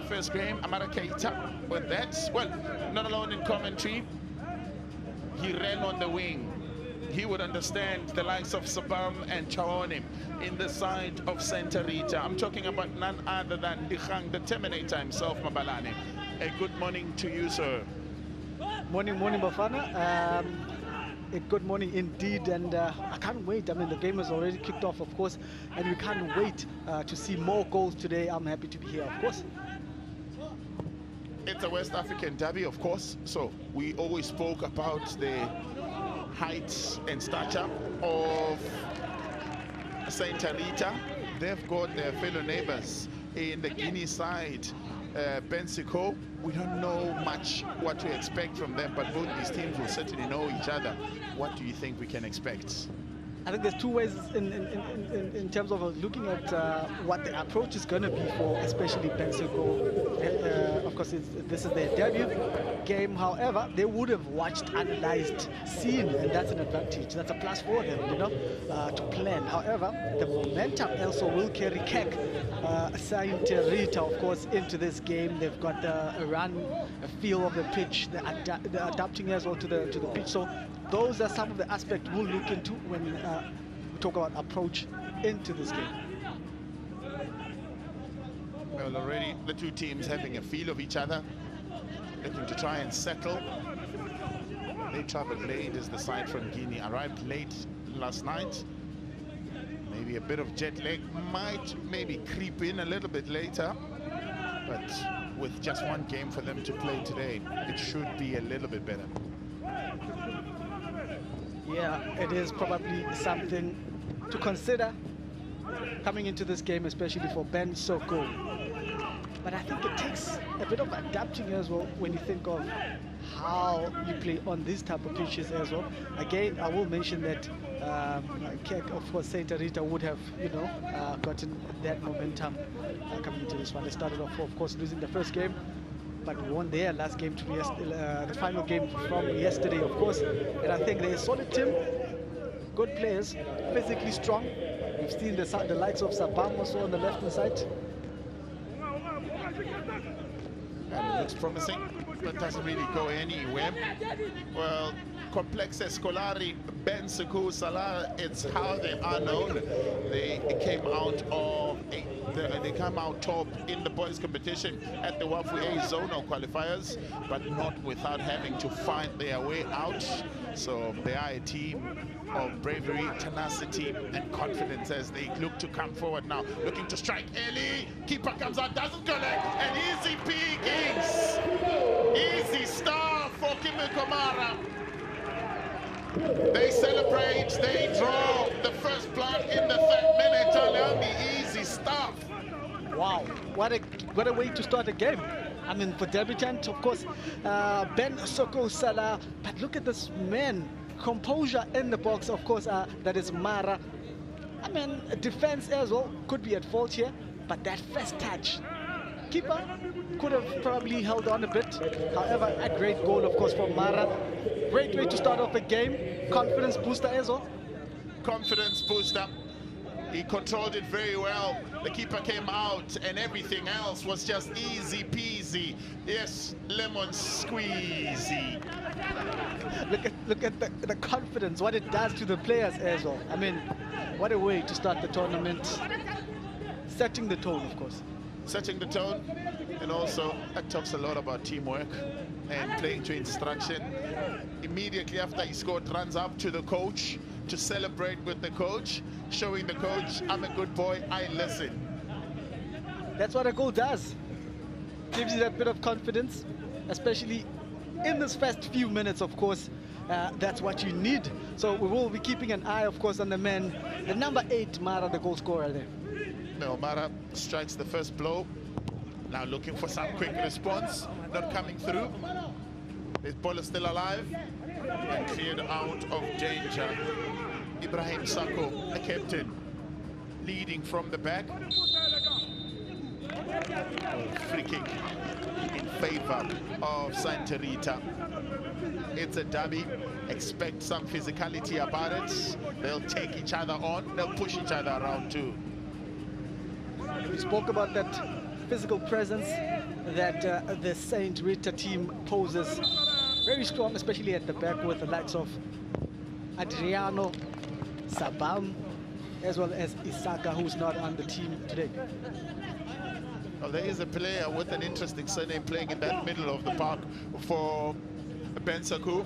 first game, Amara Keita, with that, well, not alone in commentary, he ran on the wing. He would understand the likes of Sabam and Chaonim in the side of Santa Rita. I'm talking about none other than Dikgang, the Terminator himself, Mabalane. A good morning to you, sir. Morning, Bafana. A good morning indeed, and I can't wait. I mean, the game has already kicked off, of course, and we can't wait to see more goals today. I'm happy to be here, of course. It's a West African derby, of course, so we always spoke about the height and stature of Santa Rita. They've got their fellow neighbors in the Guinea side, Bensico. We don't know much what to expect from them, but both these teams will certainly know each other. What do you think we can expect? I think there's two ways in terms of looking at what the approach is going to be for especially Bensico. Of course, this is their debut game. However, they would have watched, analyzed, seen, and that's an advantage. That's a plus for them, you know, to plan. However, the momentum also will carry Keck, Santa Rita, of course, into this game. They've got a run, a feel of the pitch, the adapting as well to the pitch. So those are some of the aspects we'll look into when we talk about approach into this game. Well, already the two teams having a feel of each other, looking to try and settle. They traveled late as the side from Guinea arrived late last night. Maybe a bit of jet lag might maybe creep in a little bit later, but with just one game for them to play today, it should be a little bit better. Yeah, it is probably something to consider coming into this game, especially for Bensico. But I think it takes a bit of adapting as well when you think of how you play on these type of pitches as well. Again, I will mention that Keck, of course, Santa Rita would have, you know, gotten that momentum coming into this one. They started off, of course, losing the first game, but won their last game to the final game from yesterday, of course. And I think they're a solid team, good players, physically strong. We've seen the likes of Sabam also on the left-hand side. And it looks promising, but doesn't really go anywhere. Well, Complex Escolari, Bensico, Salah, it's how they are known. They came out of they come out top in the boys competition at the WAFU A zonal qualifiers, but not without having to find their way out. So they are a team of bravery, tenacity, and confidence as they look to come forward now. Looking to strike early. Keeper comes out, doesn't collect. An easy pickings. Easy star for Kimiko Mara. They celebrate, they draw the first blood in the 3rd minute. On the easy stuff. Wow, what a way to start a game. I mean, for debutant, of course, Bensico Salah. But look at this man. Composure in the box, of course, that is Mara. I mean, defense as well could be at fault here, but that first touch, keeper could have probably held on a bit. However, a great goal, of course, from Mara. Great way to start off the game. Confidence booster as well. Confidence booster. He controlled it very well. The keeper came out and everything else was just easy peasy. Yes, lemon squeezy. Look at the confidence, what it does to the players as well. I mean, what a way to start the tournament. Setting the tone, of course. Setting the tone, and also it talks a lot about teamwork and playing to instruction. Immediately after he scored, runs up to the coach to celebrate with the coach, showing the coach, I'm a good boy, I listen. That's what a goal does. Gives you that bit of confidence, especially in this first few minutes, of course. That's what you need. So we will be keeping an eye, of course, on the man, the number 8, Mara, the goal scorer there. No, Mara strikes the first blow. Now looking for some quick response, not coming through. This ball is still alive and cleared out of danger. Ibrahim Sako, the captain, leading from the back. Free kick in favor of Santa Rita. It's a derby. Expect some physicality about it. They'll take each other on. They'll push each other around too. We spoke about that physical presence that the Saint Rita team poses. Very strong, especially at the back with the likes of Adriano, Sabam, as well as Isaka, who's not on the team today. Well, there is a player with an interesting surname playing in that middle of the park for Bensaku.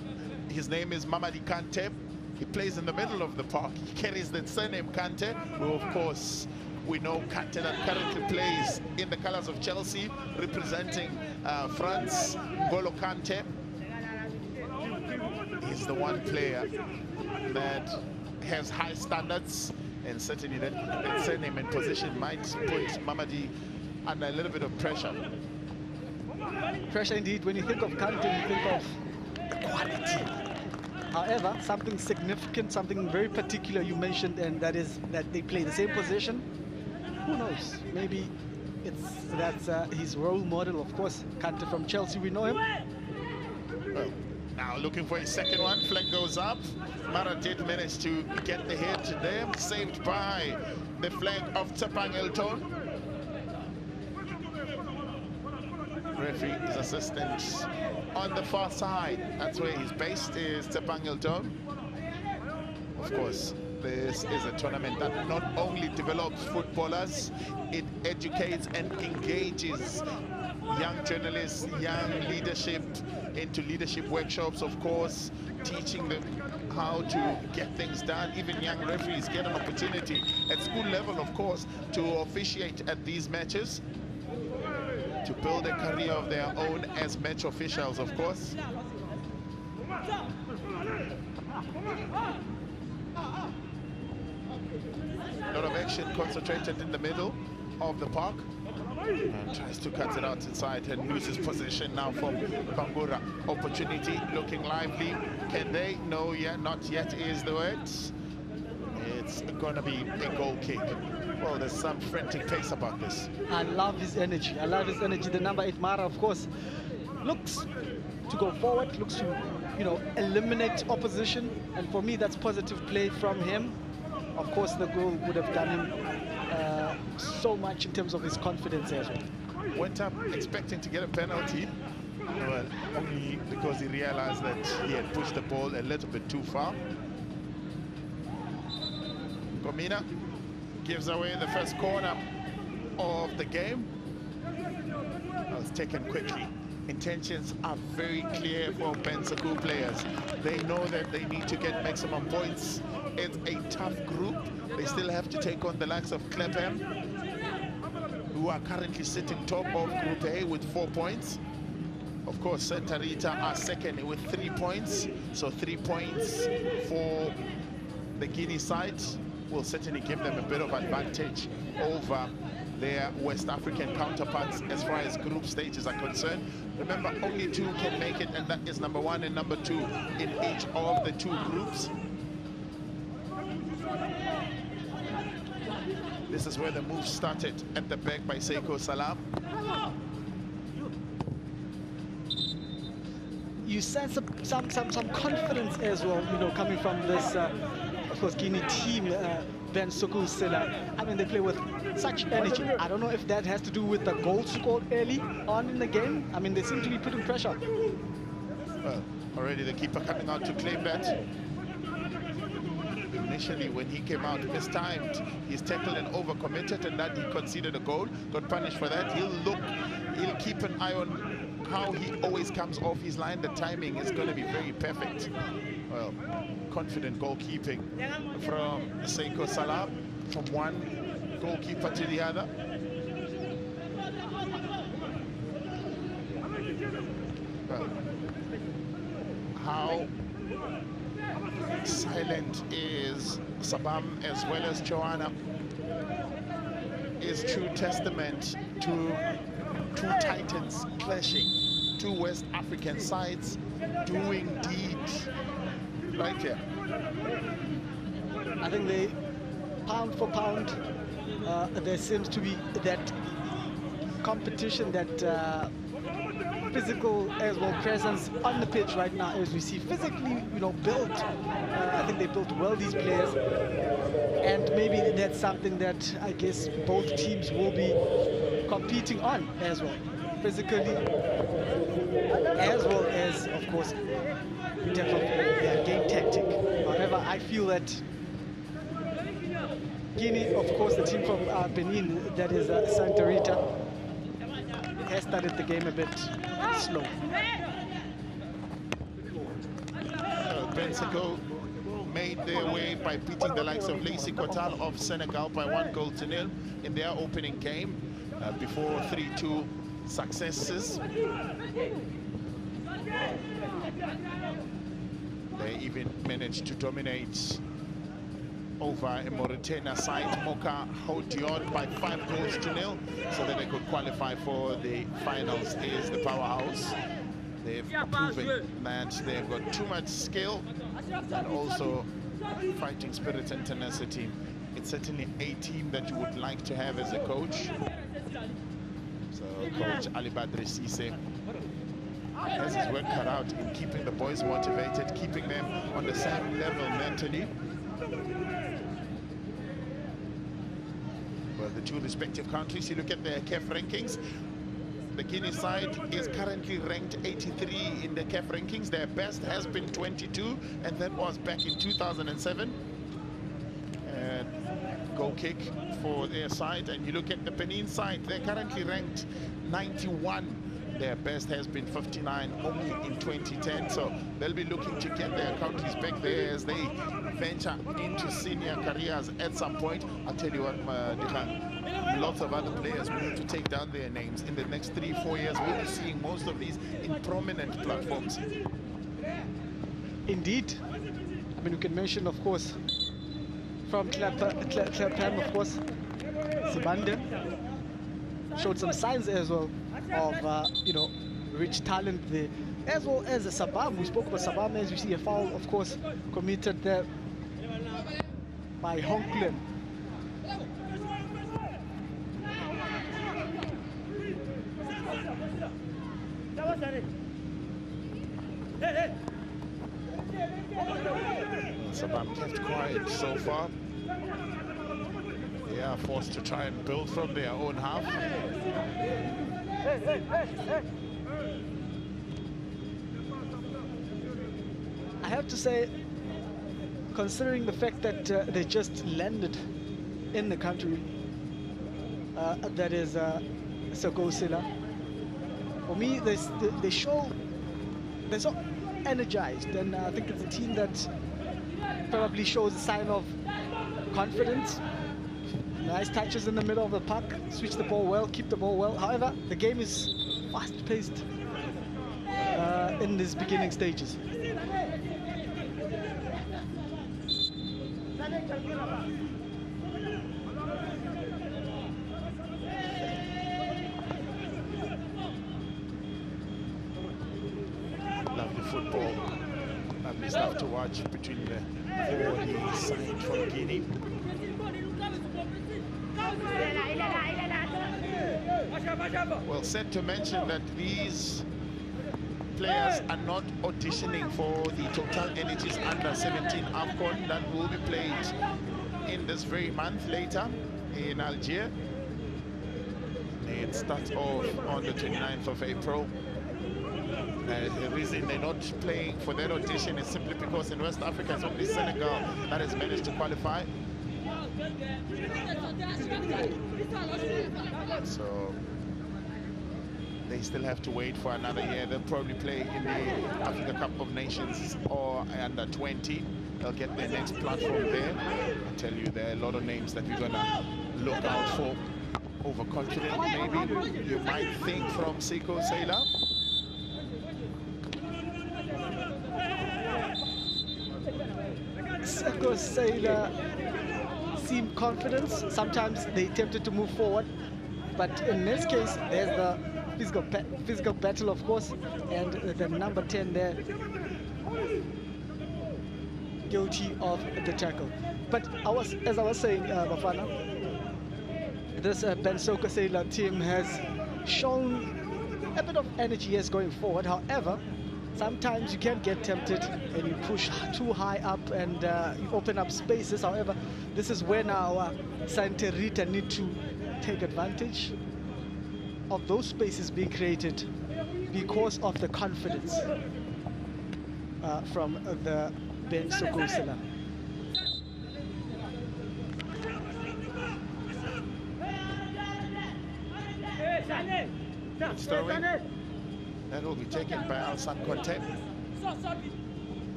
His name is Mamadi Kante. He plays in the middle of the park. He carries the surname Kante, who of course we know Kante that currently plays in the colors of Chelsea, representing France. N'Golo Kante is the one player that has high standards, and certainly that surname and position might put Mamadi under a little bit of pressure. Pressure indeed. When you think of Kante, you think of the quality. However, something significant, something very particular you mentioned, and that is that they play the same position. Who knows? Maybe that's his role model, of course. Kante from Chelsea, we know him. Well, now looking for his second one. Flank goes up. Mara did manage to get the hit there, saved by the flank of Tsepang Elton. Referee, his assistant on the far side. That's where he's based, is Tsepang Elton. Of course, this is a tournament that not only develops footballers, it educates and engages young journalists, young leadership into leadership workshops, of course, teaching them how to get things done. Even young referees get an opportunity at school level, of course, to officiate at these matches, to build a career of their own as match officials, of course. A lot of action concentrated in the middle of the park. And tries to cut it out inside and loses possession now from Bangura. Opportunity looking lively. Can they? No, yeah, not yet is the word. It's gonna be a goal kick. Well, there's some frantic pace about this. I love his energy. I love his energy. The number 8 Mara, of course, looks to go forward, looks to, you know, eliminate opposition. And for me, that's positive play from him. Of course, the goal would have done him so much in terms of his confidence as well. Went up expecting to get a penalty, well, only because he realized that he had pushed the ball a little bit too far. Gomina gives away the first corner of the game. That was taken quickly. Intentions are very clear for Bensaku players. They know that they need to get maximum points. It's a tough group. They still have to take on the likes of Clapham, who are currently sitting top of Group A with 4 points. Of course, Santa Rita are second with 3 points. So 3 points for the Guinea side will certainly give them a bit of advantage over their West African counterparts as far as group stages are concerned. Remember, only 2 can make it, and that is number 1 and number 2 in each of the 2 groups. This is where the move started at the back by Seiko Salam. You sense some confidence as well, you know, coming from this, of course, Guinea team, Bensaku Sela. I mean, they play with such energy. I don't know if that has to do with the goal scored early on in the game. I mean, they seem to be putting pressure. Well, already the keeper coming out to claim that. Initially, when he came out, mistimed his tackle and overcommitted, and that he conceded a goal, got punished for that. He'll keep an eye on how he always comes off his line. The timing is going to be very perfect. Well, confident goalkeeping from Seiko Salah, from one goalkeeper to the other. Well, how silent is Sabam as well as Joanna is true testament to 2 titans clashing, 2 West African sides doing deeds right here. I think they, pound for pound, there seems to be that competition, that physical as well presence on the pitch right now, as we see physically, you know, built. I think they built well, these players, and maybe that's something that I guess both teams will be competing on as well, physically, as well as, of course, in terms of their game tactic. However, I feel that Guinea, of course, the team from Benin, that is Santa Rita, has started the game a bit slow. Benseco made their way by beating the likes of Lacy Quatal of Senegal by 1-0 in their opening game before 3-2 successes. They even managed to dominate over a Mauritania side, Moka Hodion, by 5-0, so that they could qualify for the finals as the powerhouse. They've proven that they've got too much skill and also fighting spirit and tenacity. It's certainly a team that you would like to have as a coach. So Coach Ali Badri Cisse has his work cut out in keeping the boys motivated, keeping them on the same level mentally. Well, the two respective countries, you look at their CAF rankings. The Guinea side is currently ranked 83 in the CAF rankings. Their best has been 22, and that was back in 2007. And goal kick for their side. And you look at the Benin side, they're currently ranked 91. Their best has been 59 only in 2010. So they'll be looking to get their countries back there as they venture into senior careers at some point. I'll tell you what, lots of other players will need to take down their names in the next 3-4 years. We'll be seeing most of these in prominent platforms. Indeed. I mean, we can mention, of course, from Clapham, of course, Sibande showed some signs as well of, you know, rich talent there, as well as Sabam. We spoke about Sabam, as you see, a foul, of course, committed there by Honklen. Sabam kept quiet so far. They are forced to try and build from their own half. I have to say, considering the fact that they just landed in the country, that is Sokosila, for me, they show they're so energized, and I think it's a team that probably shows a sign of confidence. Nice touches in the middle of the park, switch the ball well, keep the ball well. However, the game is fast-paced in these beginning stages. Lovely football, lovely stuff to watch between the forward side from Guinea. Well, said to mention that these players are not auditioning for the Total Energies Under-17 AFCON that will be played in this very month later in Algiers. It starts off on the 29th of April. The reason they're not playing for that audition is simply because in West Africa it's only Senegal that has managed to qualify. So they still have to wait for another year. They'll probably play in the Africa Cup of Nations or under 20. They'll get their next platform there. I tell you, there are a lot of names that we're gonna look out for. Overconfident, maybe you might think, from Seko Sailor. Seko Sailor seem confident. Sometimes they tempted to move forward, but in this case, there's the physical battle, of course, and the number 10 there, guilty of the tackle. But as I was saying, Bafana, this Bensoka Sailor team has shown a bit of energy as going forward. However, sometimes you can get tempted and you push too high up and you open up spaces. However, this is when our Santa Rita need to take advantage of those spaces being created because of the confidence from the Ben Soko Salah. It's throwing. That will be taken by Alsan Conte.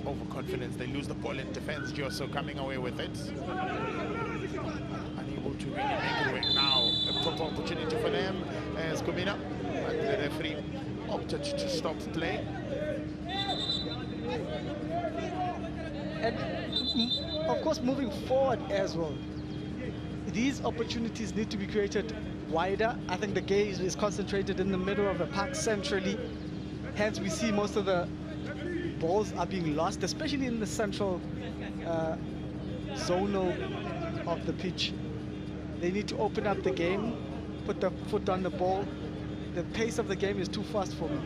Overconfidence, they lose the ball in defense. Joso coming away with it. Unable to really make it work now. A proper opportunity for them as Kumina. But the referee opted to stop play. And of course, moving forward as well, these opportunities need to be created wider. I think the gaze is concentrated in the middle of the park centrally. Hence, we see most of the balls are being lost, especially in the central zonal of the pitch. They need to open up the game, put the foot on the ball. The pace of the game is too fast for me.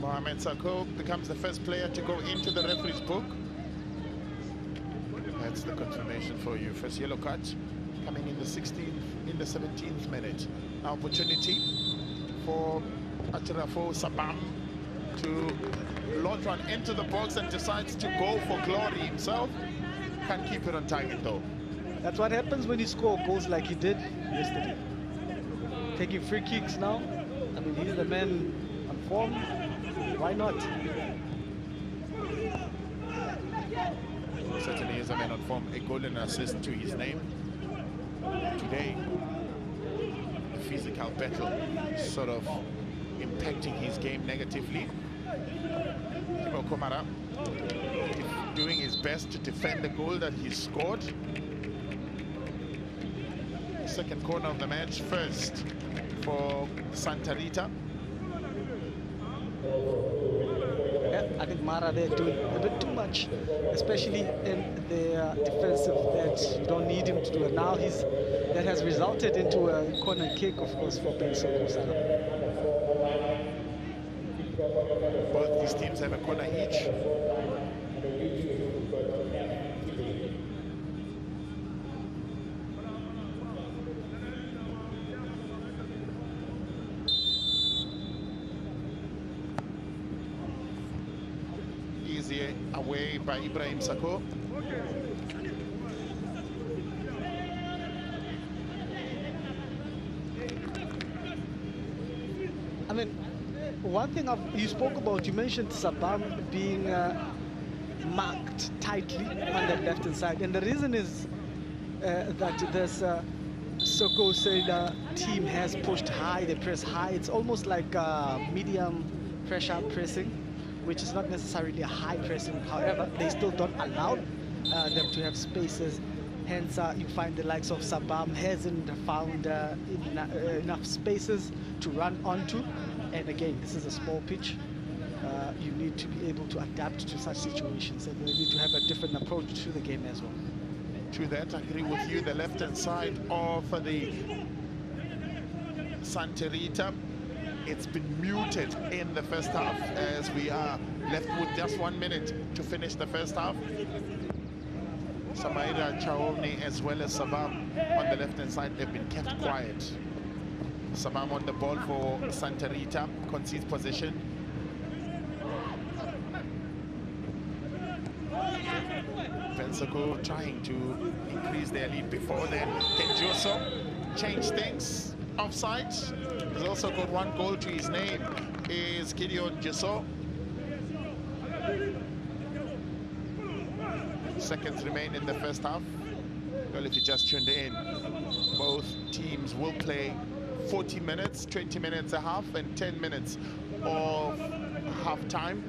Mohamed Sako becomes the first player to go into the referee's book. That's the confirmation for you. First yellow card coming in the 16th, in the 17th minute. Opportunity for Atirafo Sabam to launch one into the box and decides to go for glory himself. Can't keep it on target though. That's what happens when you score goals like he did yesterday. Taking free kicks now. I mean, he's the man on form. Why not? Certainly is a man on form. A goal and assist to his name. Today, the physical battle sort of impacting his game negatively. Timo Komara doing his best to defend the goal that he scored. Second corner of the match, first for Santa Rita. Yeah, I think Mara, they're doing a bit too much, especially in their defensive end. You don't need him to do it. Now that has resulted into a corner kick, of course, for Ben Soko Salah. Both these teams have a corner each. Easy away by Ibrahim Sako. I mean, one thing you spoke about, you mentioned Sabam being marked tightly on the left-hand side. And the reason is that this Soko Salah team has pushed high, they press high. It's almost like medium pressure pressing, which is not necessarily a high pressing. However, they still don't allow them to have spaces. Hence, you find the likes of Sabam hasn't found enough spaces to run onto. And again, this is a small pitch. You need to be able to adapt to such situations, and you need to have a different approach to the game as well. To that, I agree with you. The left-hand side of the Santa Rita, it's been muted in the first half as we are left with just 1 minute to finish the first half. Samaira Chaoni as well as Sabam on the left-hand side, they've been kept quiet. Sabam on the ball for Santa Rita, concedes possession. Ben Soko trying to increase their lead before then. Can Joso change things? Offside. He's also got 1 goal to his name. Is Gideon Joso. Seconds remain in the first half. Well, if you just tuned in, both teams will play 40 minutes, 20 minutes a half, and 10 minutes of half-time.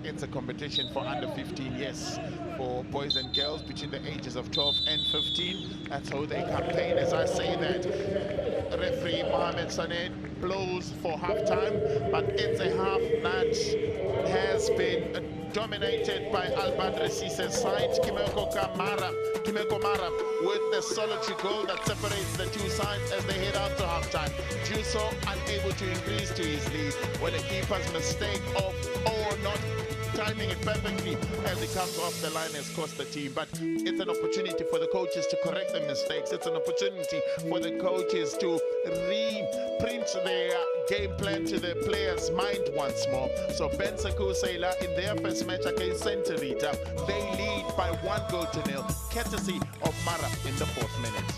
It's a competition for under 15, yes, for boys and girls between the ages of 12 and 15. That's how they campaign. As I say that, referee Mohamed Sanet blows for half-time, but it's a half that has been dominated by Al-Badr Cisse's side. Kimeko Mara with the solitary goal that separates the two sides as they head out to halftime. Juso unable to increase to his lead with a keeper's mistake of not timing it perfectly as he comes off the line has cost the team. But it's an opportunity for the coaches to correct their mistakes. It's an opportunity for the coaches to reprint their game plan to their players' mind once more. So Ben Sakusela in their first match against Santa Rita, they lead by 1-0, courtesy of Mara in the 4th minute.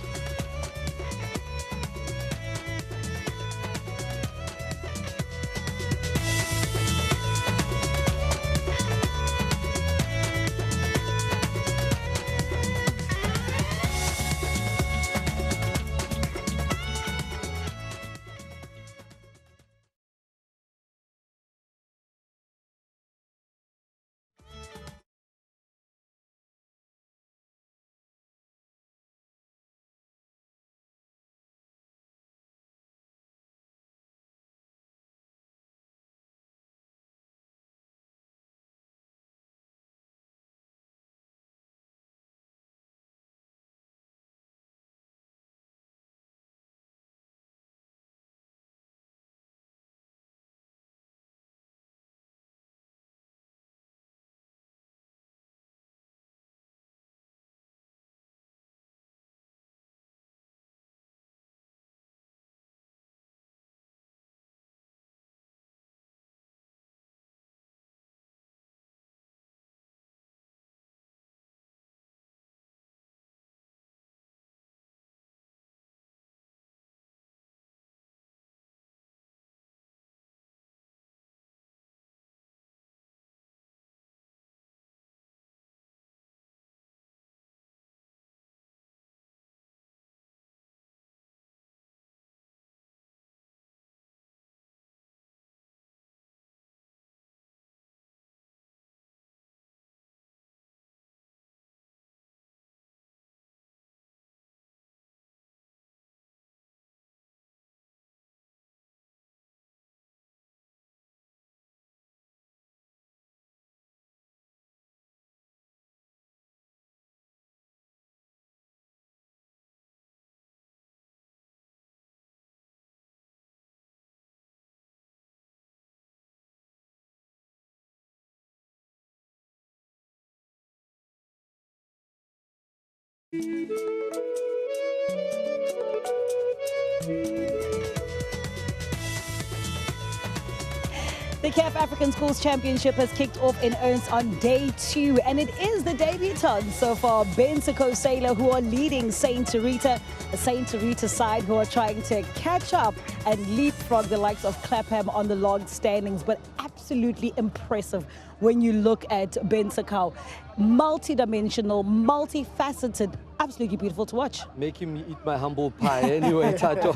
The CAF African Schools Championship has kicked off in earnest on day 2, and it is the debutants so far, Ben Sakusela, who are leading Saint Rita, the Saint Rita side who are trying to catch up and leapfrog the likes of Clapham on the log standings, but absolutely impressive when you look at Ben Sakau. Multi-dimensional, multifaceted, absolutely beautiful to watch. Making me eat my humble pie anyway, Tato.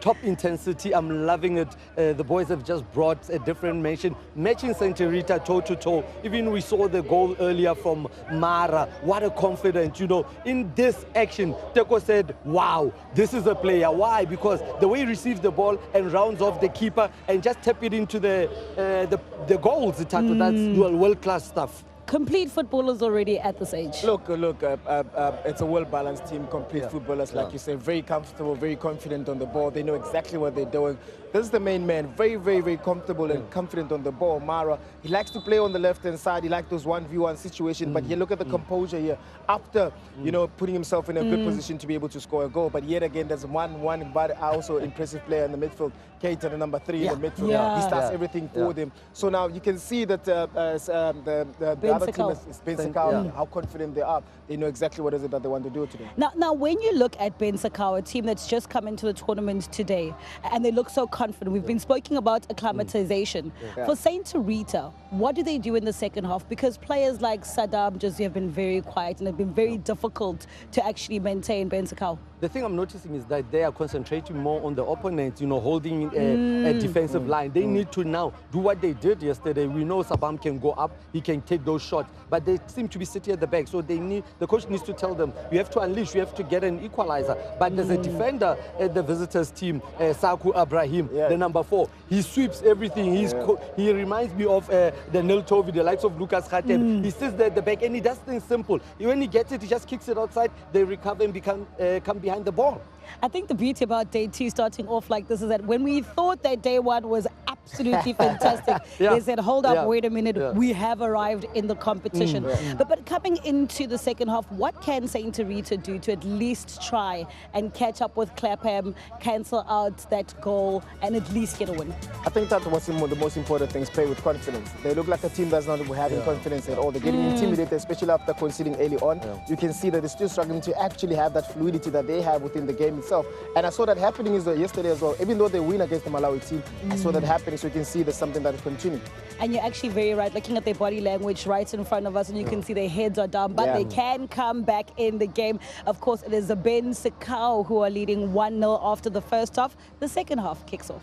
Top intensity, I'm loving it. The boys have just brought a different dimension, matching Santa Rita toe-to-toe. Even we saw the goal earlier from Mara. What a confidence, you know. In this action, Teko said, wow, this is a player. Why? Because the way he receives the ball and rounds off the keeper and just tap it into the goals, Tato, that's world-class stuff. Complete footballers already at this age. Look, it's a well-balanced team, complete footballers, like you say, very comfortable, very confident on the ball. They know exactly what they're doing. This is the main man, very, very, very comfortable and confident on the ball. Mara, he likes to play on the left-hand side. He likes those 1v1 situations, but you look at the composure here after, you know, putting himself in a good position to be able to score a goal. But yet again, there's one but also impressive player in the midfield, Keita, the number 3 in the midfield. He starts everything for them. So now you can see that the other team is Ben Sakau, how confident they are. They know exactly what is it that they want to do today. Now, when you look at Ben Sakau, a team that's just come into the tournament today, and they look so confident, we've been speaking about acclimatization. For Saint Rita, what do they do in the second half? Because players like Saddam just have been very quiet and have been very difficult to actually maintain Ben Sakau. The thing I'm noticing is that they are concentrating more on the opponent, you know, holding a defensive line. They need to now do what they did yesterday. We know Sabam can go up, he can take those shots, but they seem to be sitting at the back. So the coach needs to tell them, you have to unleash, you have to get an equalizer. But there's a defender at the visitors team, Saku Abraham, the number 4. He sweeps everything. He reminds me of the Nil Tovi, the likes of Lucas Khatem. He sits there at the back and he does things simple. When he gets it, he just kicks it outside. They recover and come behind the ball. I think the beauty about day 2 starting off like this is that when we thought that day 1 was absolutely absolutely fantastic. Yeah. They said, hold up, Yeah. wait a minute, Yeah. we have arrived in the competition. But coming into the second half, what can Saint Rita do to at least try and catch up with Clapham, cancel out that goal, and at least get a win? I think that was the most important thing is play with confidence. They look like a team that's not having confidence at all. They're getting intimidated, especially after conceding early on. You can see that they're still struggling to actually have that fluidity that they have within the game itself. And I saw that happening yesterday as well. Even though they win against the Malawi team, I saw that happening, so you can see there's something that is continuing. And you're actually very right, looking at their body language right in front of us, and you can see their heads are down, but they can come back in the game. Of course, it is the Ben Sekau who are leading 1-0 after the first half. The second half kicks off.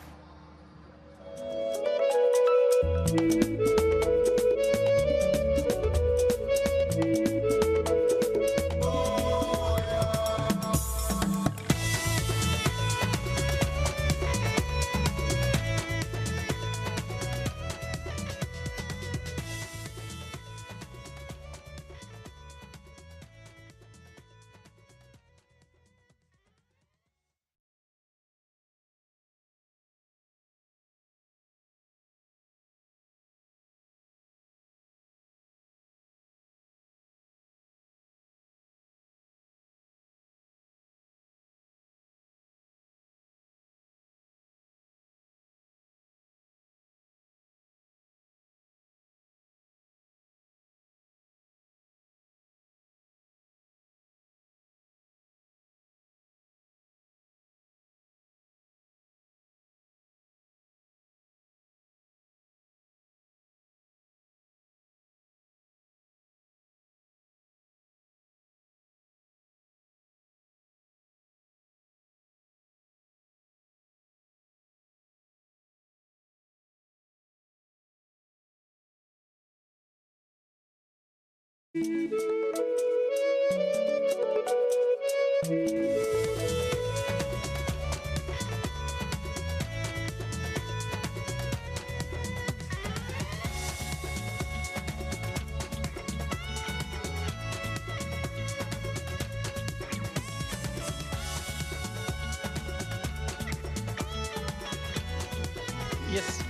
Yes.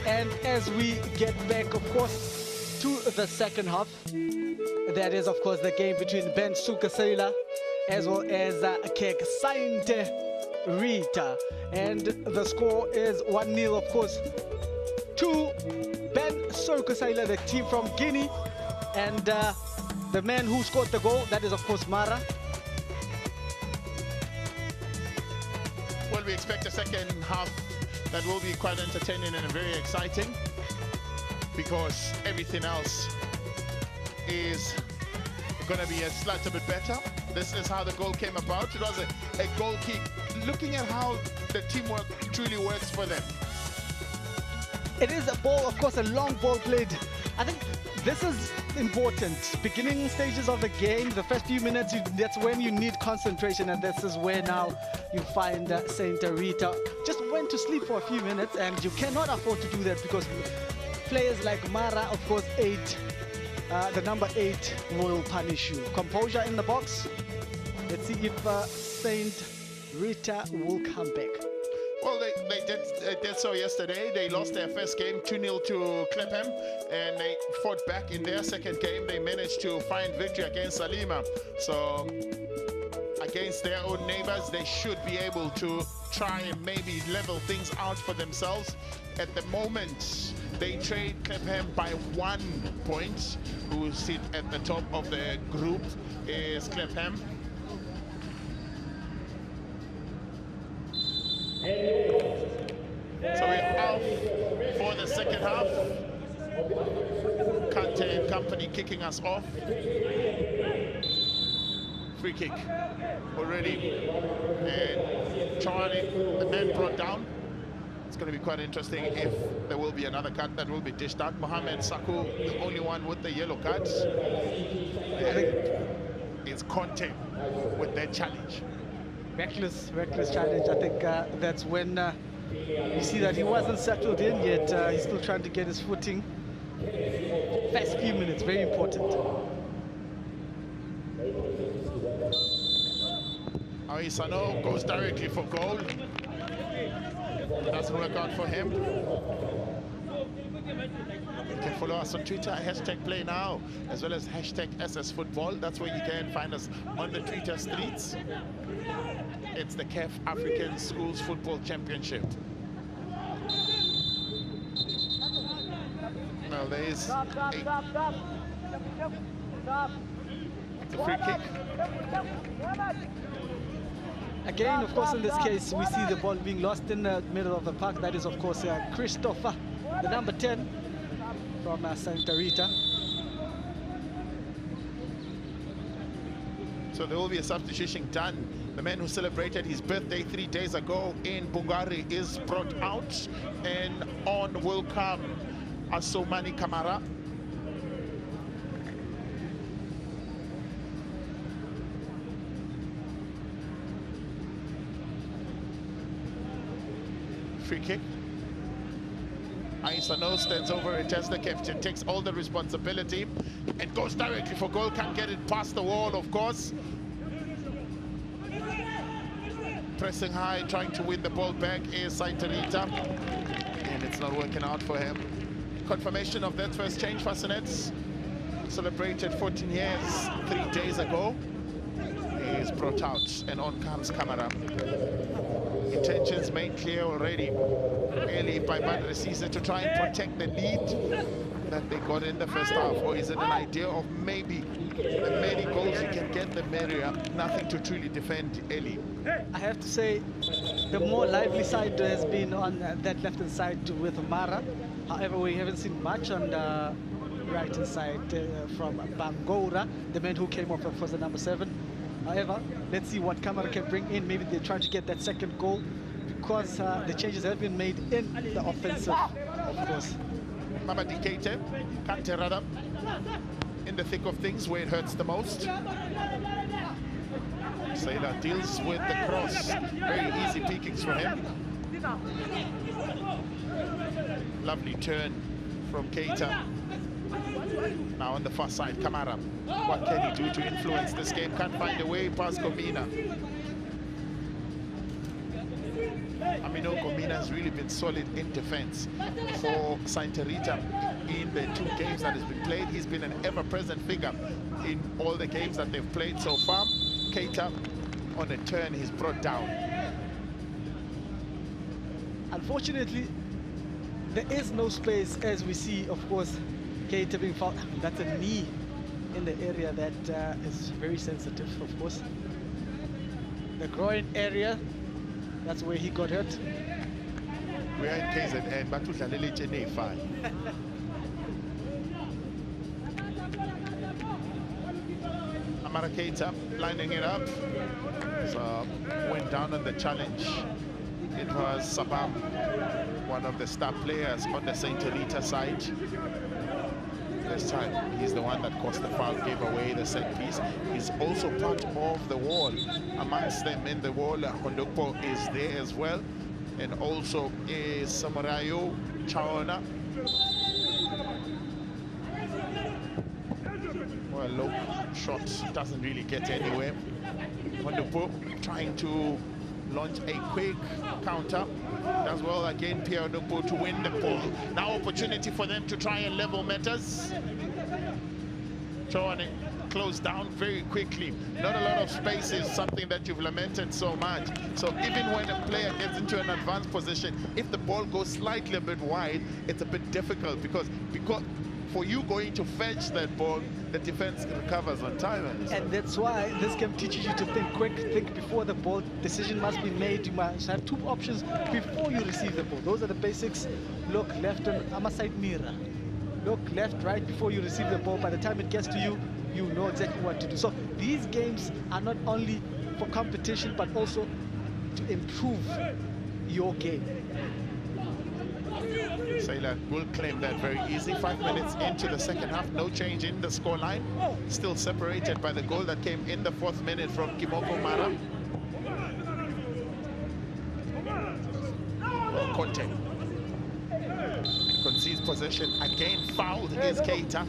And as we get back, of course, to the second half, that is, of course, the game between Ben Sukasela as well as Kek Saint Rita. And the score is 1-0, of course, to Ben Sukasela, the team from Guinea. And the man who scored the goal, that is, of course, Mara. Well, we expect a second half that will be quite entertaining and very exciting, because everything else is going to be a slight bit better. This is how the goal came about. It was a goal kick. Looking at how the teamwork truly works for them. It is a ball, of course, a long ball played. I think this is important. Beginning stages of the game, the first few minutes, that's when you need concentration, and this is where now you find Saint Rita just went to sleep for a few minutes, and you cannot afford to do that because players like Mara, of course, the number 8 will punish you. Composure in the box. Let's see if Saint Rita will come back. Well, they did so yesterday. They lost their first game 2-0 to Clapham, and they fought back in their second game. They managed to find victory against Salima. So against their own neighbors, they should be able to try and maybe level things out for themselves. At the moment, they trade Clapham by 1 point. Who sit at the top of the group is Clapham. So we're out for the second half. Kante and company kicking us off. Free kick already. And Charlie, the man brought down. It's going to be quite interesting if there will be another card that will be dished out. Mohamed Saku, the only one with the yellow cards. It's Conte with their challenge. Reckless challenge. I think that's when You see that he wasn't settled in yet. He's still trying to get his footing. First few minutes, very important. Aisano goes directly for goal. Doesn't work out for him. You can follow us on Twitter, #PlayNow, as well as #SSFootball. That's where you can find us on the Twitter streets. It's the CAF African Schools Football Championship. Well, there is a free kick. Again, of course, in this case, we see the ball being lost in the middle of the park. That is, of course, Christopher, the number 10 from Santa Rita. So there will be a substitution done. The man who celebrated his birthday 3 days ago in Bungari is brought out, and on will come Asomani Kamara. Free kick. Aisano stands over it as the captain, takes all the responsibility and goes directly for goal. Can't get it past the wall, of course. Pressing high, trying to win the ball back is Santa Rita, and it's not working out for him. Confirmation of that first change for Senets. Celebrated 14 years 3 days ago. He is brought out, and on comes Kamara. Intentions made clear already, really, by Badr Cisse to try and protect the lead that they got in the first half. Or is it an idea of maybe the many goals you can get, the merrier, nothing to truly defend Eli? I have to say, the more lively side has been on that left-hand side with Mara. However, we haven't seen much on the right-hand side from Bangora, the man who came off for the number 7. However, let's see what Kamara can bring in. Maybe they're trying to get that second goal, because the changes have been made in the offensive, of course. Mamadi Keita, Kanterada, in the thick of things where it hurts the most. Sailor deals with the cross. Very easy pickings for him. Lovely turn from Keita. Now on the far side, Kamara. What can he do to influence this game? Can't find a way past Gomina. Amino Gomina has really been solid in defense for Santa Rita in the 2 games that has been played. He's been an ever-present figure in all the games that they've played so far. Keita, on a turn, he's brought down. Unfortunately, there is no space, as we see, of course, Keita being fouled. That's a knee in the area that is very sensitive, of course. The groin area, that's where he got hurt. We are in KZN, but we can fine. Amara Keita lining it up. So went down on the challenge. It was Sabam, one of the star players on the Santa Rita side. This time, he's the one that caused the foul, gave away the set piece. He's also part of the wall. Amongst them in the wall, Hondokpo is there as well. And also is Samarayo Chaona. Well, low shot doesn't really get anywhere. Hondokpo trying to launch a quick counter. Does well again, Pierre Hondokpo to win the ball. Now opportunity for them to try and level matters. Chaona closed down very quickly. Not a lot of space is something that you've lamented so much. So even when a player gets into an advanced position, if the ball goes slightly a bit wide, it's a bit difficult because for you going to fetch that ball, the defense recovers on time. And that's why this game teaches you to think quick, think before the ball. Decision must be made. You must have 2 options before you receive the ball. Those are the basics. Look left and Amaside Mira. Look left, right before you receive the ball. By the time it gets to you, you know exactly what to do. So these games are not only for competition, but also to improve your game. Sailor will claim that very easy. 5 minutes into the second half, no change in the scoreline. Still separated by the goal that came in the 4th minute from Kimoko Mara. Well, Conte concedes possession again. Fouled is Keita.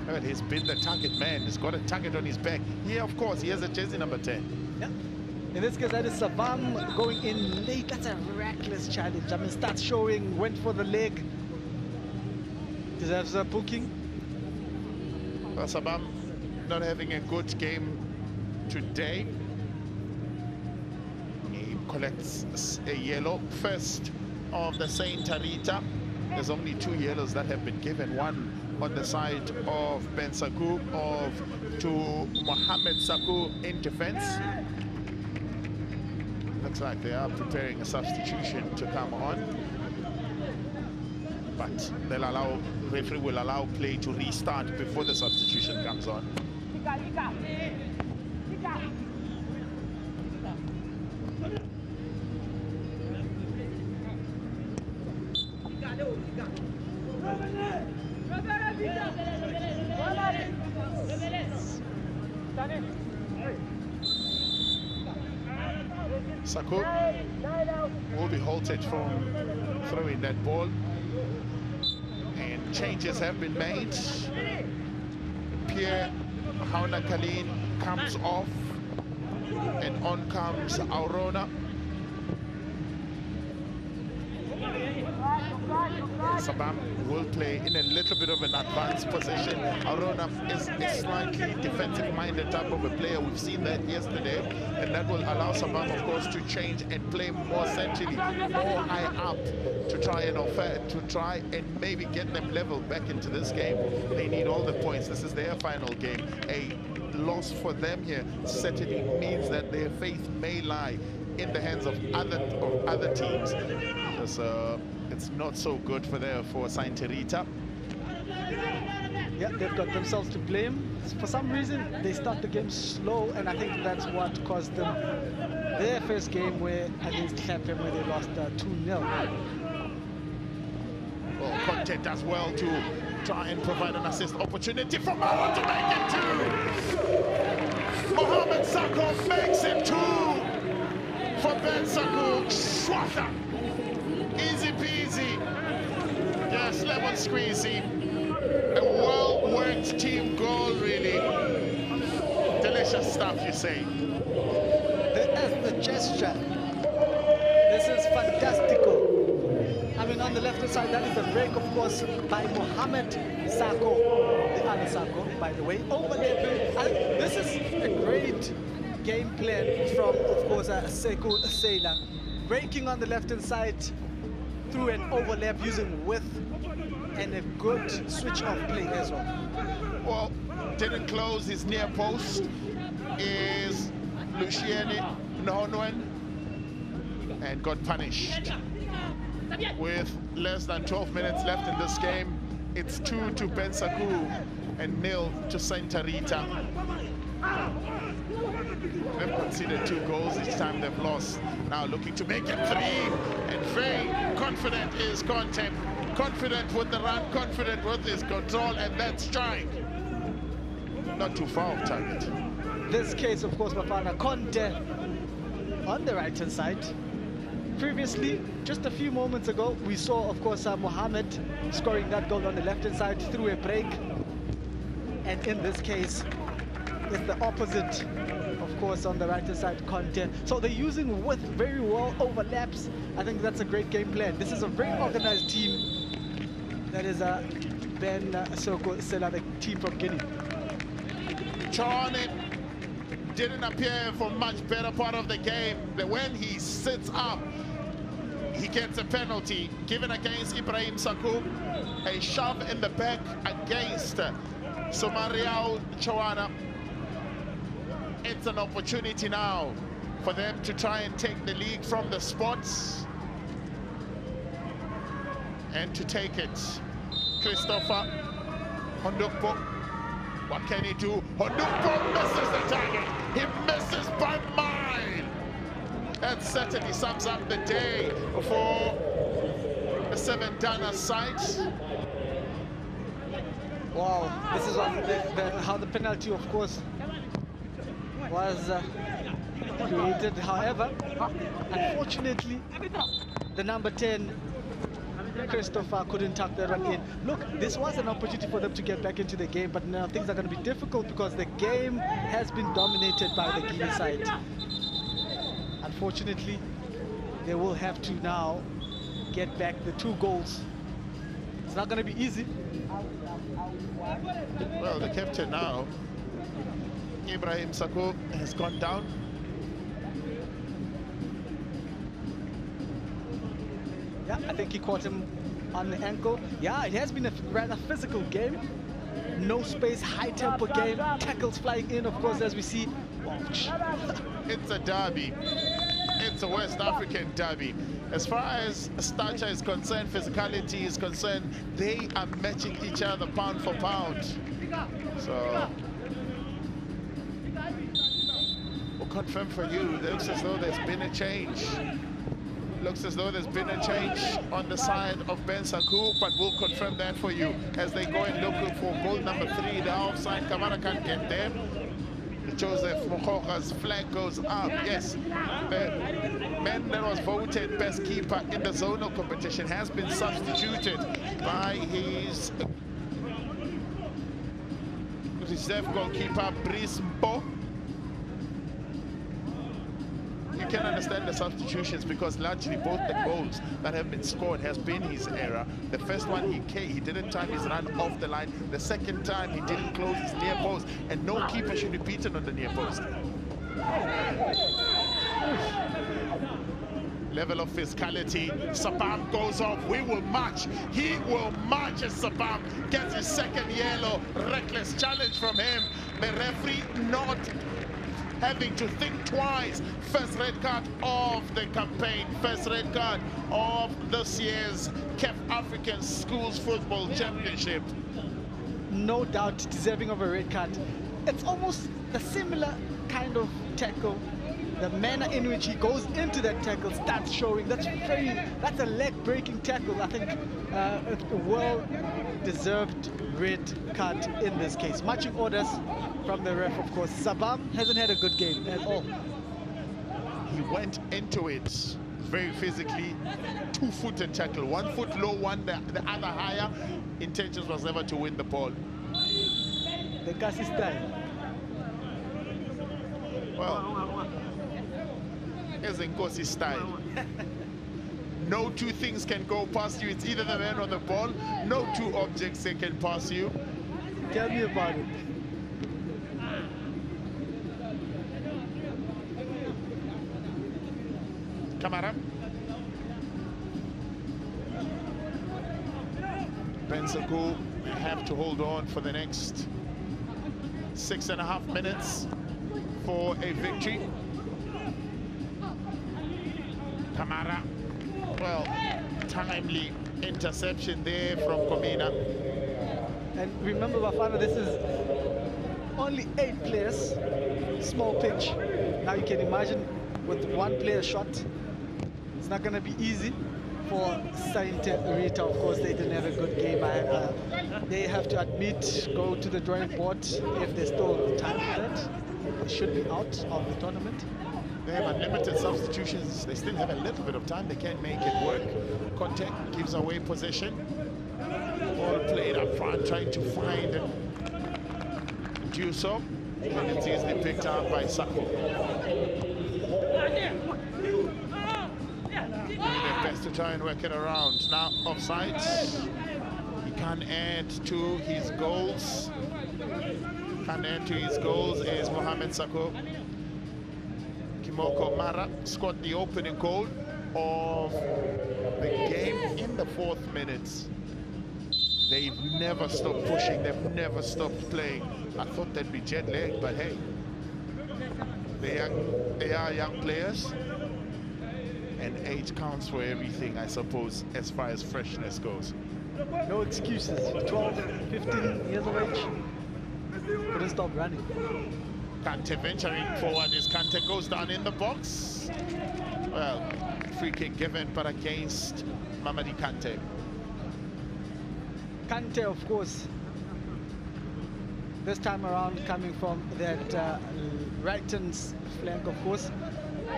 But he's been the target man. He's got a target on his back. Here, of course, he has a jersey number 10. Yeah. In this case, that is Sabam going in late. That's a reckless challenge. I mean, starts showing, went for the leg. Deserves a booking. Well, Sabam not having a good game today. He collects a yellow. First of the Saint Rita. There's only 2 yellows that have been given. One on the side of Ben Saku to Mohamed Saku in defense. Looks like they are preparing a substitution to come on. But referee will allow play to restart before the substitution comes on. Saku will be halted from throwing that ball, and changes have been made. Pierre Hauna Kalin comes off, and on comes Aurona. Sabam will play in a little bit of an advanced position. Aurona is a slightly defensive-minded type of a player. We've seen that yesterday, and that will allow Sabam, of course, to change and play more centrally, more high up, to try and maybe get them level back into this game. They need all the points. This is their final game. A loss for them here certainly means that their faith may lie in the hands of other teams. So it's not so good for Saint Rita. Yeah, they've got themselves to blame. For some reason, they start the game slow, and I think that's what caused them their first game against Clapham, where they lost 2-0. Well, Conte does well to try and provide an assist opportunity for Mara to make it 2. Mohamed Saku makes it 2 for Ben Saku. Swatha. Easy peasy. Yes, lemon squeezy. A well-worked team goal, really. Delicious stuff, you say. The gesture. This is fantastical. I mean, on the left-hand side, that is the break, of course, by Mohamed Saku. The other Saku, by the way. Overlapping. And this is a great game plan from, of course, Sekou Sailor. Breaking on the left-hand side through an overlap using width and a good switch of play as well. Well, didn't close his near post is Luciani Nonwen and got punished. With less than 12 minutes left in this game, it's 2 to Ben Saku and 0 to Saint Rita. They've conceded 2 goals each time they've lost. Now looking to make it 3, and very confident is Conte. Confident with the run, confident with his control, and that strike. Not too far off target. This case, of course, Bafana, Conte on the right-hand side. Previously, just a few moments ago, we saw, of course, Mohamed scoring that goal on the left-hand side through a break. And in this case, it's the opposite, of course, on the right-hand side, Conte. So they're using width very well, overlaps. I think that's a great game plan. This is a very organized team. That is Ben Saku Sailor, the team from Guinea. Chone didn't appear for much better part of the game. But when he sits up, he gets a penalty given against Ibrahim Saku. A shove in the back against Somariao Chawana. It's an opportunity now for them to try and take the league from the spots and to take it. Christopher Hondukpo, what can he do? Hondukpo misses the target. He misses by mile. That certainly sums up the day for the Seven Dana side. Wow, this is how the penalty, of course, was created. However, unfortunately, the number 10, Christopher, couldn't tuck that one in. Look, this was an opportunity for them to get back into the game, but now things are going to be difficult because the game has been dominated by the Guinea side. Unfortunately, they will have to now get back the 2 goals. It's not going to be easy. Well, the captain now, Ibrahim Sako, has gone down. Yeah, I think he caught him on the ankle. Yeah, it has been a rather physical game. No space, high tempo game. Tackles flying in, of course, as we see. It's a derby. It's a West African derby. As far as stature is concerned, physicality is concerned, they are matching each other pound for pound. So, we'll confirm for you, it looks as though there's been a change. Looks as though there's been a change on the side of Ben Saku, but we'll confirm that for you as they go and look for goal number 3. The offside, Kamara can't get there. Joseph Mokoka's flag goes up. Yes, the man that was voted best keeper in the zonal competition has been substituted by his reserve goalkeeper, Brice Mpo. You can understand the substitutions because largely both the goals that have been scored has been his error. The first one he didn't time his run off the line. The second time he didn't close his near post, and no keeper should be beaten on the near post. Level of physicality. Sabam goes off. We will march. He will march as Sabam gets his second yellow. Reckless challenge from him. The referee not having to think twice. First red card of the campaign. First red card of this year's CAF African Schools Football Championship. No doubt deserving of a red card. It's almost a similar kind of tackle. The manner in which he goes into that tackle starts showing. That's a leg-breaking tackle. I think a well-deserved red card in this case. Marching orders from the ref, of course. Sabam hasn't had a good game at all. He went into it very physically. 2-footed tackle. 1 foot low, the other higher. Intentions was never to win the ball. The Kasi style. Well, as in Nkosi style. No 2 things can go past you. It's either the man or the ball. No 2 objects that can pass you. Tell me about it. Kamara. Ben Saku have to hold on for the next 6.5 minutes for a victory. Kamara, well, timely interception there from Komina. And remember, Bafana, this is only 8 players, small pitch. Now you can imagine with 1 player shot, it's not going to be easy for Saint Rita. Of course, they didn't have a good game. They have to admit, go to the drawing board if there's still time for that. They should be out of the tournament. They have unlimited substitutions. They still have a little bit of time. They can make it work. Conte gives away possession. Ball played up front, trying to find Duso. And it's easily picked up by Sako. Doing their best to try and work it around. Now offside. He can't add to his goals. Can't add to his goals is Mohamed Sako. Kimoko Mara scored the opening goal of the game in the 4th minute. They've never stopped pushing. They've never stopped playing. I thought they'd be jet lagged, but hey, they are young players, and age counts for everything, I suppose, as far as freshness goes. No excuses. 12, 15 years of age. Couldn't stop running. Kante venturing forward as Kante goes down in the box. Well, free kick given, but against Mamadi Kante. Kante, of course, this time around coming from that right-hand flank, of course.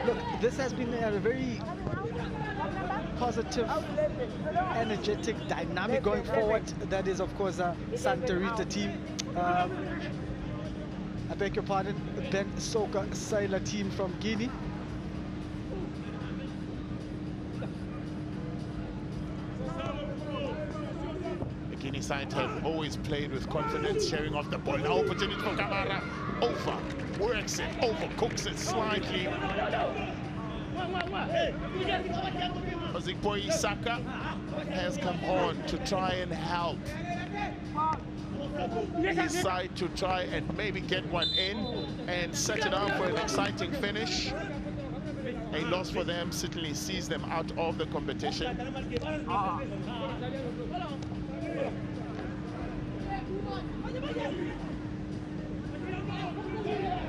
Look, this has been a very positive, energetic, dynamic going forward. That is, of course, Santa Rita team. I beg your pardon, Ben Soko Sailor team from Guinea. The Guinea side have always played with confidence, sharing off the ball. Now opportunity for Kamara. Over, works it, overcooks it slightly. Ozikpo Saka has come on to try and help his side to try and maybe get one in and set it up for an exciting finish. A loss for them certainly sees them out of the competition.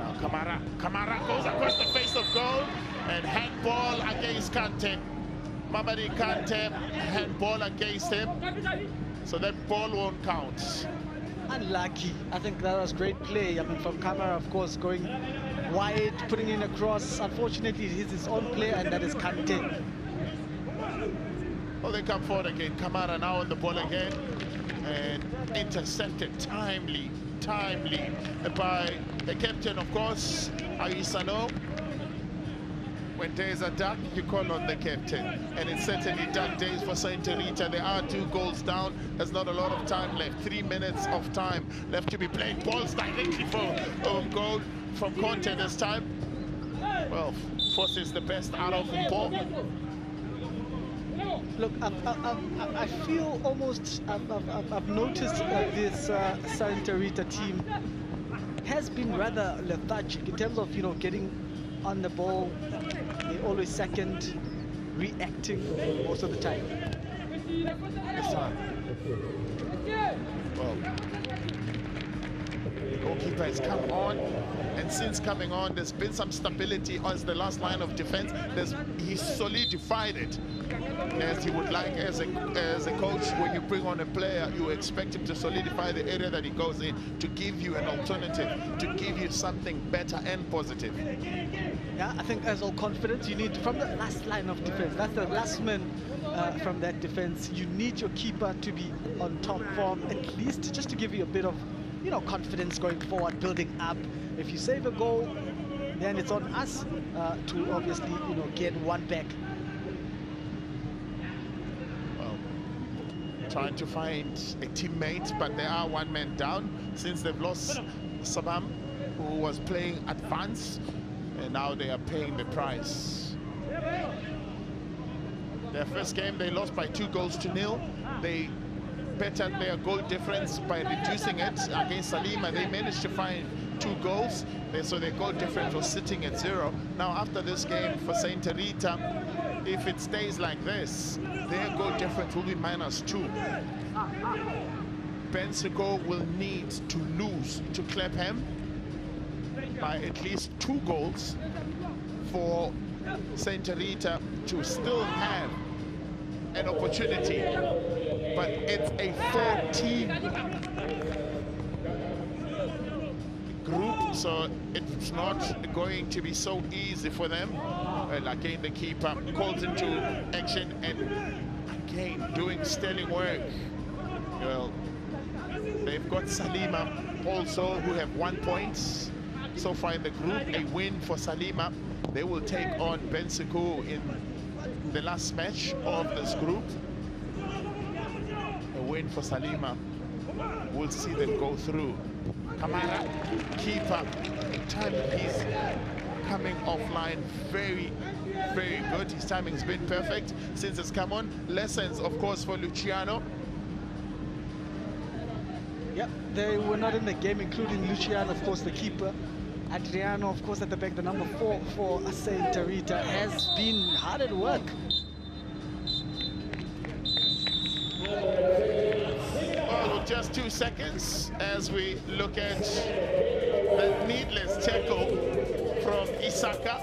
Now Kamara goes across the face of goal, and handball against Kante. Mamadi Kante, handball against him, so that ball won't count. Unlucky. I think that was great play. I mean, from Kamara, of course, going wide, putting in a cross. Unfortunately, it is his own player, and that is Kante. Well, they come forward again. Kamara now on the ball again, and intercepted timely by the captain, of course, Aisano. When days are dark, you call on the captain, and it's certainly dark days for Santa Rita. There are 2 goals down. There's not a lot of time left. 3 minutes of time left to be played. Balls directly for goal from Conte this time. Well, forces the best out of the ball. Look, I feel almost I've noticed this Santa Rita team has been rather lethargic in terms of, you know, getting on the ball. They're always second, reacting most of the time. Well, the goalkeeper has come on, and since coming on, there's been some stability as the last line of defense. He's solidified it, as he would like as a coach. When you bring on a player, you expect him to solidify the area that he goes in, to give you an alternative, to give you something better and positive. Yeah, I think as all confidence, you need from the last line of defense. That's the last man from that defense. You need your keeper to be on top form, at least just to give you a bit of, you know, confidence going forward, building up. If you save a goal, then it's on us to obviously, you know, get one back. Well, trying to find a teammate, but they are 1 man down since they've lost Sabam, who was playing advanced, and now they are paying the price. Their first game, they lost by 2-0. They bettered their goal difference by reducing it against Salima. They managed to find 2 goals, so their goal difference was sitting at 0. Now, after this game for Santa Rita, if it stays like this, their goal difference will be -2. Ben Soko will need to lose to Clapham by at least 2 goals for Santa Rita to still have an opportunity. But it's a 4-team group, so it's not going to be so easy for them. Well, again, the keeper calls into action, and again, doing sterling work. Well, they've got Salima also, who have 1 point so far in the group. A win for Salima. They will take on Ben Soko in the last match of this group. A win for Salima will see them go through. Kamara, keeper, time he's coming offline, very good. His timing's been perfect since it's come on. Lessons, of course, for Luciano. Yep, they were not in the game, including Luciano, of course, the keeper. Adriano, of course, at the back, the number 4 for Santa Rita, has been hard at work. Well, just 2 seconds as we look at that needless tackle from Isaka.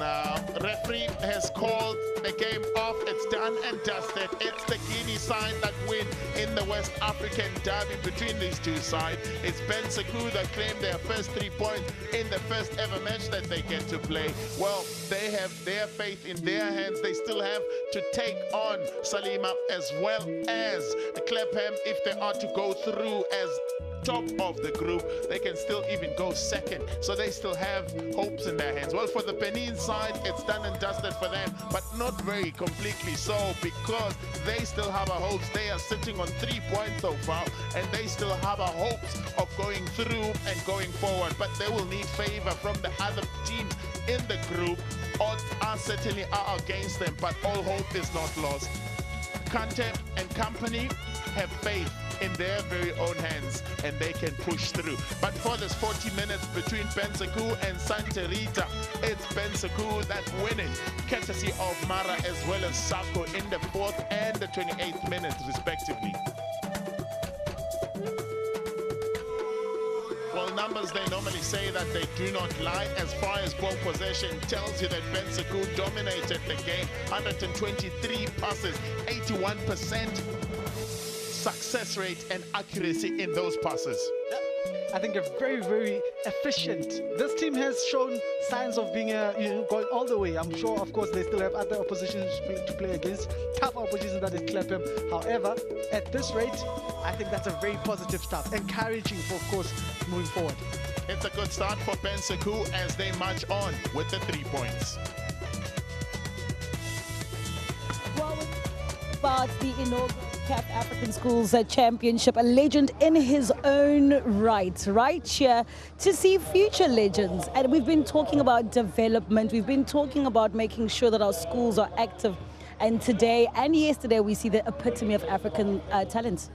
Now, referee has called the game off. It's done and dusted. It's the Guinea side that win in the West African derby between these two sides. It's Ben Sekou that claimed their first 3 points in the first ever match that they get to play. Well, they have their faith in their hands. They still have to take on Salima as well as Clapham if they are to go through as top of the group. They can still even go second, so they still have hopes in their hands. Well, for the Benin side, it's done and dusted for them, but not very completely so, because they still have a hopes. They are sitting on 3 points so far, and they still have a hopes of going through and going forward, but they will need favor from the other teams in the group. Odds are certainly are against them, but all hope is not lost. Kante and company have faith in their very own hands, and they can push through. But for this 40 minutes between Ben Sekou and Santa Rita, it's Ben Sekou that win it, courtesy of Mara as well as Sako in the 4th and the 28th minute respectively. Well, numbers, they normally say that they do not lie. As far as ball possession tells you that Ben Sekou dominated the game. 123 passes, 81% success rate and accuracy in those passes. I think a very, very efficient. This team has shown signs of being going all the way. I'm sure, of course, they still have other oppositions to play against. Tough opposition, that is Clapham. However, at this rate, I think that's a very positive start. Encouraging for, of course, moving forward. It's a good start for Ben Sekou as they march on with the 3 points. Well, about the inaugural CAF African Schools Championship, a legend in his own right here to see future legends. And we've been talking about development, we've been talking about making sure that our schools are active. And today and yesterday, we see the epitome of African talent.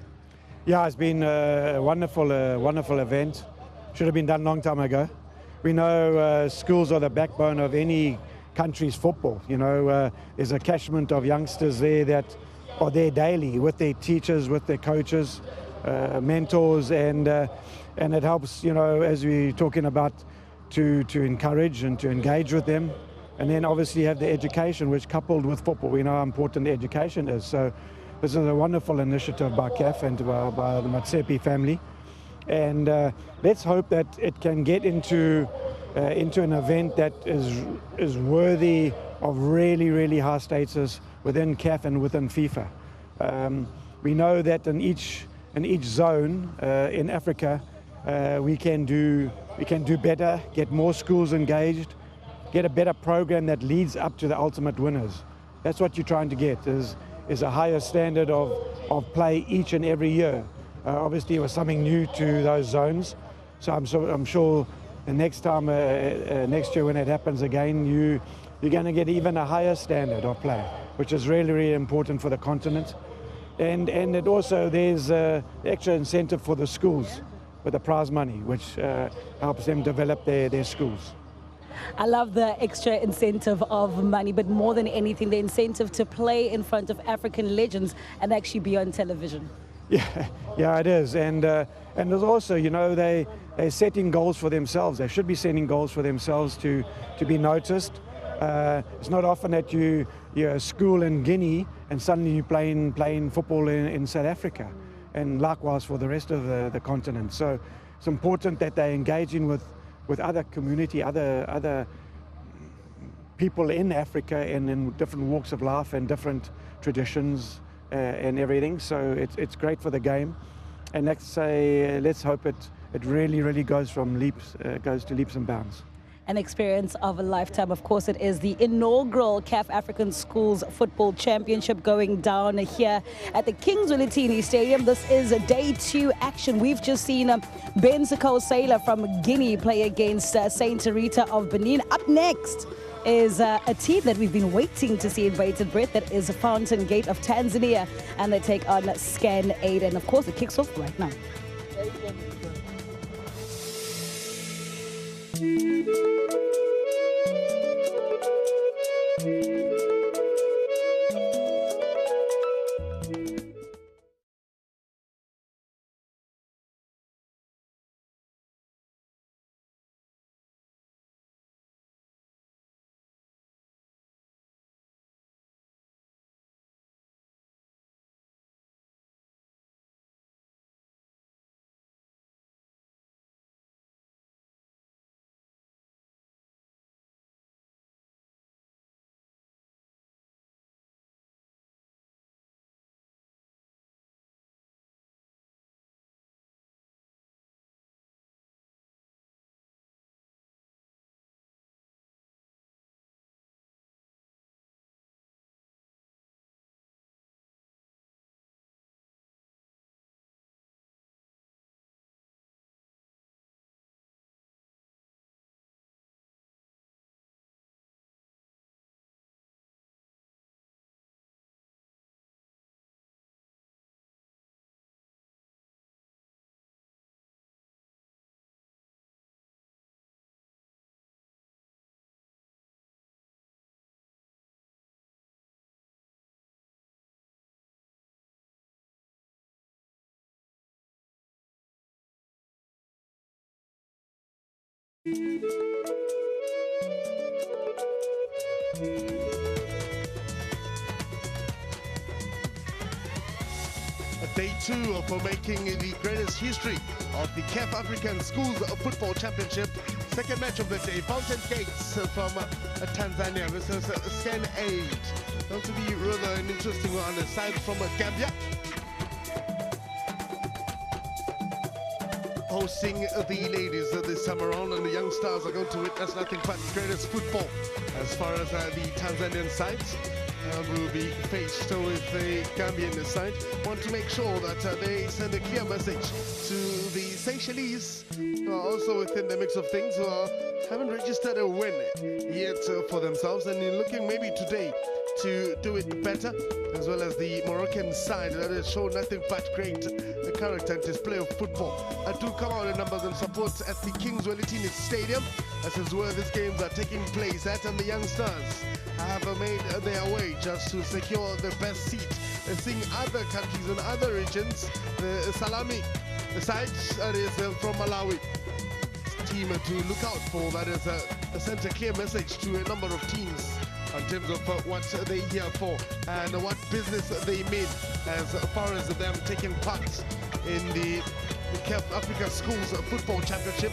Yeah, it's been a wonderful event. Should have been done a long time ago. We know schools are the backbone of any country's football. You know, there's a catchment of youngsters there that are there daily with their teachers, with their coaches, mentors, and it helps, you know, as we're talking about, to encourage and to engage with them. And then obviously have the education, which coupled with football, we know how important education is. So this is a wonderful initiative by CAF and by the Matsepe family. And let's hope that it can get into an event that is worthy of really, really high status within CAF and within FIFA. We know that in each zone in Africa, we can do better, get more schools engaged, get a better program that leads up to the ultimate winners. That's what you're trying to get, is a higher standard of play each and every year. Obviously, it was something new to those zones, so I'm sure the next time, next year when it happens again, you're going to get even a higher standard of play, which is really, really important for the continent. And it also, there's extra incentive for the schools with the prize money, which helps them develop their schools. I love the extra incentive of money, but more than anything, the incentive to play in front of African legends and actually be on television. Yeah, it is. And there's also, you know, they're setting goals for themselves. They should be setting goals for themselves to be noticed. It's not often that you're a school in Guinea and suddenly you're playing football in South Africa, and likewise for the rest of the continent. So it's important that they're engaging with other community, other people in Africa and in different walks of life and different traditions and everything. So it's great for the game, and let's hope it really, really goes to leaps and bounds. An experience of a lifetime. Of course, it is the inaugural CAF African Schools Football Championship going down here at the Kings Willetini Stadium. This is a day 2 action. We've just seen Ben Sekou Sailor from Guinea play against Saint Rita of Benin. Up next is a team that we've been waiting to see in bated breath. That is Fountain Gate of Tanzania, and they take on Scan Aid. And of course, it kicks off right now. Day 2 of making the greatest history of the CAF African Schools Football Championship. Second match of the day, Fountain Gates from Tanzania versus Scan Aid. Going to be rather an interesting one aside from Gambia. Hosting the ladies this time around, and the young stars are going to witness nothing but greatest football as far as the Tanzanian sides will be faced with the Gambian side. Want to make sure that they send a clear message to the Seychelles, who are also within the mix of things, who haven't registered a win yet for themselves, and in looking maybe today to do it better, as well as the Moroccan side that has shown nothing but great character and display of football. Do come out in numbers and support at the Kings Wellington Stadium. This is where these games are taking place at, and the young stars have made their way just to secure the best seat. Seeing other countries and other regions, the Salami sides, that is from Malawi, team to look out for, that is sent a clear message to a number of teams in terms of what they're here for and what business they made as far as them taking part in the CAF Africa Schools Football Championship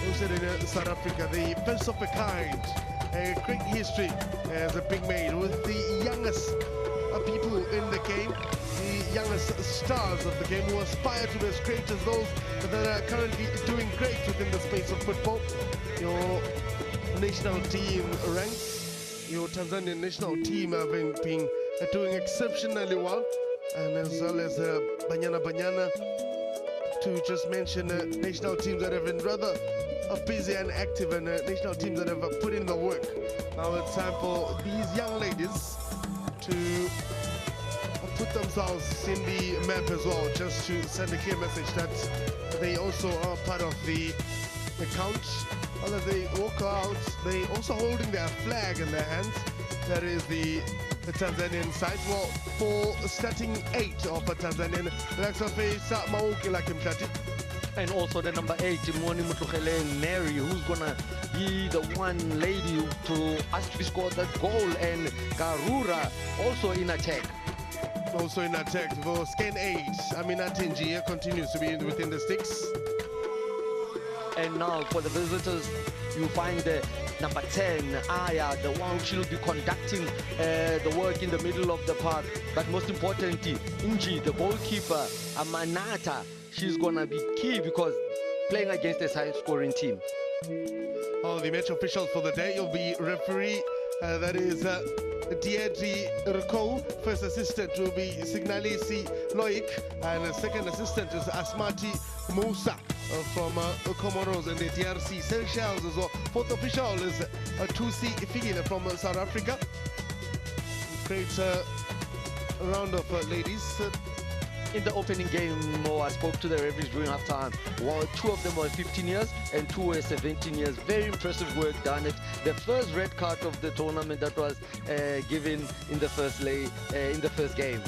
hosted in South Africa. The first of a kind, a great history has been made with the youngest people in the game, the youngest stars of the game who aspire to be as great as those that are currently doing great within the space of football. Your national team ranks, your Tanzanian national team have been doing exceptionally well, and as well as Banyana, to just mention national teams that have been rather busy and active, and national teams that have put in the work. Now it's time for these young ladies to put themselves in the map as well, just to send a clear message that they also are part of the count. While as they walk out, they also holding their flag in their hands. That is the Tanzanian side. Well, for starting 8 of a Tanzanian, like Safesa Maukela Kimtati. And also the number 8, Moni Mutukhele Neri, who's gonna be the one lady to actually score that goal, and Karura also in attack. Also in attack for Scan 8, Amina Tinji continues to be within the sticks. And now for the visitors, you find the number 10, Aya, the one she'll be conducting the work in the middle of the park. But most importantly, Inji, the goalkeeper, Amanata, she's gonna be key because playing against a high-scoring team. Oh, the match officials for the day will be referee, that is Diedri Rko. First assistant will be Signalisi Loic, and the second assistant is Asmati Musa from Comoros and the DRC Seychelles as well. Fourth official is Tusi Figile from South Africa. Great round of ladies. In the opening game, I spoke to the referees during halftime. Well, 2 of them were 15 years and 2 were 17 years. Very impressive work done. It the first red card of the tournament that was given in the first game.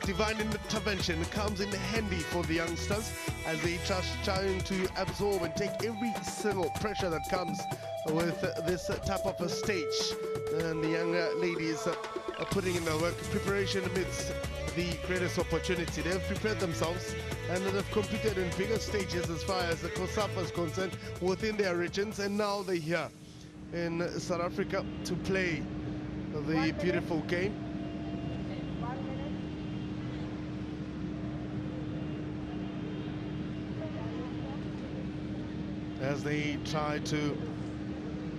Divine intervention comes in handy for the youngsters as they just trying to absorb and take every single pressure that comes with this type of a stage. And the young ladies are putting in their work. Preparation amidst the greatest opportunity. They've prepared themselves and they've competed in bigger stages as far as the COSAFA is concerned within their regions, and now they're here in South Africa to play the beautiful game. As they try to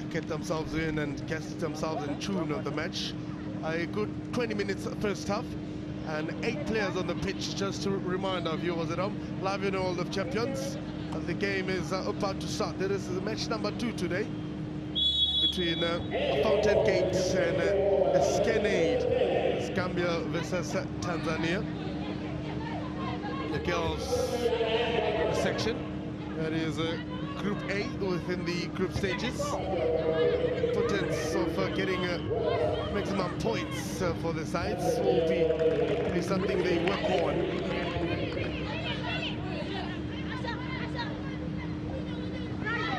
get themselves in and get themselves in tune of the match. A good 20 minutes first half, and 8 players on the pitch, just to remind our viewers at home. Live in World of Champions, and the game is about to start. There is match number 2 today between Fountain Gates and Scan Aid. It's Gambia versus Tanzania. The girls section, that is Group A within the group stages. Importance of getting maximum points for the sides will be something they work on.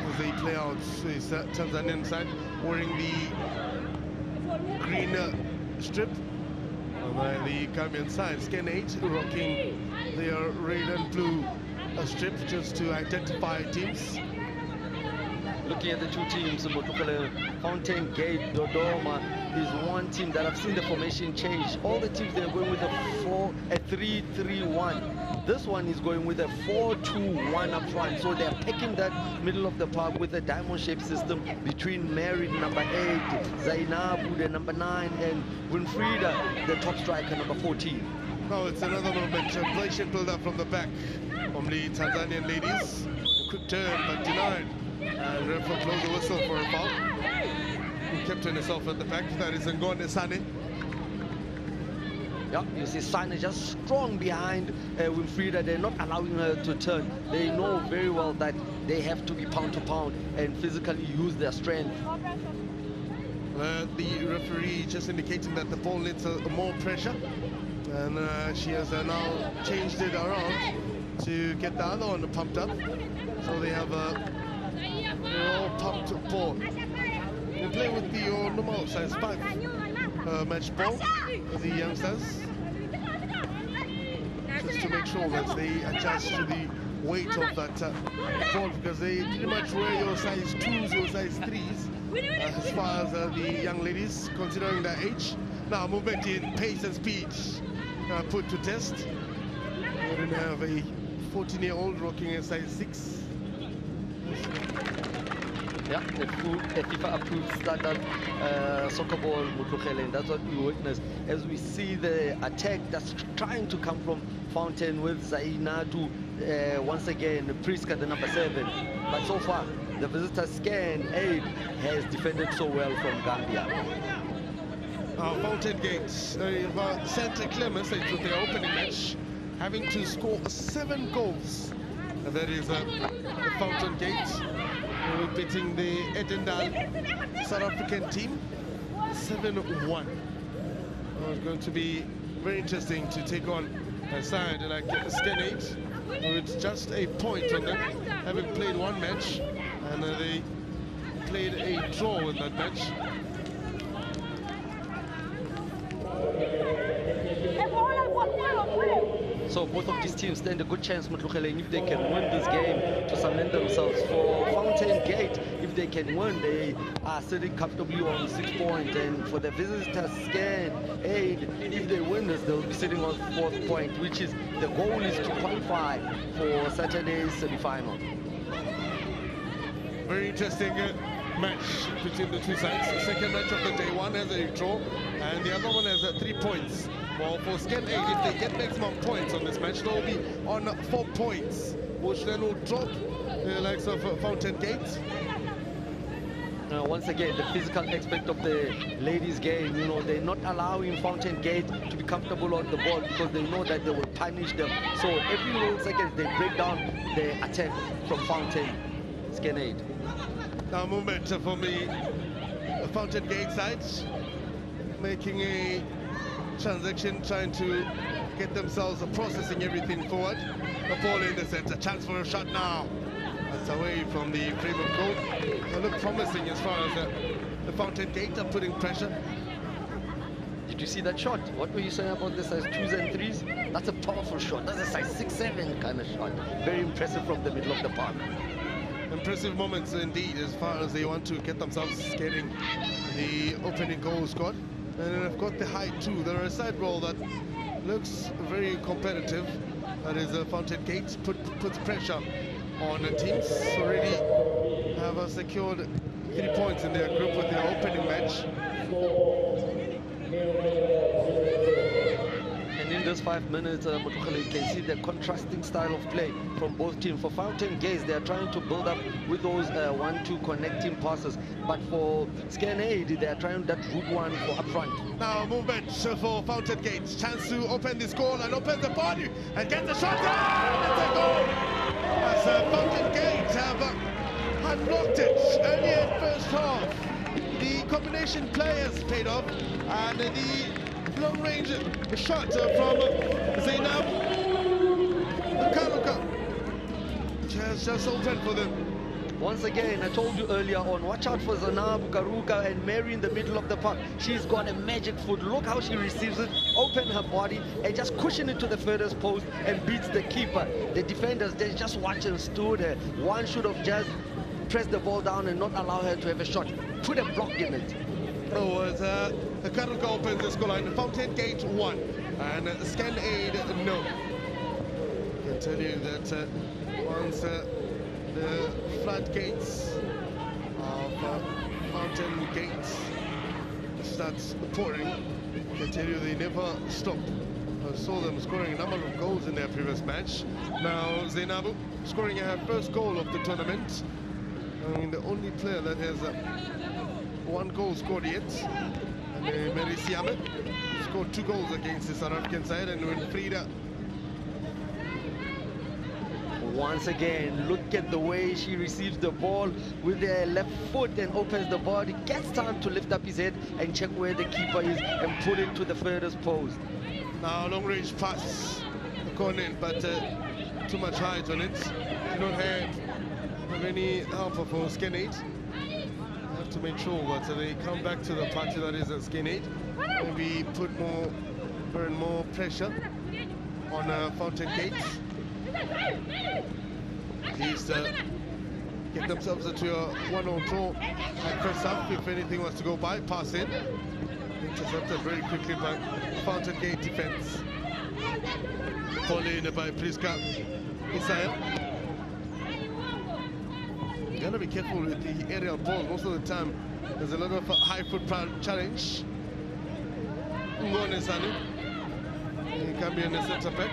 As they play out this Tanzanian side wearing the green strip. On the Gambian side, Scan 8 rocking their red and blue strip just to identify teams. Looking at the two teams, Fountain Gate, Dodoma is one team that I've seen the formation change. All the teams, they're going with a 3-3-1. This one is going with a 4-2-1 up front. So they're picking that middle of the park with a diamond-shaped system between Mary, number 8, Zainabu, the number 9, and Winfrida, the top striker, number 14. Now it's another moment, patient build-up from the back from the Tanzanian ladies. A quick turn, but denied. Referee blows the whistle for a foul. He kept himself at the back. That is Ngone Sane. Yeah, you see Sane just strong behind Winfrida. They're not allowing her to turn. They know very well that they have to be pound to pound and physically use their strength. The referee just indicating that the ball needs more pressure. And she has now changed it around to get the other one pumped up. So they have they're all pumped ball. They play with the normal size 5 match ball, the youngsters, just to make sure that they adjust to the weight of that ball, because they pretty much wear your size 2s, your size 3s, as far as the young ladies, considering their age. Now movement in pace and speed put to test. We didn't have a 14-year-old rocking a size 6. Yeah, a FIFA-approved standard soccer ball, Mutlukhele, and that's what we witness as we see the attack that's trying to come from Fountain with Zainatu, once again, Priska, the number 7. But so far, the visitor Scan 8 has defended so well from Gambia. Fountain Gates, St. Clements with their opening match, having to score 7 goals. And that is the Fountain Gates. We're beating the Edendal South African team 7-1. It's going to be very interesting to take on a side like Scan 8 with just a point on them, having played 1 match, and they played a draw in that match. So both of these teams stand a good chance, Mutlukhele, if they can win this game to cement themselves. For Fountain Gate, if they can win, they are sitting comfortably on 6 points. And for the visitors Scan 8, if they win this, they'll be sitting on 4th point, which is the goal is to qualify for Saturday's semi-final. Very interesting match between the two sides. The second match of the day, one has a draw, and the other one has 3 points. Well, for Scan 8, if they get maximum points on this match, they'll be on 4 points, which then will drop the likes of Fountain Gate. Once again, the physical aspect of the ladies' game, you know, they're not allowing Fountain Gate to be comfortable on the ball because they know that they will punish them. So every little second, they break down the attack from Fountain Scan 8. Now movement from the Fountain Gate side, making a transaction, trying to get themselves processing everything forward. The ball in the center, chance for a shot now. That's away from the frame of goal. They look promising as far as the Fountain Gate are putting pressure. Did you see that shot? What were you saying about the size 2s and 3s? That's a powerful shot. That's a size 6-7 kind of shot. Very impressive from the middle of the park. Impressive moments indeed, as far as they want to get themselves getting the opening goal scored. And then I've got the height too. There are a side roll that looks very competitive. That is Fountain Gate puts pressure on the teams. Already have secured 3 points in their group with their opening match. And in those 5 minutes, you can see the contrasting style of play from both teams. For Fountain Gate, they are trying to build up with those 1-2 connecting passes. But for Scan 8, they are trying that route one for up front. Now movement for Fountain Gate. Chance to open this goal and open the body and get the shot down. It's a goal. As Fountain Gate have unblocked it early in first half. The combination players paid off, and the long-range shot from Zainab Kaluka has just opened for them. Once again, I told you earlier on, watch out for Zanabu, Karuka, and Mary in the middle of the park. She's got a magic foot. Look how she receives it, open her body, and just cushion it to the furthest post and beats the keeper. The defenders, they just watch and stood her. One should have just pressed the ball down and not allow her to have a shot. Put a block in it. Oh, as Karuka opens the scoreline. Fountain Gate 1 and Scan Aid no. I can tell you that once the floodgates of Fountain Gate starts pouring, I can tell you they never stop. I saw them scoring a number of goals in their previous match. Now Zainabu scoring her first goal of the tournament. I mean, the only player that has one goal scored yet. And Mary Siame scored 2 goals against the South African side, and Winfrieda. Once again, look at the way she receives the ball with her left foot and opens the body, gets time to lift up his head and check where the keeper is and put it to the furthest post. Now long range pass, gone in, but too much height on it. Do not have any help for Scan 8. Have to make sure that they come back to the party that is at Scan 8. Maybe put more pressure on Fountain Gate. At least get themselves into a 1-0 draw at first half. If anything was to go by, pass in. Intercepted very quickly by Fountain Gate defense. Pulled in by Priska Isaiah. You gotta be careful with the aerial ball. Most of the time, there's a lot of high foot challenge. Ngone Sanu. He can be in the centre back.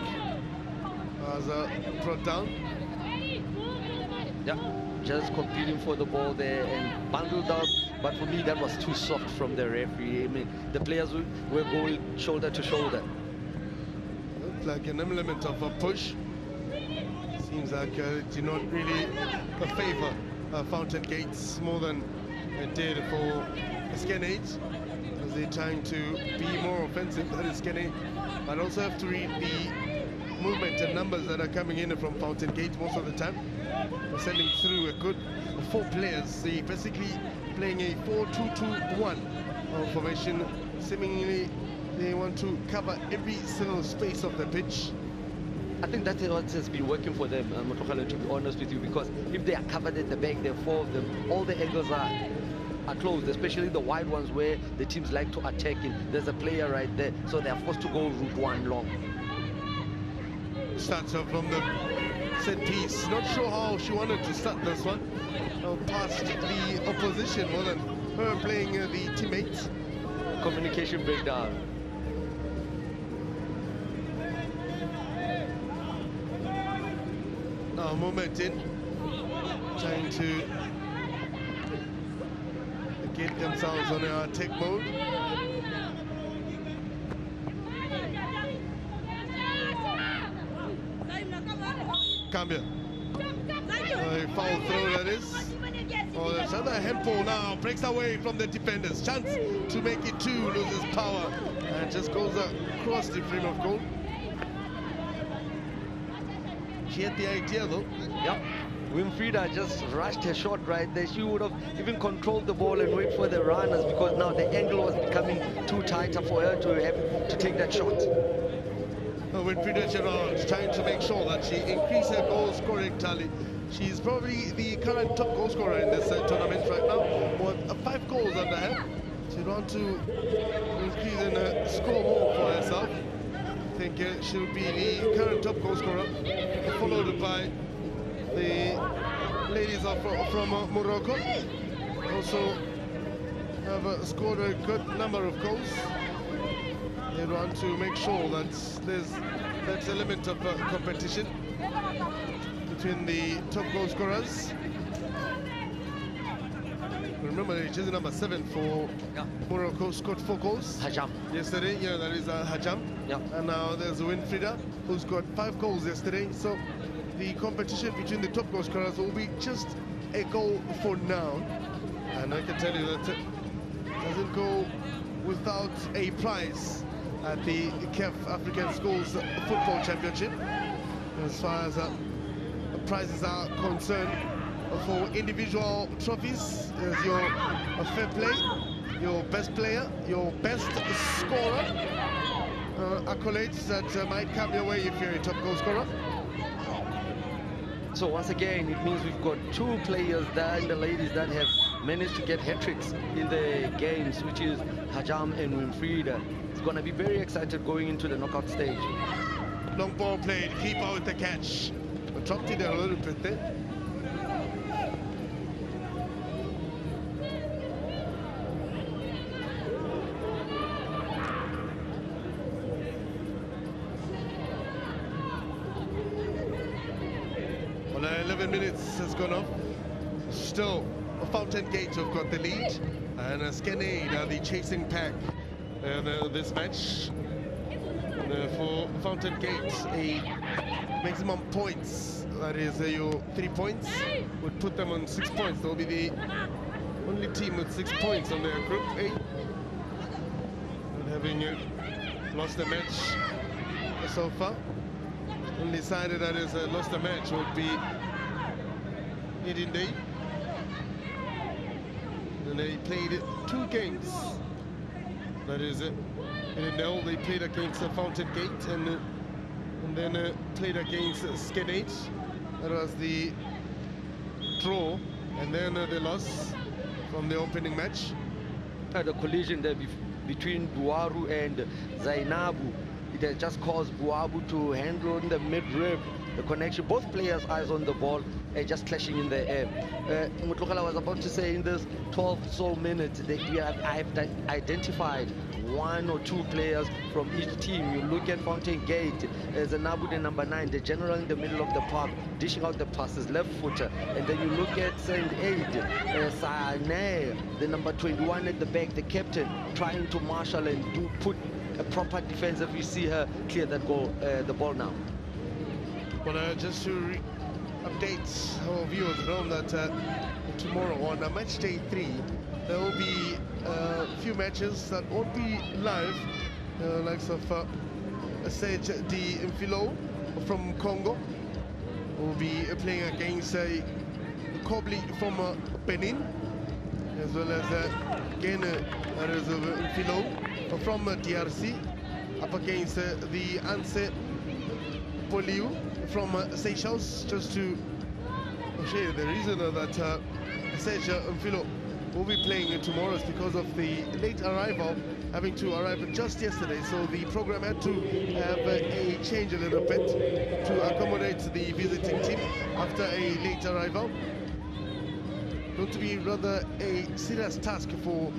As brought down. Yeah, just competing for the ball there and bundled up. But for me, that was too soft from the referee. I mean, the players were going shoulder to shoulder. Looked like an element of a push. Seems like it did not really favor Fountain Gates more than it did for Scan 8, as they're trying to be more offensive than Scan 8. But also have to read the movement and numbers that are coming in from Fountain Gate most of the time. We're sending through a good 4 players. They basically playing a 4-2-2-1 formation. Seemingly they want to cover every single space of the pitch. I think that's what has been working for them, Motokhala, to be honest with you, because if they are covered at the back, there are 4 of them, all the angles are closed, especially the wide ones where the teams like to attack in. There's a player right there, so they are forced to go route 1 long. Starts off from the set piece. Not sure how she wanted to start this one. Past the opposition more than her playing the teammates. Communication breakdown. Now movement in. Trying to get themselves on a attack mode. Cambia. A foul throw that is. Oh, there's another handball now. Breaks away from the defenders. Chance to make it 2, loses power. And just goes across the frame of goal. She had the idea though. Yep. Winfrieda just rushed her shot right there. She would have even controlled the ball and wait for the runners, because now the angle was becoming too tighter for her to have to take that shot. Winfrieda Gerard trying to make sure that she increases her goal scoring tally. She's probably the current top goal scorer in this tournament right now, with 5 goals under her. She'd want to increase and score more for herself. I think she'll be the current top goal scorer, followed by the ladies from Morocco. Also have scored a good number of goals. They want to make sure that there's that element of competition between the top goal scorers. Remember, jersey number 7 for Morocco scored 4 goals Hajam yesterday. Yeah, that is Hajam. Yeah. And now there's Winfrieda, who's got 5 goals yesterday. So the competition between the top goal scorers will be just a goal for now. And I can tell you that it doesn't go without a prize at the CAF African Schools Football Championship. As far as prizes are concerned, for individual trophies as your fair play, your best player, your best scorer, accolades that might come your way if you're a top goal scorer. So once again, it means we've got two players there in the ladies that have managed to get hat-tricks in the games, which is Hajam and Winfrieda. It's going to be very excited going into the knockout stage. Long ball played, keeper with the catch. Dropped it a little bit there. Well, 11 minutes has gone off. Still, Fountain Gate have got the lead, and Skenade are the chasing pack in this match. For Fountain Gate, a maximum points, that is your 3 points, would put them on 6 points. They'll be the only team with 6 points on their Group A. And having lost the match so far, only side that has lost the match would be Edinday. And they played 2 games. That is it. And they played against Fountain Gate and then played against Skenade. That was the draw, and then they lost from the opening match. The collision there between Buaru and Zainabu, it has just caused Buaru to handle in the mid-rib. The connection, both players' eyes on the ball, just clashing in the air. Mutlukala was about to say in this 12 so minutes, I have identified 1 or 2 players from each team. You look at Fountain Gate, Zainabu, the number 9, the general in the middle of the park, dishing out the passes, left footer. And then you look at Saint Aid, Sane, the number 21 at the back, the captain, trying to marshal and put a proper defense. If you see her clear that goal, the ball now. Well, just to update our viewers at home that tomorrow on match day 3, there will be a few matches that won't be live, likes of Sage D Mfilo from Congo will be playing against Kobli from Benin, as well as again Mfilo from DRC up against the Anse Poliu from Seychelles. Just to share the reason that Sage Mfilo will be playing tomorrow is because of the late arrival, having to arrive just yesterday, so the program had to have a change a little bit to accommodate the visiting team after a late arrival. Going to be rather a serious task for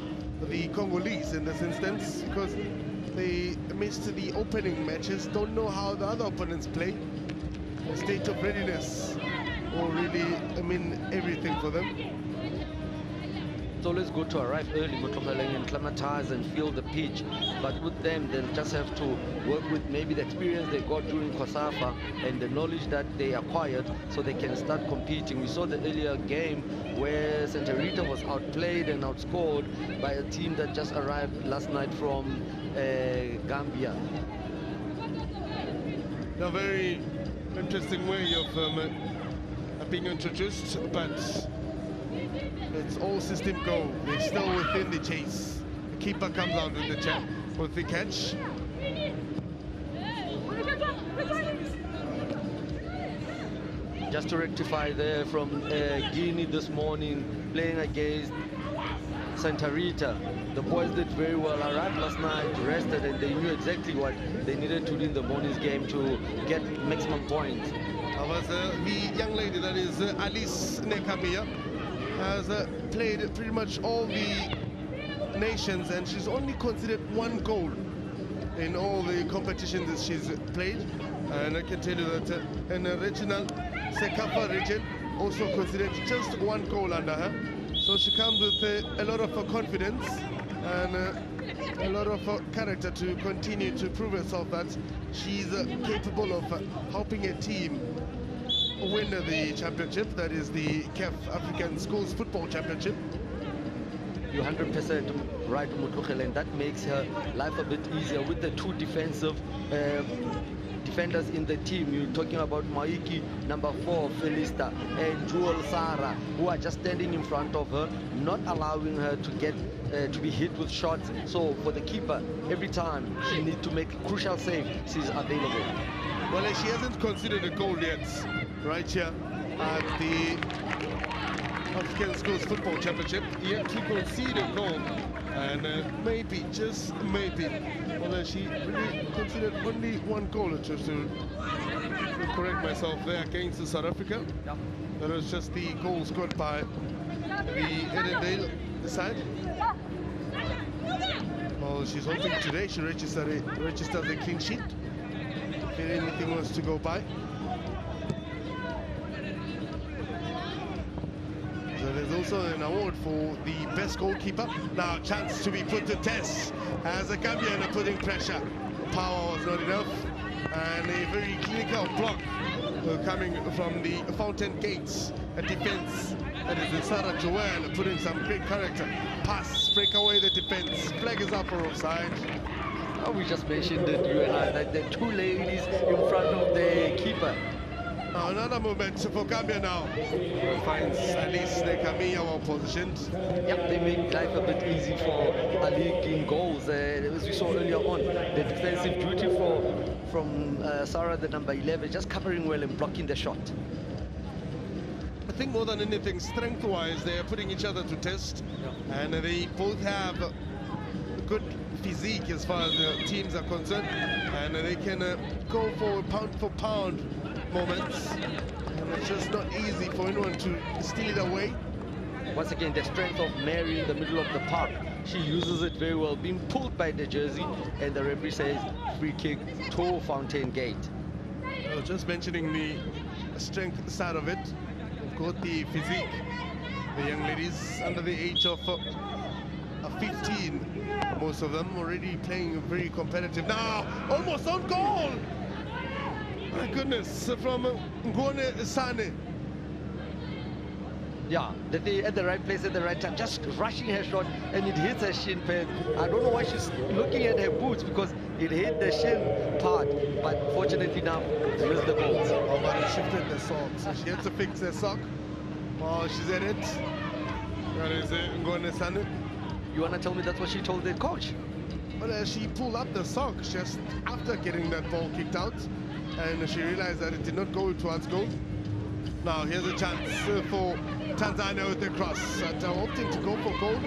the Congolese in this instance, because they missed the opening matches, don't know how the other opponents play. The state of readiness will really mean everything for them. It's always good to arrive early, and acclimatize and feel the pitch. But with them, they'll just have to work with maybe the experience they got during COSAFA and the knowledge that they acquired, so they can start competing. We saw the earlier game where Santa Rita was outplayed and outscored by a team that just arrived last night from Gambia. A very interesting way of being introduced, but it's all system go. They're still within the chase. The keeper comes out with the catch. Just to rectify there from Guinea this morning, playing against Santa Rita. The boys did very well, arrived last night, rested, and they knew exactly what they needed to do in the morning's game to get maximum points. That was the young lady, that is Alice Nekamia, has played pretty much all the nations, and she's only considered 1 goal in all the competitions that she's played. And I can tell you that in the regional Sekafa region also considered just 1 goal under her. So she comes with a lot of confidence and a lot of character to continue to prove herself that she's capable of helping a team win the championship, that is the CAF African Schools Football Championship. You're 100% right, Mutlukhele, and that makes her life a bit easier with the 2 defensive defenders in the team. You're talking about Maiki, number 4, Felista, and Jewel Sara, who are just standing in front of her, not allowing her to get to be hit with shots. So for the keeper, every time she needs to make a crucial save, she's available. Well, she hasn't considered a goal yet, right here at the African Schools Football Championship. Yet to concede a goal, and maybe, just maybe, although she really considered only 1 goal, just to correct myself there, against South Africa. Yep. That was just the goal scored by the Edendale side. Well, she's hoping today she registers a clean sheet, if anything was to go by. So there's also an award for the best goalkeeper. Now, chance to be put to test as the Gambian are putting pressure. Power was not enough, and a very clinical block coming from the Fountain Gates, a defense. That is Sarah Joel putting some great character. Pass, break away the defense. Flag is up for offside. Oh, we just mentioned it, you and I, that the 2 ladies in front of the keeper. Now, another movement for Gambia now. Finds at least the Camilla well positioned. Yep, they make life a bit easy for Ali in goals. As we saw earlier on, the defensive duty from Sarah, the number 11, just covering well and blocking the shot. I think more than anything, strength-wise, they are putting each other to test, and they both have good physique as far as the teams are concerned, and they can go for pound moments, and it's just not easy for anyone to steal it away. Once again, the strength of Mary in the middle of the park. She uses it very well, being pulled by the jersey, and the referee says free kick to Fountain Gate. Well, just mentioning the strength side of it, they've got the physique. The young ladies under the age of 15, most of them already playing very competitive. Now, almost on goal! My goodness, from Ngone Sane. Yeah, at the right place at the right time, just rushing her shot, and it hits her shin pad. I don't know why she's looking at her boots, because it hit the shin part, but fortunately enough, it missed the goals. Oh, but it shifted the sock, so she had to fix her sock. Oh, she's at it. That is Ngone Sane. You want to tell me that's what she told the coach? Well, she pulled up the sock just after getting that ball kicked out, and she realized that it did not go towards goal. Now here's a chance for Tanzania with the cross, and opting to go for goal.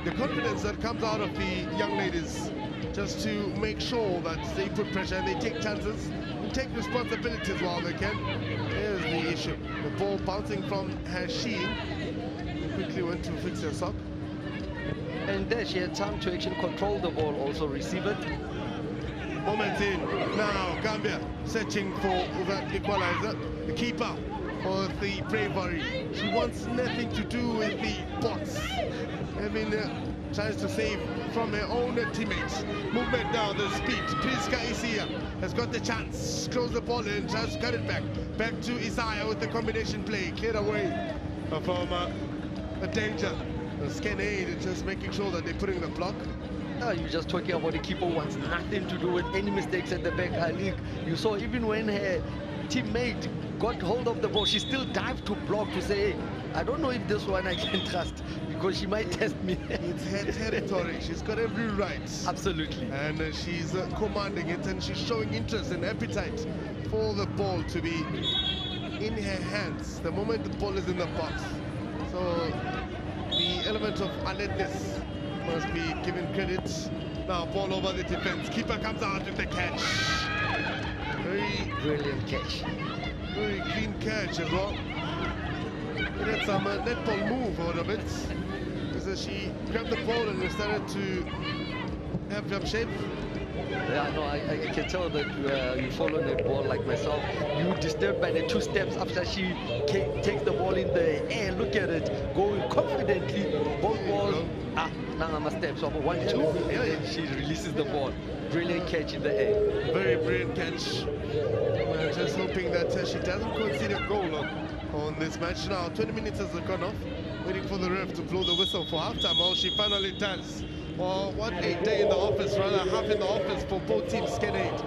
The confidence that comes out of the young ladies, just to make sure that they put pressure and they take chances and take responsibilities while they can. Here's the issue. The ball bouncing from her shin. Quickly went to fix her sock. And there she had time to actually control the ball, also receive it. Moment in. Now Gambia searching for the equalizer. The keeper for the bravery. She wants nothing to do with the box. I mean, tries to save from her own teammates. Movement now, the speed. Priska Isia has got the chance. Close the ball in, tries to cut it back. Back to Isaiah with the combination play. Cleared away from a danger. Skenade just making sure that they're putting the block. No, you're just talking about the keeper wants nothing to do with any mistakes at the back. Ali, you saw even when her teammate got hold of the ball, she still dived to block to say, hey, I don't know if this one I can trust, because she might test me. It's her territory. She's got every right. Absolutely. And she's commanding it, and she's showing interest and appetite for the ball to be in her hands the moment the ball is in the box. So the element of alertness must be given credit. Now ball over the defense. Keeper comes out with the catch. Very brilliant catch. Very clean catch as well. It had some netball move out of it. Because she grabbed the ball and started to have jump shape. Yeah, no, I can tell that you follow that ball like myself. You disturbed by the 2 steps after she takes the ball in the air. Look at it, going confidently. Both balls. Now I'm a step. So 1, 2, and then she releases the ball. Brilliant catch in the air. Very brilliant catch. We're just hoping that she doesn't concede a goal on this match. Now 20 minutes has gone off. Waiting for the ref to blow the whistle for halftime. Oh, she finally does. Well, what a day in the office, rather half in the office for both teams. Skenade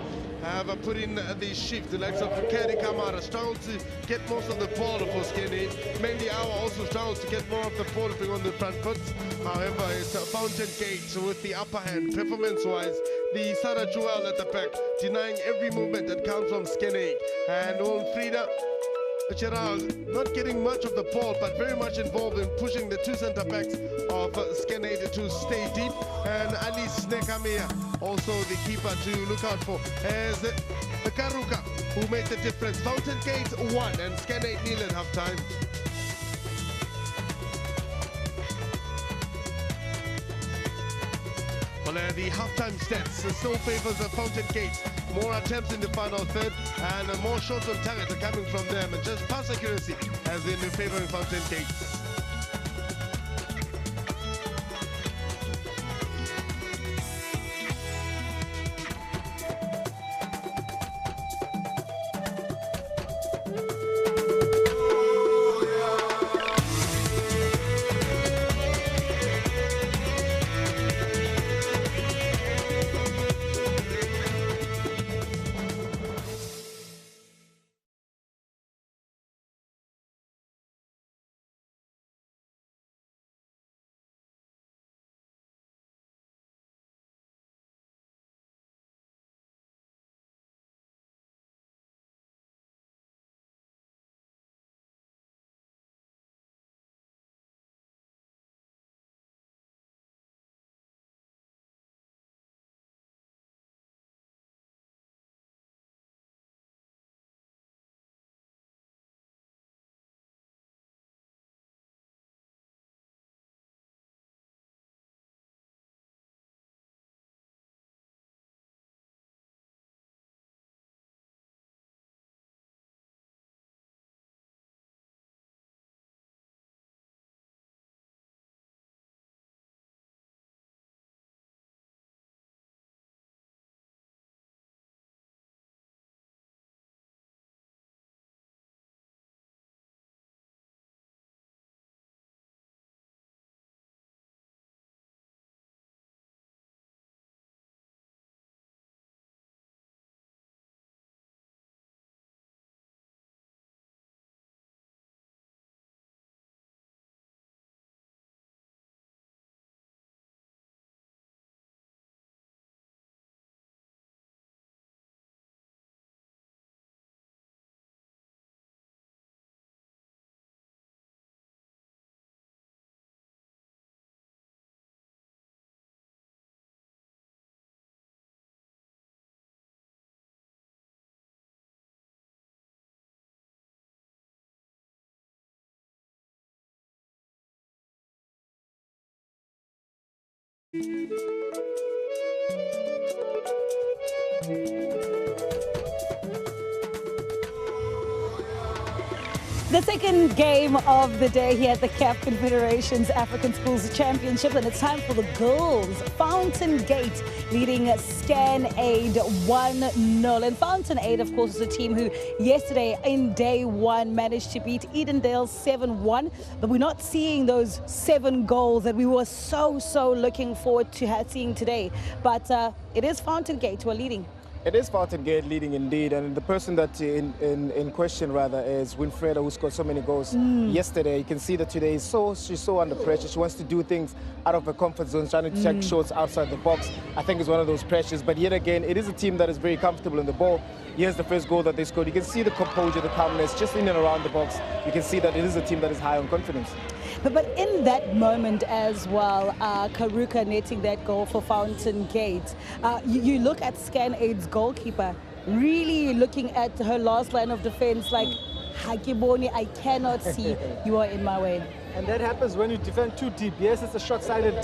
have put in the shift. The likes of Kerry Kamara struggled to get most of the ball for Skenny. Mainly Awa also struggled to get more of the ball on the front foot. However, it's Fountain Gate with the upper hand. Performance-wise, the Sarah Joel at the back, denying every movement that comes from Skenny. And Frida Gerard not getting much of the ball, but very much involved in pushing the two centre-backs of Skenade to stay deep. And Alice Nekamea, also the keeper to look out for, as the Karuka, who made the difference. Fountain Gate 1 and Skenade 0 at half-time. Well, the halftime stats still favors the Fountain Gate. More attempts in the final third and more shots on target are coming from them, and just pass accuracy has been favoring Fountain Gate. The second game of the day here at the CAF Confederation's African Schools Championship, and it's time for the girls. Fountain Gate leading Scan-Aid 1-0. And Fountain Aid, of course, is a team who yesterday in day one managed to beat Edendale 7-1. But we're not seeing those 7 goals that we were so looking forward to seeing today. But it is Fountain Gate who are leading. It is Fountain Gate leading indeed, and the person that in question rather is Winfreda, who scored so many goals yesterday. You can see that today she's so under pressure. She wants to do things out of her comfort zone, trying to check shots outside the box. I think it's one of those pressures, but yet again, it is a team that is very comfortable in the ball. Here's the first goal that they scored. You can see the composure, the calmness, just in and around the box. You can see that it is a team that is high on confidence. But in that moment as well, Karuka netting that goal for Fountain Gate, you look at Scan-Aid's goalkeeper, really looking at her last line of defense like, Hakiboni, I cannot see, you are in my way. And that happens when you defend too deep. Yes, it's a short-sighted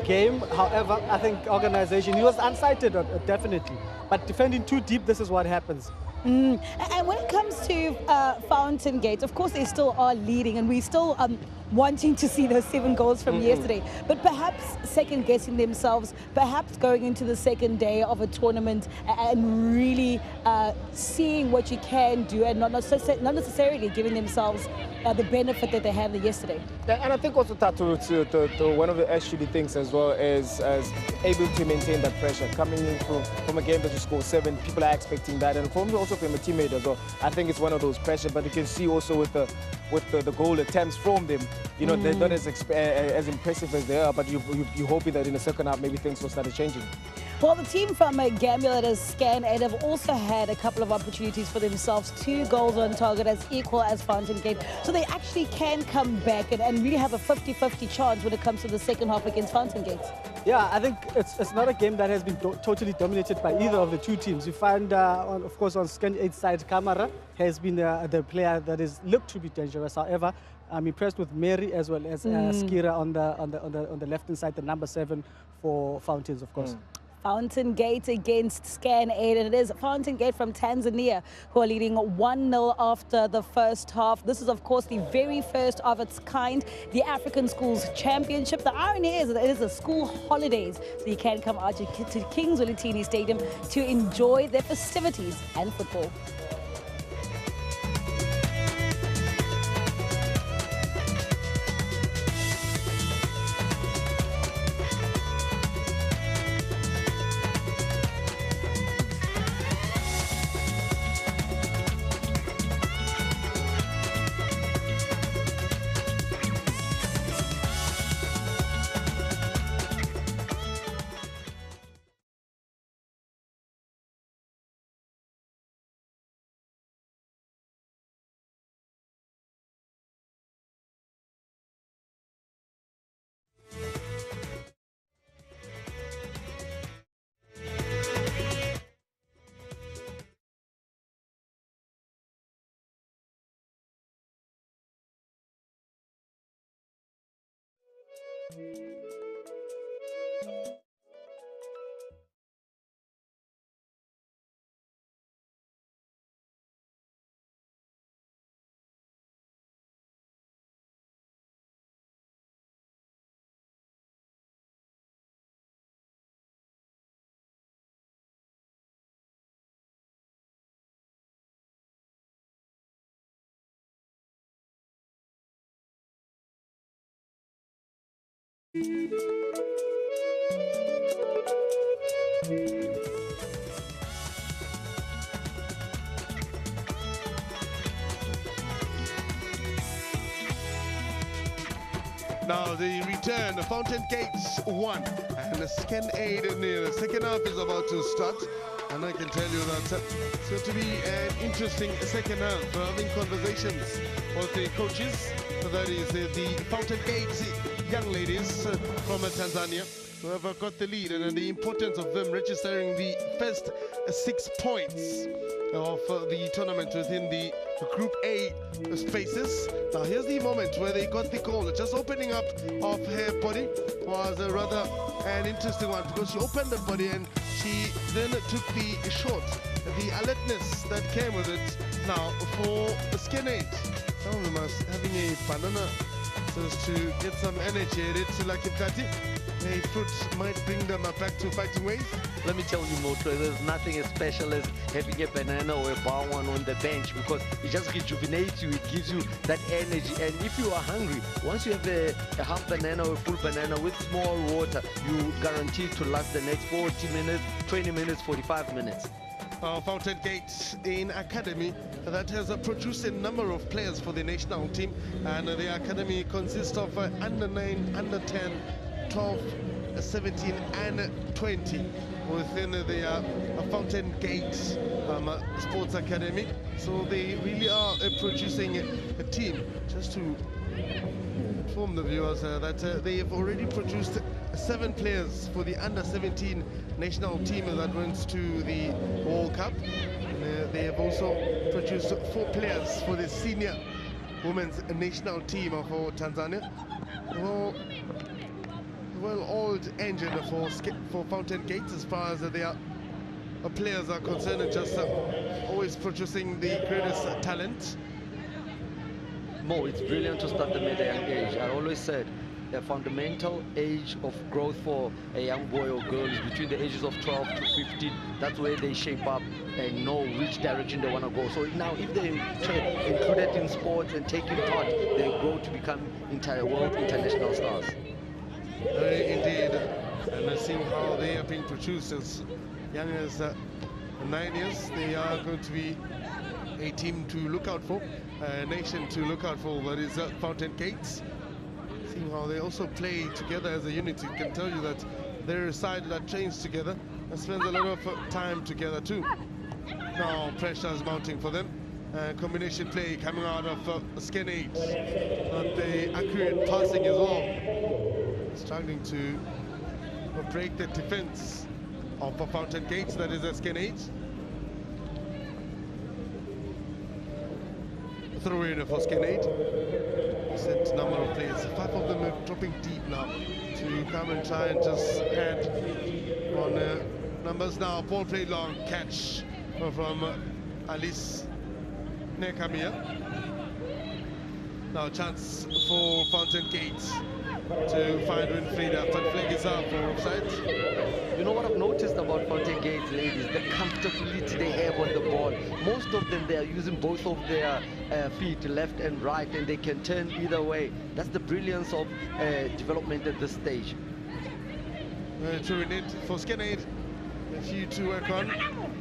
game. However, I think organization, he was unsighted, definitely. But defending too deep, this is what happens. And when it comes to Fountain Gate, of course, they still are leading, and we still wanting to see those 7 goals from yesterday, but perhaps second guessing themselves, perhaps going into the second day of a tournament and really seeing what you can do and not necessarily giving themselves the benefit that they had yesterday. Yeah, and I think also Tatu, to one of the actually things as well is able to maintain that pressure coming in from a game that you score 7. People are expecting that, and also from a teammate as well. I think it's one of those pressure, but you can see also with the goal attempts from them, you know, they're not as impressive as they are, but you're hoping that in the second half maybe things will start changing. Well, the team from Gambia, that is Scan 8, have also had a couple of opportunities for themselves. 2 goals on target, as equal as Fountain Gate. So they actually can come back and really have a 50-50 chance when it comes to the second half against Fountain Gate. Yeah, I think it's not a game that has been totally dominated by either of the two teams. You find, of course, on Scan 8 side, Kamara has been the player that is looked to be dangerous. However, I'm impressed with Mary as well as Skira on the left-hand side, the number 7 for Fountains, of course. Fountain Gate against Scan 8, and it is Fountain Gate from Tanzania who are leading 1-0 after the first half. This is, of course, the very first of its kind, the African Schools Championship. The irony is that it is a school holidays, so you can come out to Kings Willetini Stadium to enjoy their festivities and football. Now the return, Fountain Gates 1 and the Scan 8 in the second half is about to start. And I can tell you that it's going to be an interesting second half. We're having conversations with the coaches. That is the Fountain Gates young ladies from Tanzania who have got the lead, and the importance of them registering the first 6 points of the tournament within the Group A spaces. Now here's the moment where they got the goal. Just opening up of her body was rather an interesting one, because she opened the body and she then took the shot. The alertness that came with it. Now for Scan 8, some of them are having a banana just to get some energy. It's like Kati. A fruit might bring them back to fighting ways. Let me tell you, Moto, there's nothing as special as having a banana or a bar one on the bench, because it just rejuvenates you, it gives you that energy. And if you are hungry, once you have a half banana or a full banana with small water, you guaranteed to last the next 40 minutes, 20 minutes, 45 minutes. Fountain Gate in academy that has produced a number of players for the national team, and the academy consists of under 9, under 10, 12, 17 and 20 within the Fountain Gate Sports Academy. So they really are producing a team. Just to inform the viewers that they have already produced 7 players for the under 17 national team that went to the World Cup. And, they have also produced 4 players for the senior women's national team for Tanzania. Well-oiled engine for Fountain Gate as far as their players are concerned, and just always producing the greatest talent. Mo, it's brilliant to start them at a young age. I always said the fundamental age of growth for a young boy or girl is between the ages of 12 to 15. That's where they shape up and know which direction they want to go. So now if they're included in sports and taking part, they grow to become world international stars. Indeed. And let's see how they are being produced as young as 9 years. They are going to be a team to look out for, a nation to look out for. That is Fountain Gates. Seeing how they also play together as a unit, it can tell you that they're a side that trains together and spends a lot of time together too. Now pressure is mounting for them. Combination play coming out of Skenade. Not the accurate passing as well. Struggling to break the defense of Fountain Gates, that is Skenade. Throw in for Skenade. Decent number of players. 5 of them are dropping deep now to come and try and just add on numbers now. Ball played long, catch from Alice Nekamia. Now chance for Fountain Gates to find Winfrieda, but flag is out for offside. You know what I've noticed about Fountain Gates, ladies? The comfortability they have on the ball. Most of them, they are using both of their feet, left and right, and they can turn either way. That's the brilliance of development at this stage. True indeed. For Skenade, a few to work on.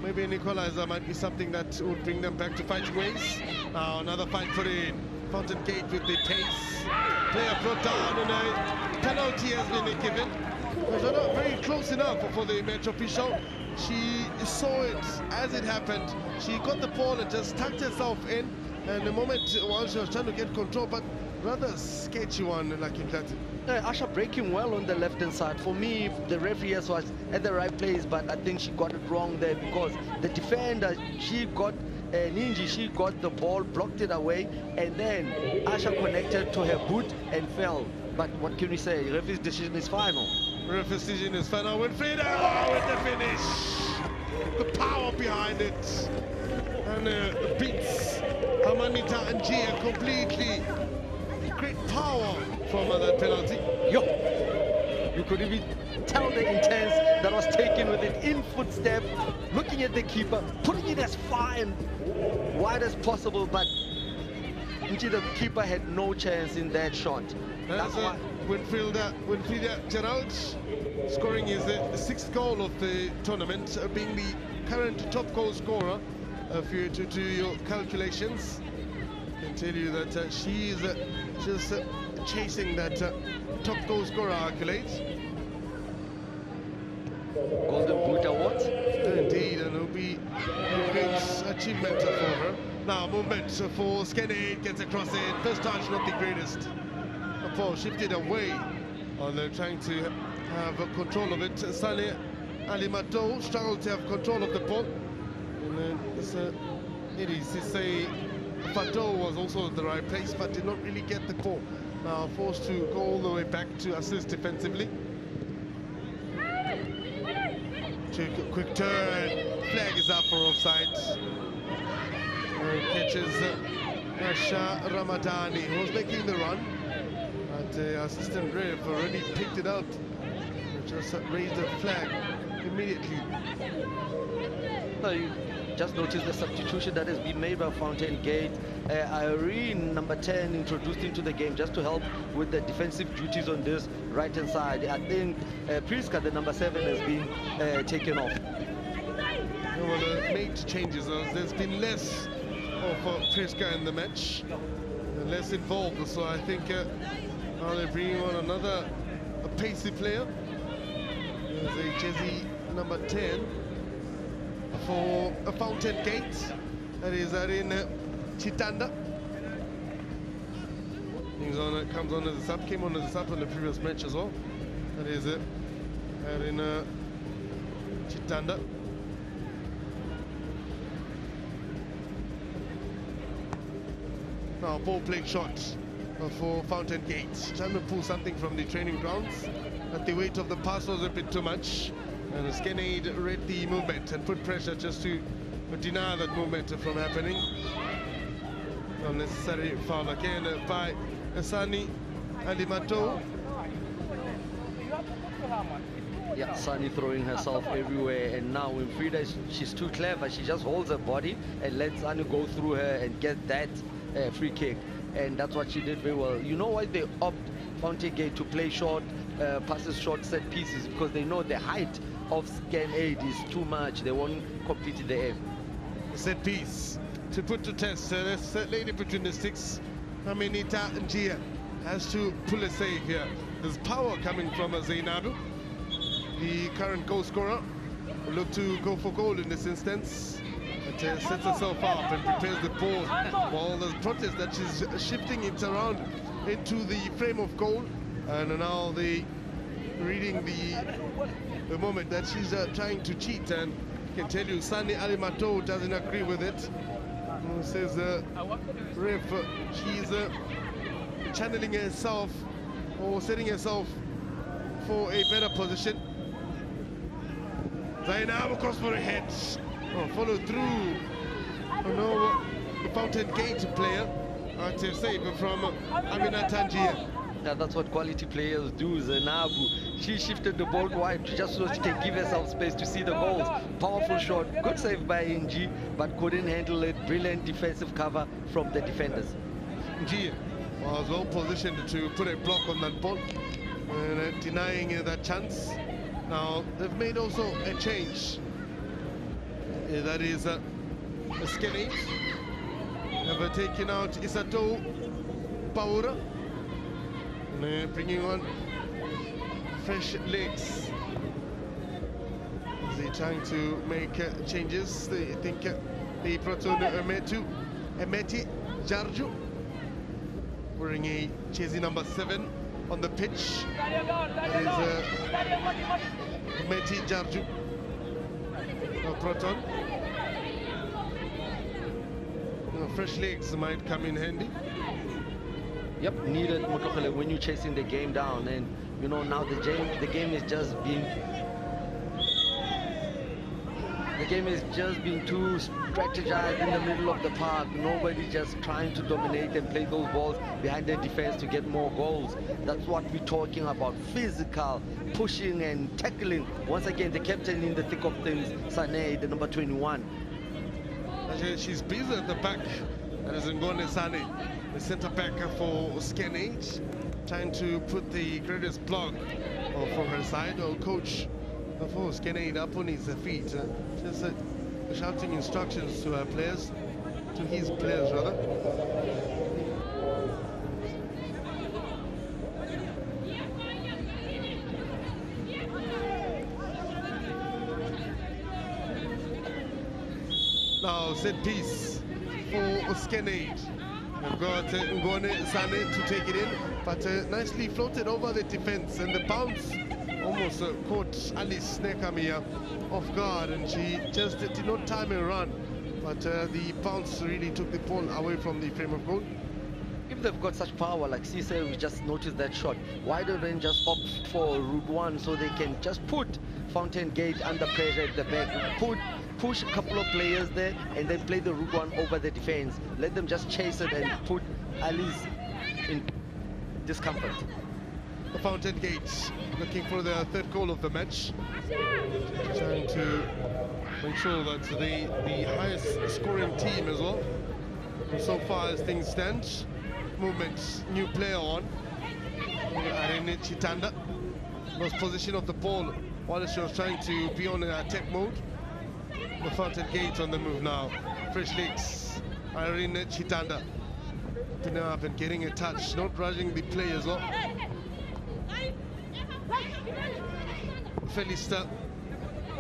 Maybe an equalizer might be something that would bring them back to fighting ways. Now another fight for it. Fountain Gate with the pace. Player brought down and a penalty has been given. It was not very close enough for the match official. She saw it as it happened. She got the ball and just tucked herself in. And the moment while she was trying to get control, but rather sketchy one, like in that. Asha breaking well on the left-hand side. For me, the referee was at the right place, but I think she got it wrong there because the defender, she got Ninji, she got the ball, blocked it away, and then Asha connected to her boot and fell. But what can we say? Referee's decision is final. Referee's decision is final. Winfrieda with the finish. The power behind it. And beats Amanita and Gia completely. Great power from that penalty. You could even tell the intense that was taken with an in-foot step, looking at the keeper, putting it as far and wide as possible, but the keeper had no chance in that shot. That's why Winfrieda Gerald scoring his 6th goal of the tournament, being the current top goal scorer. If you to do your calculations, I can tell you that she is just chasing that top goal scorer accolade. Golden Boot Award. Indeed, and it'll be a great achievement for her. Now movement for Skenade, gets across it. First touch, not the greatest. The ball shifted away. They're trying to have control of it. Sani Alimato struggled to have control of the ball. And then Fado was also at the right place, but did not really get the ball. Now forced to go all the way back to assist defensively. Quick turn, flag is up for offside. Catches Asha Ramadani, who was making the run. But the assistant ref already picked it out. Just raised the flag immediately. No, you just noticed the substitution that has been made by Fountain Gate. Irene, number 10, introduced into the game just to help with the defensive duties on this right-hand side. I think Priska, the number 7, has been taken off. Well, made changes. There's been less of Priska in the match, less involved. So I think now they're bringing on another pacey player. There's a jersey number 10 for a Fountain Gate. That is Irene Chitanda. Comes on as a sub, came on as a sub in the previous match as well. That is it. Irene Chitanda. Now ball playing shot for Fountain Gate. Trying to pull something from the training grounds, but the weight of the pass was a bit too much. And Skenade read the movement and put pressure just to deny that movement from happening. Unnecessary foul again by Sani Alimato. Yeah, Sani throwing herself everywhere, and now when Frida, she's too clever. She just holds her body and lets Sani go through her and get that free kick, and that's what she did very well. You know why they opt Fountain Gate to play short passes, short set pieces? Because they know the height of Scan 8 is too much. They won't compete in the air. Set piece to put to test the lady between the sticks. Aminita Njia has to pull a save here. There's power coming from Zainabu. The current goal scorer will look to go for goal in this instance. It sets herself up and prepares the ball while there's protest that she's shifting it around into the frame of goal. And now they reading the moment that she's trying to cheat, and I can tell you Sani Alimato doesn't agree with it. Says the ref, she's channeling herself or setting herself for a better position. Zainab across for a head. Follow through. No, the Fountain Gate player. To save from Amina Tangier. Yeah, that's what quality players do. Zainabu, she shifted the ball wide just so she can give herself space to see the goals. Powerful shot, good save by NG, but couldn't handle it. Brilliant defensive cover from the defenders. NG was well positioned to put a block on that ball, and denying that chance. Now they've made also a change. That is Skelly. Have taken out Isato Paura. Bringing on fresh legs. They're trying to make changes. They think they brought on Emeti Jarju, wearing a jersey number 7 on the pitch. That is Emeti Jarju. Brought on. Fresh legs might come in handy. Yep, needed Motokele when you're chasing the game down, and you know now the game is just being too strategized in the middle of the park. Nobody just trying to dominate and play those balls behind the defense to get more goals. That's what we're talking about: physical, pushing and tackling. Once again, the captain in the thick of things, Sane, the number 21. She's busy at the back. That is Ngone Sane, the centre back for Scan 8, trying to put the greatest block for her side. Coach for Scan 8 up on his feet, just shouting instructions to her players, to his players rather. Now set piece for Scan 8. We've got Ngone Sane to take it in, but nicely floated over the defense, and the bounce almost caught Alice Nekamia off guard, and she just did not time a run, but the bounce really took the ball away from the frame of goal. If they've got such power, like Cisse, we just noticed that shot, why don't they just opt for route 1 so they can just put Fountain Gate under pressure at the back, push a couple of players there, and then play the route 1 over the defense. Let them just chase it and put Alice in discomfort. The Fountain Gate looking for their 3rd goal of the match, trying to make sure that the highest scoring team as well. And so far as things stand, movement, new player on. Irene Chitanda lost position of the ball while she was trying to be on an attack mode. The Fountain Gate on the move now. Fresh legs. Irene Chitanda picking up and getting a touch, not rushing the play as well. Felista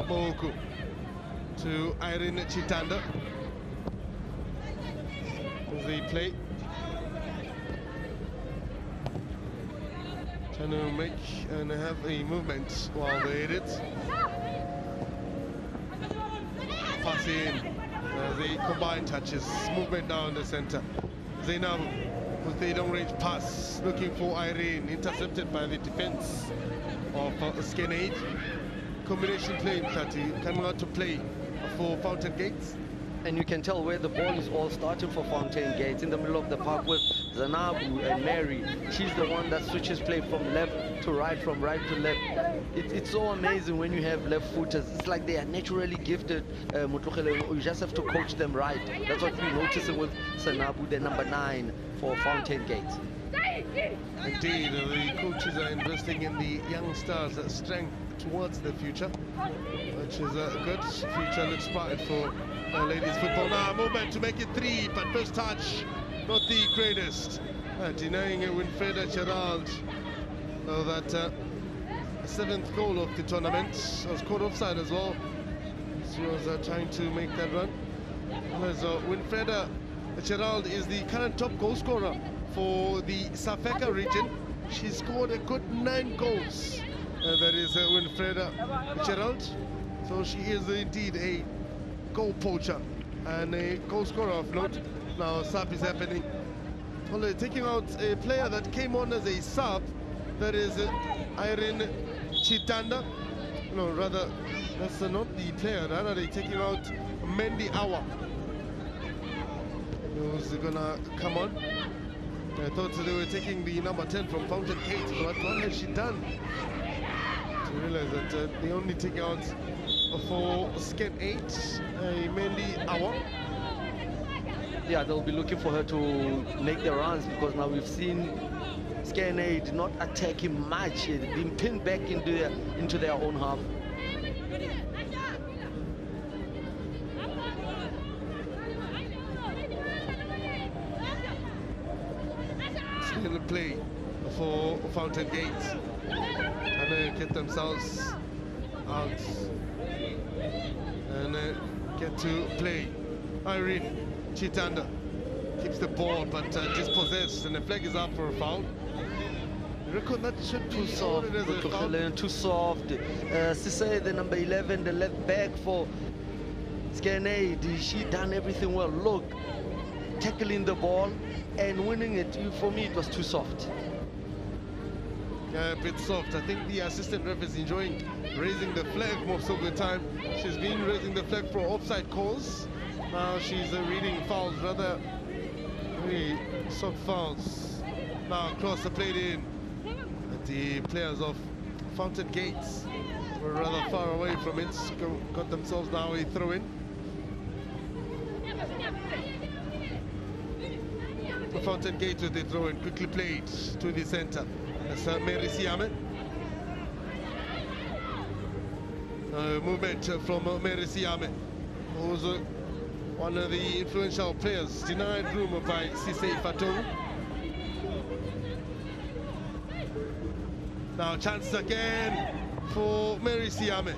Boku to Irene Chitanda as they play. Trying to make and have a movement while they hit it. Pass in as they combine touches, movement down the center. Zainab with the long range pass, looking for Irene, intercepted by the defense of Scan 8. Combination play, Kati, coming out to play for Fountain Gates. And you can tell where the ball is all starting for Fountain Gate, in the middle of the park with Zanabu and Mary. She's the one that switches play from left to right, from right to left. It's so amazing when you have left footers. It's like they are naturally gifted. You just have to coach them right. That's what we're noticing with Zanabu, the number 9 for Fountain Gate. Indeed, the coaches are investing in the young stars' strength towards the future, which is a good future. Looks bright for ladies football. Now a movement to make it 3, but first touch not the greatest. Denying Winfreda Gerald that 7th goal of the tournament. Was caught offside as well. She was trying to make that run. So Winfreda Gerald is the current top goal scorer for the Safeka region. She scored a good 9 goals. That is Winfreda Gerald. So she is indeed a goal poacher and a goal scorer of note. Now sub is happening. Well, they're taking out a player that came on as a sub. That is Irene Chitanda. No, rather, that's not the player. Rather, they're taking out Mendy Awa, who's gonna come on. I thought they were taking the number 10 from Fountain Gate, but what has she done? To realize that they only take out for Scan 8, Mendy Awa. Yeah, they'll be looking for her to make the runs, because now we've seen Scan 8 not attacking much. They've been pinned back into their own half. Still play for Fountain Gate, and they get themselves out and get to play. Irene Chitanda keeps the ball, but dispossessed, and the flag is up for a foul. You reckon that should be too soft? Too soft. Sise, the number 11, the left back for Scan 8, she done everything well. Look, tackling the ball and winning it. For me, it was too soft. Yeah, a bit soft. I think the assistant ref is enjoying raising the flag most of the time. She's been raising the flag for offside calls. Now she's reading fouls, rather very soft fouls. Now cross the plate in. And the players of Fountain Gates were rather far away from it. Got themselves now a throw-in. Fountain Gate with the throw-in, quickly played to the center. That's Mary Siame. Movement from Mary Siame, who's one of the influential players, denied room by Sise Fatou. Now chance again for Mary Siame.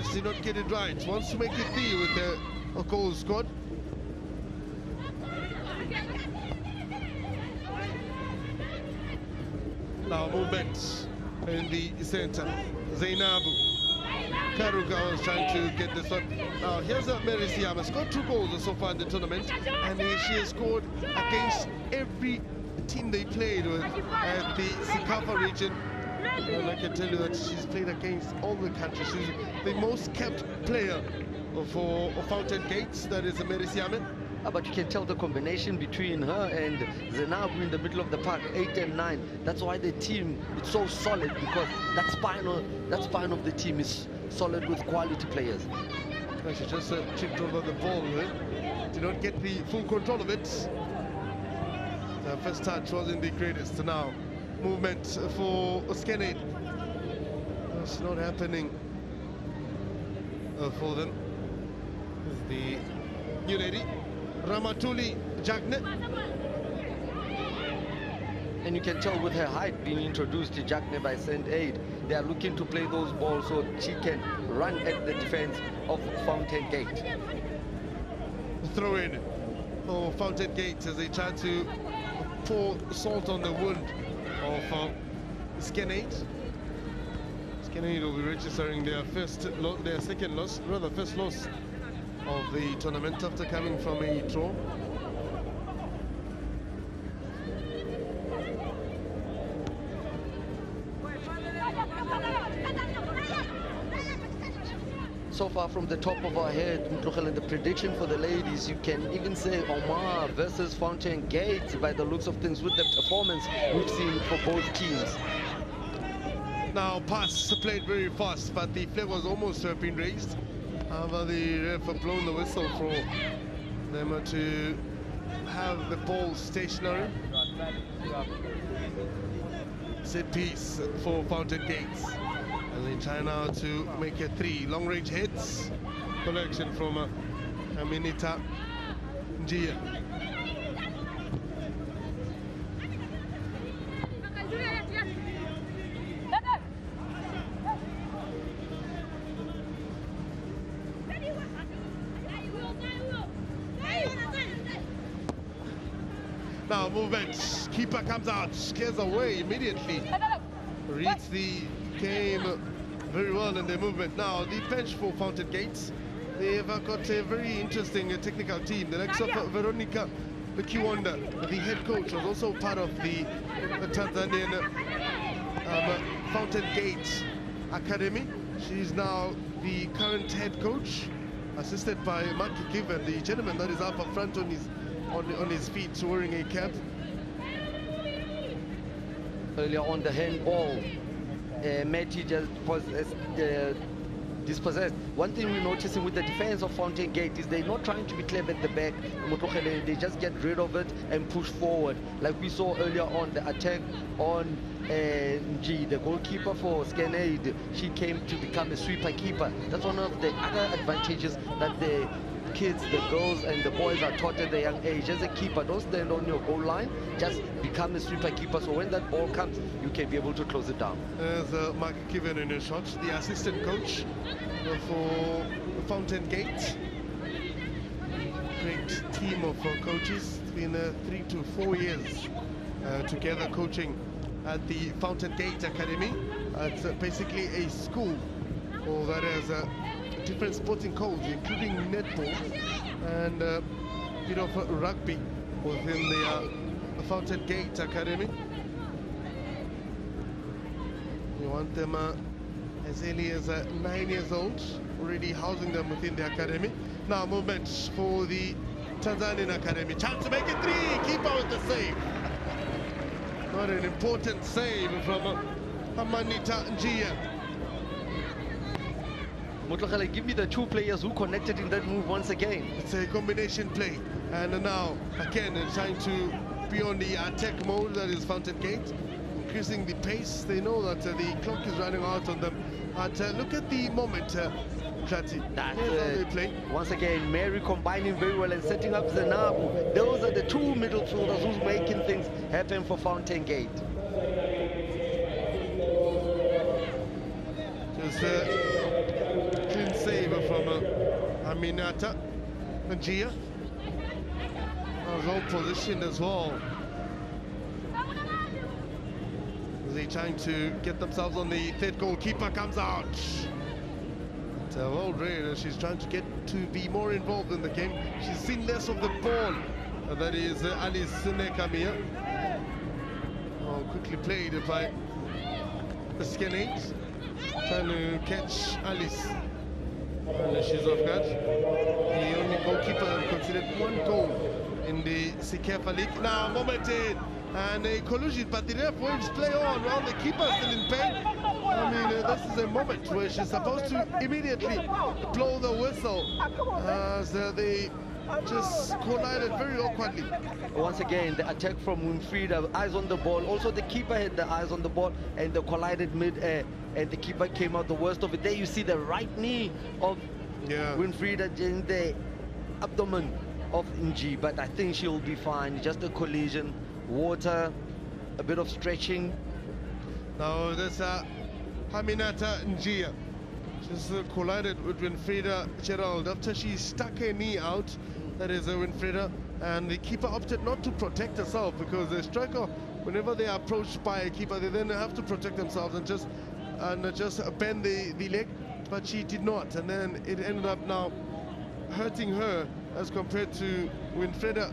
She did not get it right. Wants to make it 3 with the goal scored. Now movement in the center. Zainabu. Karuga was trying to get this one. Now here's Mary Siame. Scored 2 goals so far in the tournament, and she has scored against every team they played with at the Sikafa region. And I can tell you that she's played against all the countries. She's the most kept player for Fountain Gates. That is Mary Siame. But you can tell the combination between her and Zenabu in the middle of the park, 8 and 9. That's why the team is so solid, because that spine of the team is solid with quality players. She just tripped over the ball. Did not get the full control of it. The first touch wasn't the greatest. Now movement for Skenade. It's not happening for them. The new lady, Ramatuli Jagne. And you can tell with her height being introduced to Jagne by St. Aid, they are looking to play those balls so she can run at the defense of Fountain Gate. Throw in for Fountain Gate as they try to pour salt on the wound of Skenade. Skenade will be registering their second loss, rather first loss of the tournament after coming from a draw. so far from the top of our head, Mtlogela, the prediction for the ladies, you can even say Omar versus Fountain Gate by the looks of things with the performance we've seen for both teams. Now, pass played very fast, but the flag was almost been raised. But the ref have blown the whistle for them to have the ball stationary. Set piece for Fountain Gates. And they try now to make a 3 long-range hits. Collection from Aminata Njia. Now movement, keeper comes out, scares away immediately. Reads the game very well in their movement. Now the bench for Fountain Gates, they've got a very interesting technical team. The likes of Veronica Kiwanda, the head coach, was also part of the Tanzanian Fountain Gate Academy. She's now the current head coach, assisted by Mark Given, the gentleman that is up front on his feet wearing a cap. Earlier on the handball, Matty just dispossessed. One thing we're noticing with the defense of Fountain Gate is they're not trying to be clever at the back. They just get rid of it and push forward. Like we saw earlier on the attack on G, the goalkeeper for Skenaid. She came to become a sweeper keeper. That's one of the other advantages that the kids, the girls and the boys are taught at the young age. As a keeper, don't stand on your goal line, just become a sweeper keeper, so when that ball comes you can be able to close it down. There's Mark Kiven in a shot, the assistant coach for Fountain Gate. Great team of coaches. It's been 3 to 4 years together coaching at the Fountain Gate Academy. It's basically a school that has different sporting codes, including netball and a bit of rugby within the Fountain Gate Academy. We want them as early as 9 years old, already housing them within the academy. Now movement for the Tanzanian Academy. Chance to make it 3, keeper with the save. What an important save from Amanita Njia. Mutlogela, give me the 2 players who connected in that move once again. It's a combination play, and now again trying to be on the attack mode, that is Fountain Gate, increasing the pace. They know that the clock is running out on them. But look at the moment, Klati. Here's how they play. Once again, Mary combining very well and setting up Zenabu. Those are the 2 midfielders who's making things happen for Fountain Gate. Just clean save from Aminata Njia. Well positioned as well. They're trying to get themselves on the third goal. Keeper comes out. Well read. She's trying to get to be more involved in the game. She's seen less of the ball. That is Alice Nekamia. Oh, quickly played by the Skenaid. Trying to catch Alice. And she's off guard. The only goalkeeper considered 1 goal in the Sikafa League. Now, momented. And a collusion, but the ref waves play on while the keeper is still in pain. I mean, this is a moment where she's supposed to immediately blow the whistle as they just collided very awkwardly. Once again, the attack from Winfrida, eyes on the ball. Also, the keeper had the eyes on the ball and they collided mid-air, and the keeper came out the worst of it. There you see the right knee of Winfrida in the abdomen of Nji, but I think she'll be fine. Just a collision. Water, a bit of stretching. Now there's Aminata Njia. She's collided with Winfrida Gerald after she stuck her knee out. That is Winfrida, and the keeper opted not to protect herself, because the striker, whenever they are approached by a keeper, they then have to protect themselves and just bend the leg, but she did not, and then it ended up now hurting her as compared to Winfrida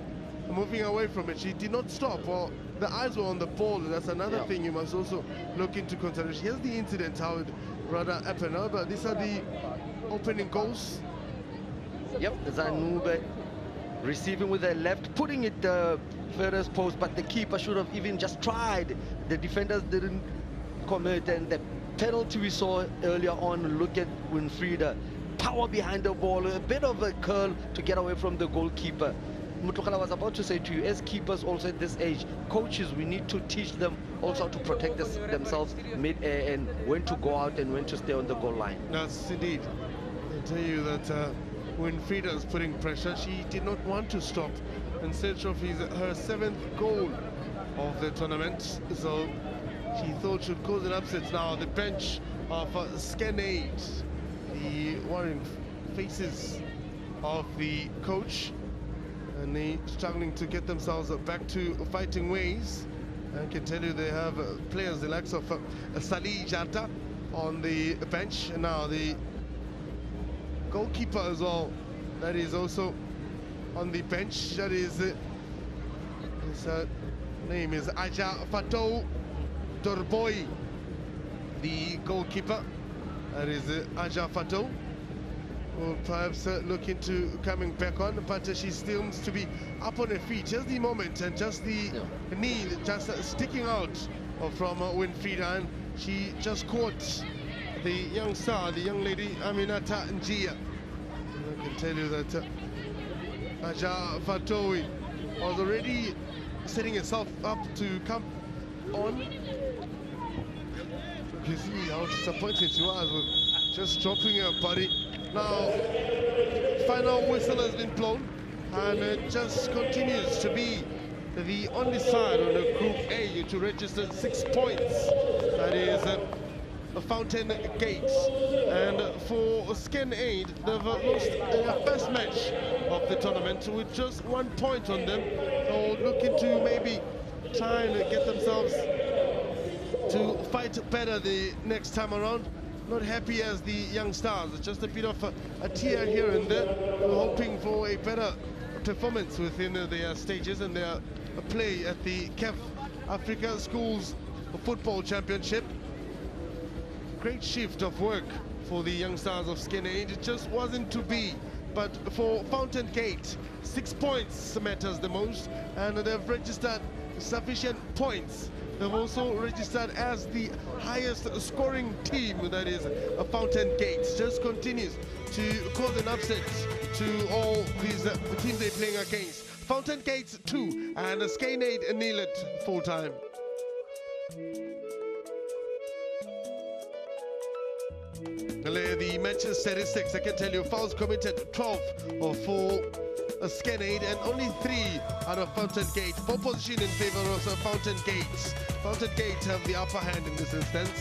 moving away from it. She did not stop, or the eyes were on the ball. That's another thing you must also look into consideration. Here's the incident, how it rather happened. But these are the opening goals. Yep, Zanube receiving with the left, putting it furthest post, but the keeper should have even just tried. The defenders didn't commit, and the penalty we saw earlier on, look at Winfried, power behind the ball, a bit of a curl to get away from the goalkeeper. Mutukala was about to say to you, as keepers also at this age, coaches, we need to teach them also how to protect themselves mid-air and when to go out and when to stay on the goal line. Yes, indeed. I tell you that when Frida is putting pressure, she did not want to stop in search of her 7th goal of the tournament. So she thought she'd cause an upset. Now the bench of Skenaid, the worrying faces of the coach, and they struggling to get themselves back to fighting ways. I can tell you they have players the likes of Salih Jata on the bench, and now the goalkeeper as well, that is also on the bench. That is his name is Aja Fatou Dorboy, the goalkeeper. That is Aja Fatou. Will perhaps look into coming back on, but she still needs to be up on her feet. Just the moment and just the knee just sticking out from Winfrida, and she just caught the young star, the young lady Aminata Njia. And I can tell you that Aja Fatowi was already setting herself up to come on. You see how disappointed she was with just dropping her body. Now, final whistle has been blown, and it just continues to be the only side on the Group A to register 6 points. That is the Fountain Gates. And for Skenaid, they've lost their first match of the tournament with just 1 point on them. So looking to maybe try and get themselves to fight better the next time around. Not happy as the young stars. Just a bit of a tear here and there. We're hoping for a better performance within their stages and their play at the CAF Africa Schools Football Championship. Great shift of work for the young stars of Skenaid. It just wasn't to be. But for Fountain Gate, 6 points matters the most, and they've registered sufficient points. They've also registered as the highest scoring team, that is a Fountain Gate. Just continues to cause an upset to all these teams they're playing against. Fountain Gates 2 and Skenaid nil at full time. The match statistics, I can tell you, fouls committed 12 for Skenaid and only 3 out of Fountain Gate. Pole position in favor of Fountain Gates. Fountain Gate have the upper hand in this instance.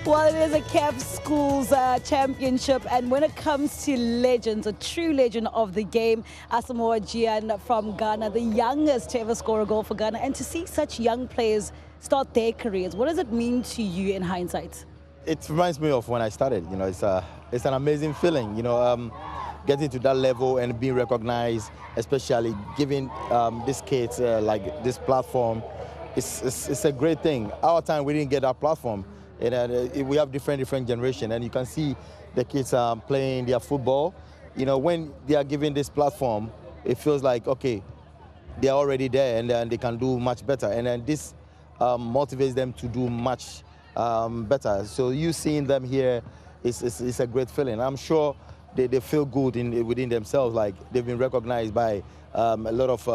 Well, it is a CAF Schools Championship, and when it comes to legends, a true legend of the game, Asamoah Gyan from Ghana, the youngest to ever score a goal for Ghana, and to see such young players start their careers, what does it mean to you in hindsight? It reminds me of when I started. You know, it's an amazing feeling. You know, getting to that level and being recognized, especially giving these kids like this platform, it's a great thing. Our time we didn't get that platform. And we have different generation, and you can see the kids playing their football. You know, when they are given this platform, it feels like, okay, they are already there, and then they can do much better. And then this motivates them to do much better. So you seeing them here is a great feeling. I'm sure they feel good within themselves, like they've been recognized by a lot of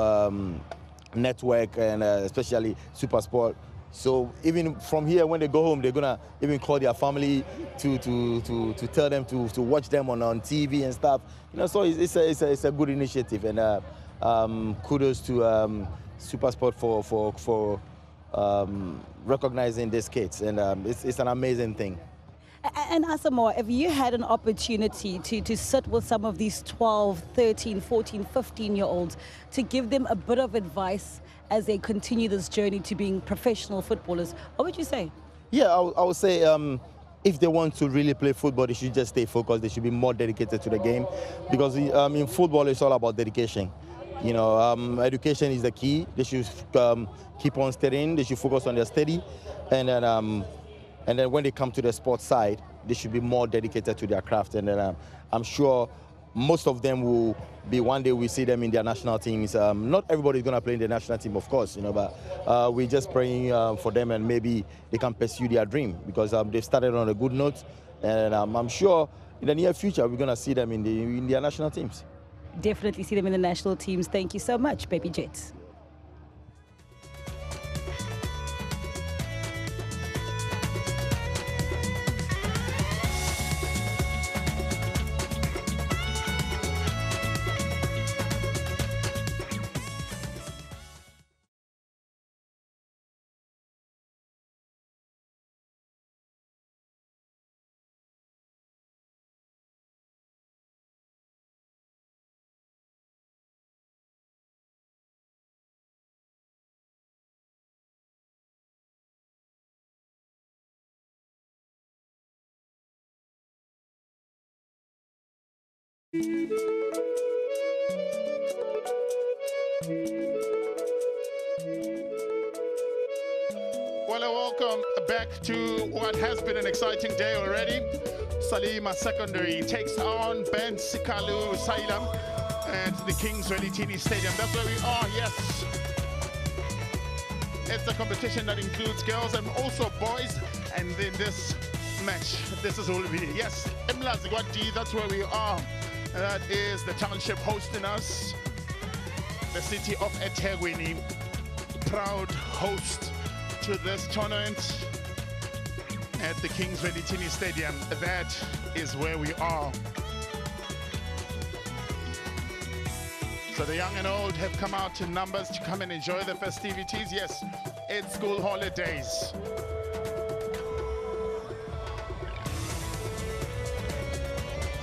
network and especially SuperSport. So even from here, when they go home, they're gonna even call their family to tell them to watch them on TV and stuff. You know, so it's a good initiative, and kudos to SuperSport for recognizing these kids, and it's an amazing thing. And Asamoah, if you had an opportunity to sit with some of these 12, 13, 14, 15-year-olds to give them a bit of advice as they continue this journey to being professional footballers, what would you say? Yeah, I would say if they want to really play football, they should just stay focused. They should be more dedicated to the game, because in football, it's all about dedication. You know, education is the key. They should keep on studying. They should focus on their study, and then when they come to the sports side, they should be more dedicated to their craft. And then I'm sure most of them will be, one day we see them in their national teams. Not everybody's going to play in the national team, of course, you know, but we're just praying for them, and maybe they can pursue their dream, because they've started on a good note. And I'm sure in the near future, we're going to see them in their national teams. Definitely see them in the national teams. Thank you so much, Baby Jet. Well, welcome back to what has been an exciting day already. Salima Secondary takes on Ben Sikalu Salem at the Kings Welitini Stadium. That's where we are, yes. It's a competition that includes girls and also boys. And in this match, this is all we, yes, Emlazigwadi, that's where we are. That is the township hosting us. The city of eThekwini, proud host to this tournament at the Kings Welitini Stadium. That is where we are. So the young and old have come out in numbers to come and enjoy the festivities. Yes, it's school holidays.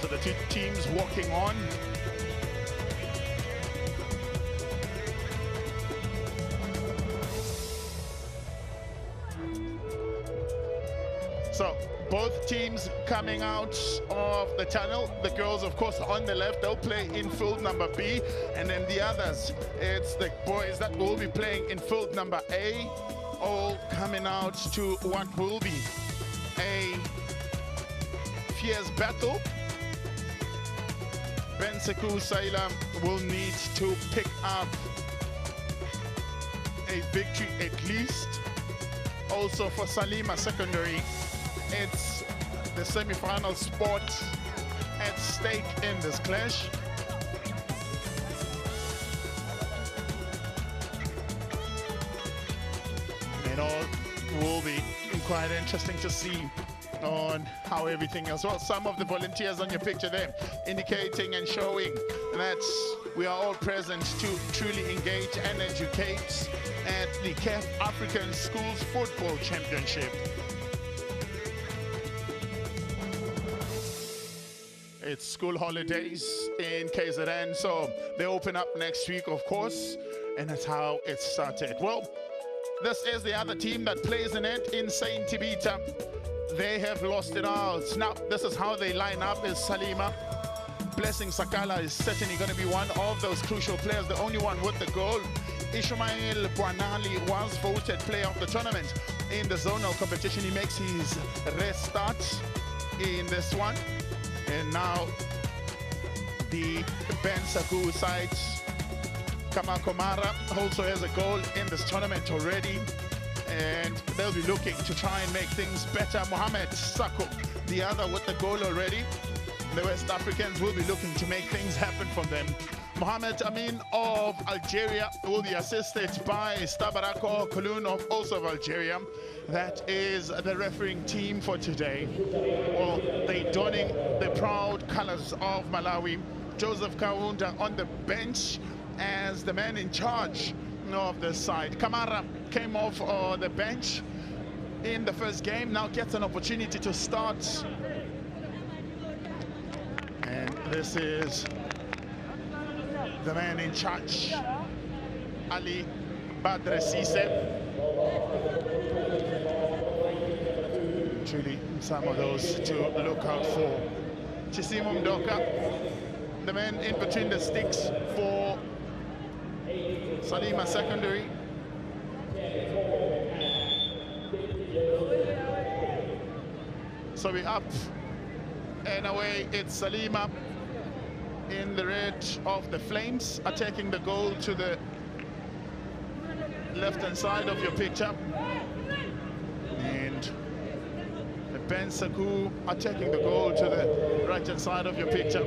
So the two teams walking on. So both teams coming out of the tunnel. The girls, of course, on the left, they'll play in field number B. And then the others, it's the boys that will be playing in field number A, all coming out to what will be a fierce battle. Ben Sikalu Salem will need to pick up a victory at least. Also for Salima Secondary, it's the semi-final spot at stake in this clash. And all will be quite interesting to see on how everything else. Well, some of the volunteers on your picture there indicating and showing that we are all present to truly engage and educate at the CAF African Schools Football Championship. It's school holidays in KZN, so they open up next week, of course, and that's how it started. Well, this is the other team that plays in it in Saint Tibita. They have lost it out. Now, this is how they line up is Salima. Blessing Sakala is certainly going to be one of those crucial players, the only one with the goal. Ishmael Bwanali was voted player of the tournament in the zonal competition. He makes his rest start in this one. And now the Ben Sikalu side, Kama Komara also has a goal in this tournament already. And they'll be looking to try and make things better. Mohamed Sako, the other with the goal already. The West Africans will be looking to make things happen from them. Mohamed Amin of Algeria will be assisted by Stabarako Kulun also of Algeria. That is the refereeing team for today. Well, they donning the proud colors of Malawi. Joseph Kaunda on the bench as the man in charge of the side. Kamara came off the bench in the first game, now gets an opportunity to start. And this is the man in charge, Ali Badre Sise. truly some of those to look out for. Chisimo Mdoka, the man in between the sticks for Salima Secondary. So we're up and away. It's Salima in the red of the Flames, attacking the goal to the left-hand side of your picture. And Ben Saku attacking the goal to the right-hand side of your picture.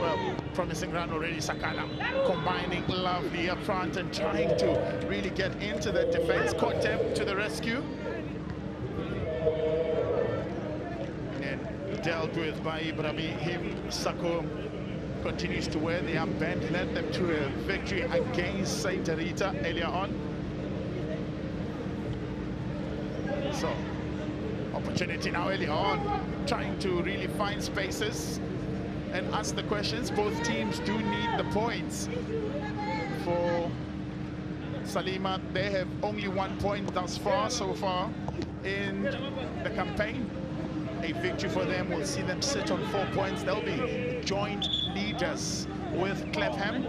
Well, promising run already. Sakala combining lovely up front and trying to really get into the defense. Kotem to the rescue. And dealt with by Ibrahim Sako. Continues to wear the armband, led them to a victory against Saint Rita earlier on. So, opportunity now early on, trying to really find spaces and ask the questions. Both teams do need the points. For Salima, they have only 1 point thus far, so far in the campaign. A victory for them will see them sit on 4 points. They'll be joint leaders with Clapham.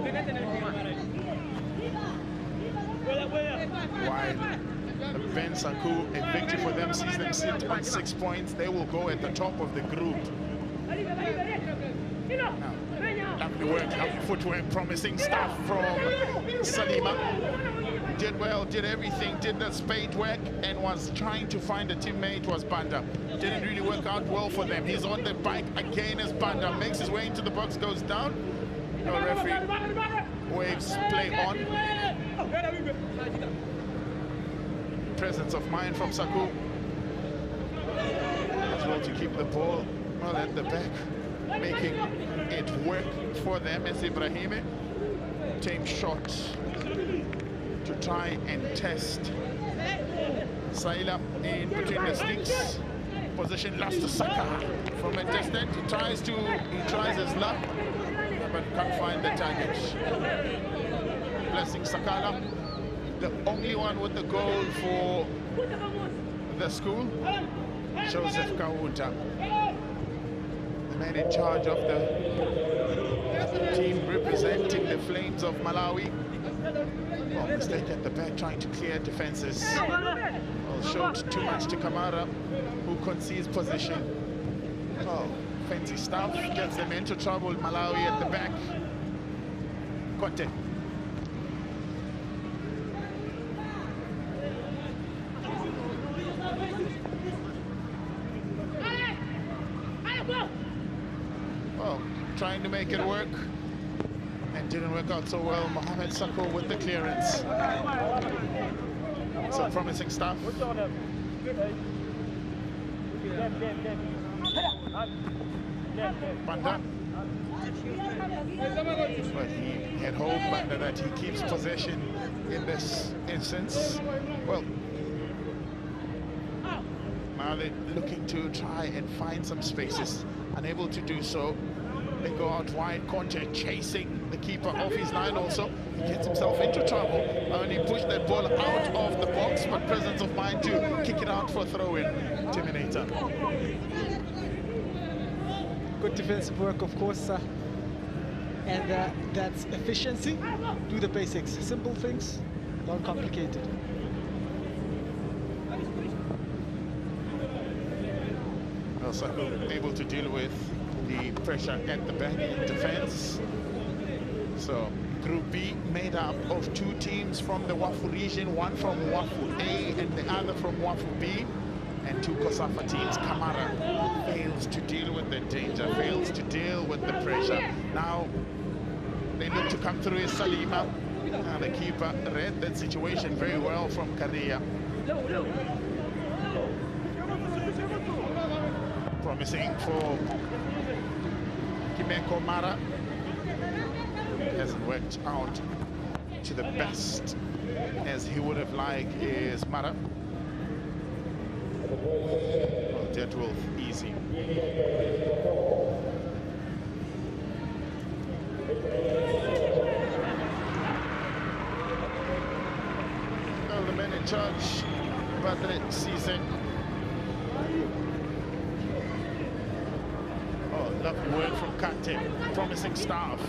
While Ben Saku, a victory for them sees them sit on 6 points. They will go at the top of the group. Now, lovely work, lovely footwork, promising stuff from Salima. Did well, did everything, did the spade work, and was trying to find a teammate. Was Banda. Didn't really work out well for them. He's on the bike again as Banda makes his way into the box, goes down. No referee waves play on. Presence of mind from Saku. As well to keep the ball well at the back, making it work for them as Ibrahim. Team shot to try and test Saila in between the sticks. Position lost to Saka from a distance. He tries his luck, but can't find the target. Blessing Sakala, the only one with the goal for the school. Joseph Kawuta, the man in charge of the team representing the Flames of Malawi. Well, mistake at the back, trying to clear defenses. Well, showed too much to Kamara, who concedes position. Oh, fancy stuff, gets them into trouble. Malawi at the back. Conte. Well, trying to make it work. And didn't work out so well. Mohamed Sako with the clearance. Some promising stuff. Banda. But he had hope, Banda, that he keeps possession in this instance. Well, now they're looking to try and find some spaces. Unable to do so. They go out wide. Conte chasing the keeper off his line also. He gets himself into trouble. And he pushed that ball out of the box, but presence of mind to kick it out for a throw-in. Terminator. Good defensive work, of course, and that's efficiency. Do the basics. Simple things, not complicated. Well, Sako able to deal with the pressure at the back in defense. So Group B made up of 2 teams from the Wafu region, one from Wafu A and the other from Wafu B, and 2 COSAFA teams. Kamara fails to deal with the danger, fails to deal with the pressure. Now they look to come through as Salima. The keeper read that situation very well from Karia. Promising for Kimeko Mara. Hasn't worked out to the best as he would have liked is Mara. Well, Dead Wolf easy. Well, the man in charge, Badre Cisse, Lovely word from Kante, promising staff.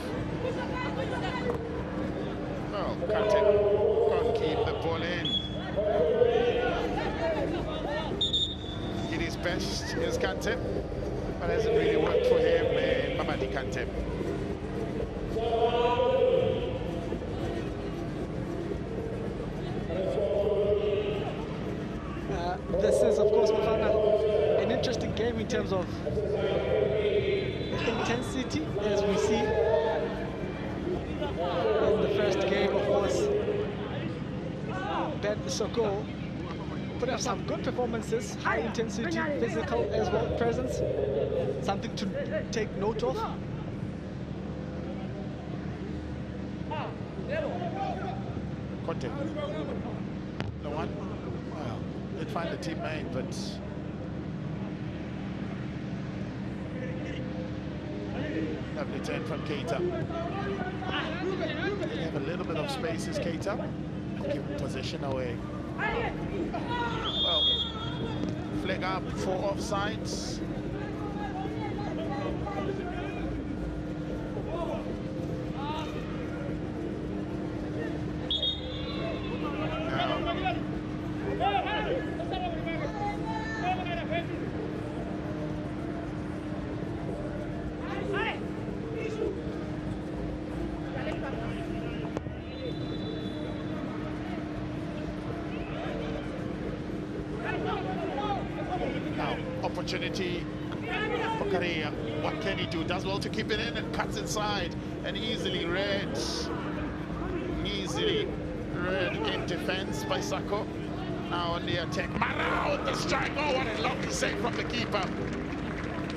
Well, Kante can't keep the ball in. Did his best, here's Kante, but it hasn't really worked for him, Mamadi Kante. This is, of course, Bafana, an interesting game in terms of intensity, as we see in the first game. Of course, Ben Soko put up some good performances, high intensity, physical as well, presence, something to take note of. Conte. No one. Well, they'd find the teammate, but lovely turn from Keita. They have a little bit of spaces, Keita, and give possession away. Well, flag up for offsides. Opportunity for Korea. What can he do? Does well to keep it in and cuts inside and easily read in defense by Sako. Now on the attack, Mara with the strike. Oh, what a lovely save from the keeper.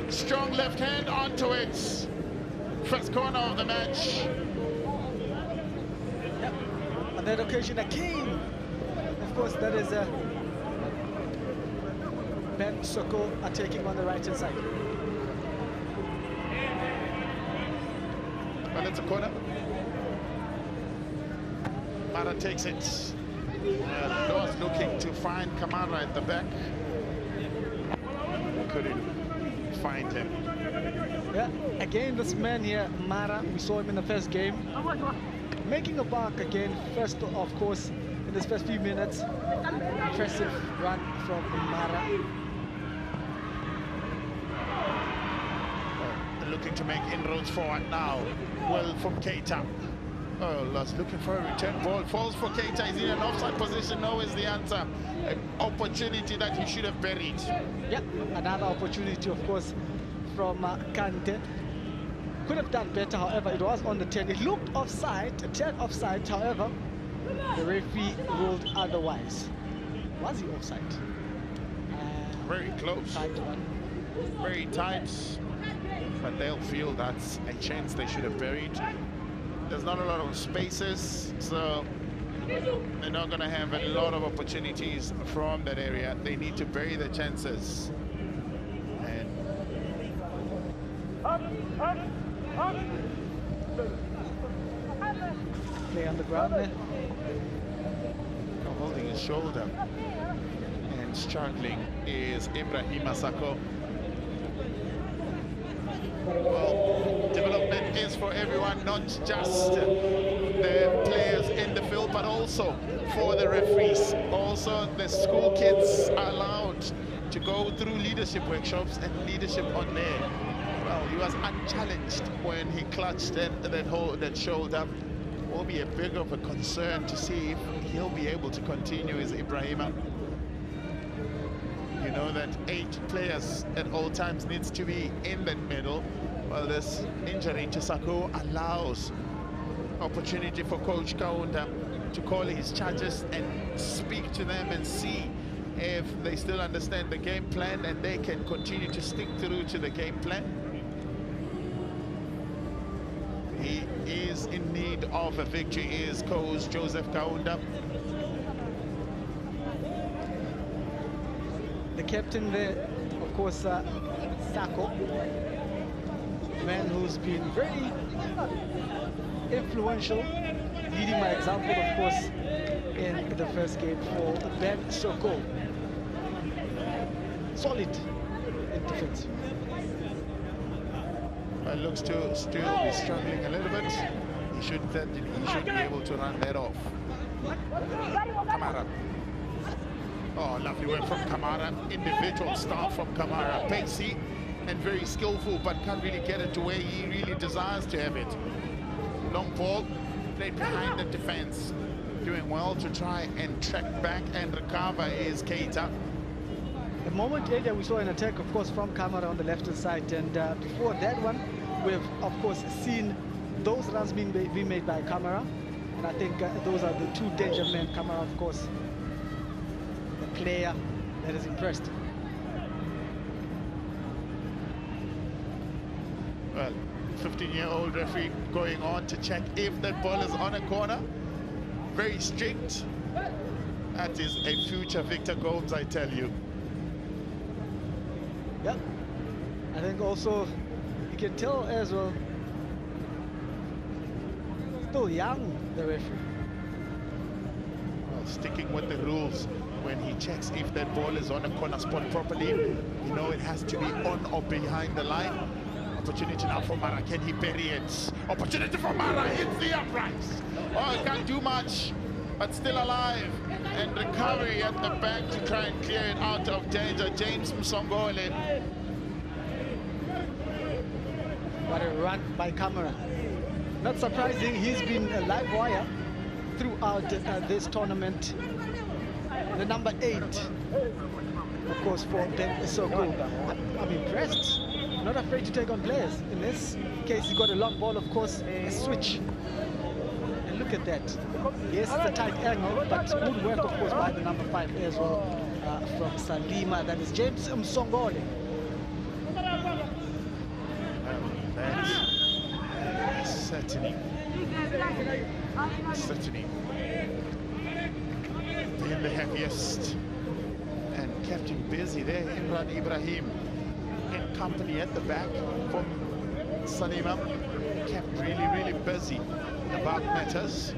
Strong left hand onto it. First corner of the match. Yep. On that occasion again, of course, that is Ben Soko are taking on the right-hand side. Well, it's a corner. Mara takes it. Noah's looking to find Kamara at the back. Couldn't find him. Yeah, again, this man here, Mara, we saw him in the first game. Making a mark again, first, of course, in his first few minutes. Impressive run from Mara. Looking to make inroads forward now. Well, from Keita. Oh, Loss looking for a return ball. Falls for Keita. Is in an offside position? No is the answer. An opportunity that he should have buried. Yep, another opportunity, of course, from Kante. Could have done better, however, it was on the 10. It looked offside, a 10 offside, however, the referee ruled otherwise. Was he offside? Very close. Tight one. Very tight. But they'll feel that's a chance they should have buried. There's not a lot of spaces, so they're not going to have a lot of opportunities from that area. They need to bury the chances. And play on the ground there. Holding his shoulder and struggling is Ibrahima Sako. Well, development is for everyone, not just the players in the field, but also for the referees. Also, the school kids are allowed to go through leadership workshops and leadership on there. Well, he was unchallenged when he clutched that shoulder. Will be a bit of a concern to see if he'll be able to continue as Ibrahima. You know that 8 players at all times needs to be in that middle. Well, this injury to Sako allows opportunity for Coach Kaunda to call his charges and speak to them and see if they still understand the game plan and they can continue to stick through to the game plan. He is in need of a victory, is Coach Joseph Kaunda. The captain there, of course, Sako, man who's been very influential, leading by example, of course, in the first game for Ben Soko. Solid in defense. But looks to still be struggling a little bit. He should be able to run that off. Kamara. Oh, lovely work from Kamara. Individual start from Kamara. Pacey and very skillful, but can't really get it to where he really desires to have it. Long ball, played behind the defense. Doing well to try and track back and recover is Keita. A moment earlier we saw an attack, of course, from Kamara on the left-hand side, and before that one, we've, of course, seen those runs being made by Kamara, and I think those are the two danger men. Kamara, of course, the player that is impressed. Well, 15-year-old referee going on to check if that ball is on a corner. Very strict. That is a future Victor Gomes, I tell you. Yep. I think also you can tell as well, still young, the referee. Well, sticking with the rules, when he checks if that ball is on a corner spot properly, you know it has to be on or behind the line. Opportunity now for Mara. Can he bury it? Opportunity for Mara. Hits the uprights. Oh, can't do much, but still alive. And recovery at the back to try and clear it out of danger. James Msongole. What a run by Kamara. Not surprising, he's been a live wire throughout this tournament. The number 8, of course, for Ben Sissoko. I'm impressed. Not afraid to take on players. In this case, he got a long ball, of course, a switch. And look at that. Yes, it's a tight angle, but good work, of course, by the number 5 as well from Salima. That is James Msongole. That's certainly being the heaviest and kept him busy there. Imran Ibrahim in company at the back from Salima, kept really busy about matters.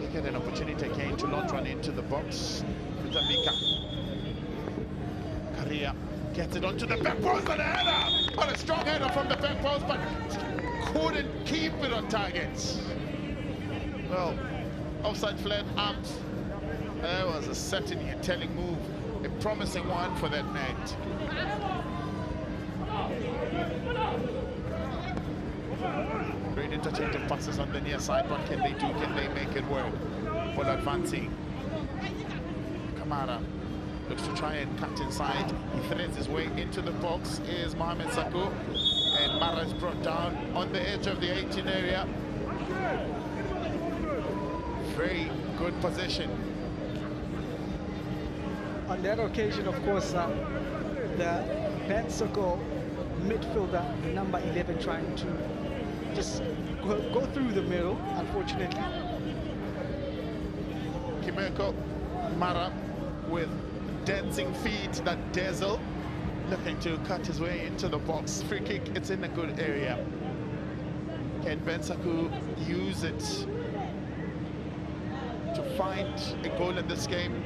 He get an opportunity again to not run into the box. Vitamika Karia gets it onto the back post and a header. What a strong header from the back post, but couldn't keep it on target. Well, offside flag out. That was a certainly a telling move, a promising one for that night. Great interchange of passes on the near side. What can they do? Can they make it work? Ball advancing. Kamara looks to try and cut inside. He threads his way into the box. Is Mohamed Sakou. And Mara is brought down on the edge of the 18 area. Very good position. On that occasion, of course, the Ben Sissoko midfielder, the number 11, trying to just go through the middle, unfortunately. Kimeko Mara with dancing feet that dazzle, looking to cut his way into the box. Free kick, it's in a good area. Can Ben Sissoko use it to find a goal in this game,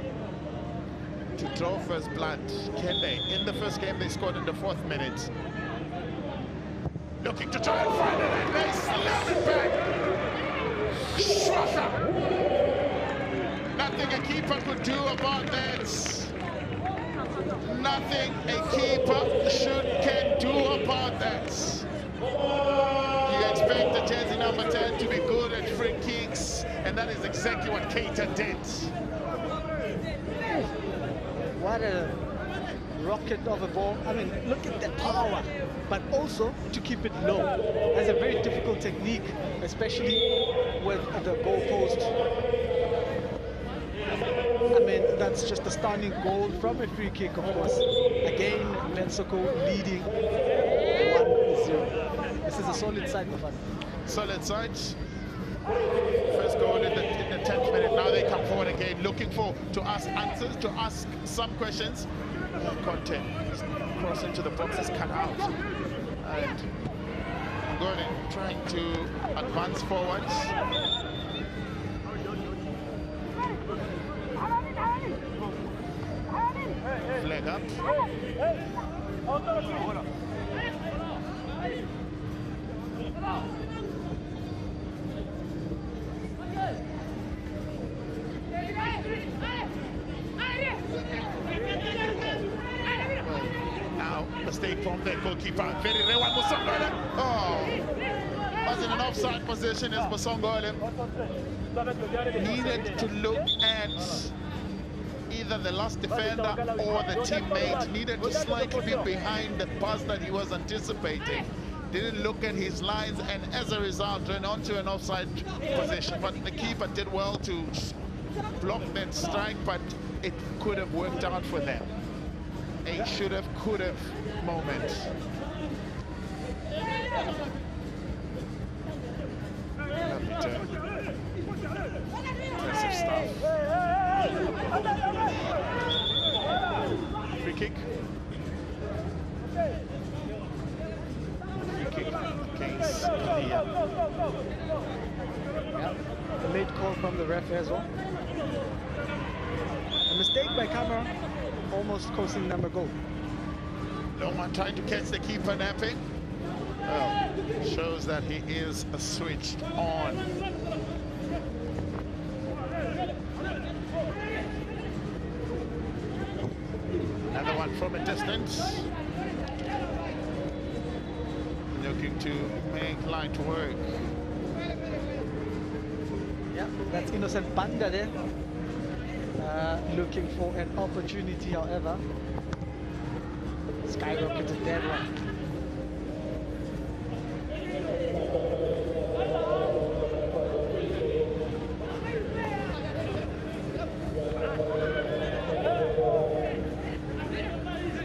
to draw first blood? Can they? In the first game, they scored in the 4th minute. Looking to try and find it, and they slam it back. Shwaka. Nothing a keeper could do about that. Nothing a keeper can do about that. You expect the jersey number 10 to be good at free kicks, and that is exactly what Keita did. What a rocket of a ball. I mean, look at the power, but also to keep it low. That's a very difficult technique, especially with the goalpost. I mean, that's just a stunning goal from a free kick, of course. Again, Ben Sissoko leading 1-0. This is a solid side, Mafana. Solid side. First goal in the 10th minute. Now they come forward again, looking to ask answers, to ask some questions. Conte cross into the box is cut out. And Gordon trying to advance forwards. Flag up. mistake from the goalkeeper. Very rare one, Musongole. Oh, was in an offside position is Musongole. Needed to look at either the last defender or the teammate. Needed to slightly be behind the pass that he was anticipating. Didn't look at his lines, and as a result ran onto an offside position. But the keeper did well to block that strike, but it could have worked out for them. A should have, could have moment. Lovely turn. Impressive stuff. Free kick. Free kick against Leah. Yeah, a late call from the ref as well. A mistake by Camera, almost costing them a goal. Loman trying to catch the keeper napping. Well, shows that he is switched on. Another one from a distance. Looking to make light work. Yeah, that's Innocent Banda there. Looking for an opportunity, however. Skyrocketed that one.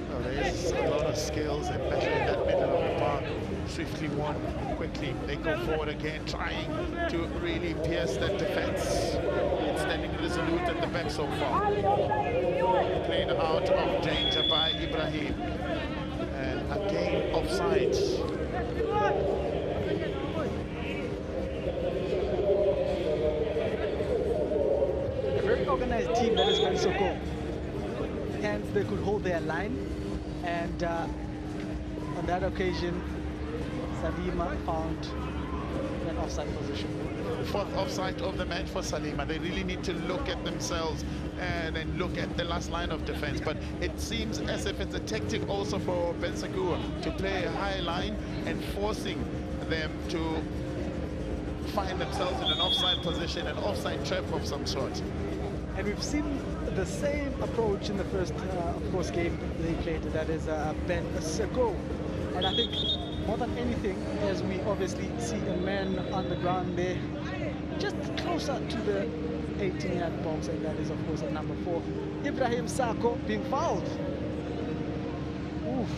Well, there's a lot of skills, especially in that middle of the park. Swiftly won, quickly they go forward again, trying to really pierce that defense. It's standing resolute at the back so far. Played out of danger by Ibrahim. And again, offside. A very organized team that is Bensoko. Hence, they could hold their line. And on that occasion, Salima found an offside position. Fourth offside of the match for Salima. They really need to look at themselves and then look at the last line of defense. But it seems as if it's a tactic also for Bensakua to play a high line and forcing them to find themselves in an offside position, an offside trap of some sort. And we've seen the same approach in the first, of course, game they played. That is Bensako. And I think more than anything, as we obviously see a man on the ground there, just closer to the 18-yard box, and that is, of course, at number 4, Ibrahim Sako being fouled. Oof.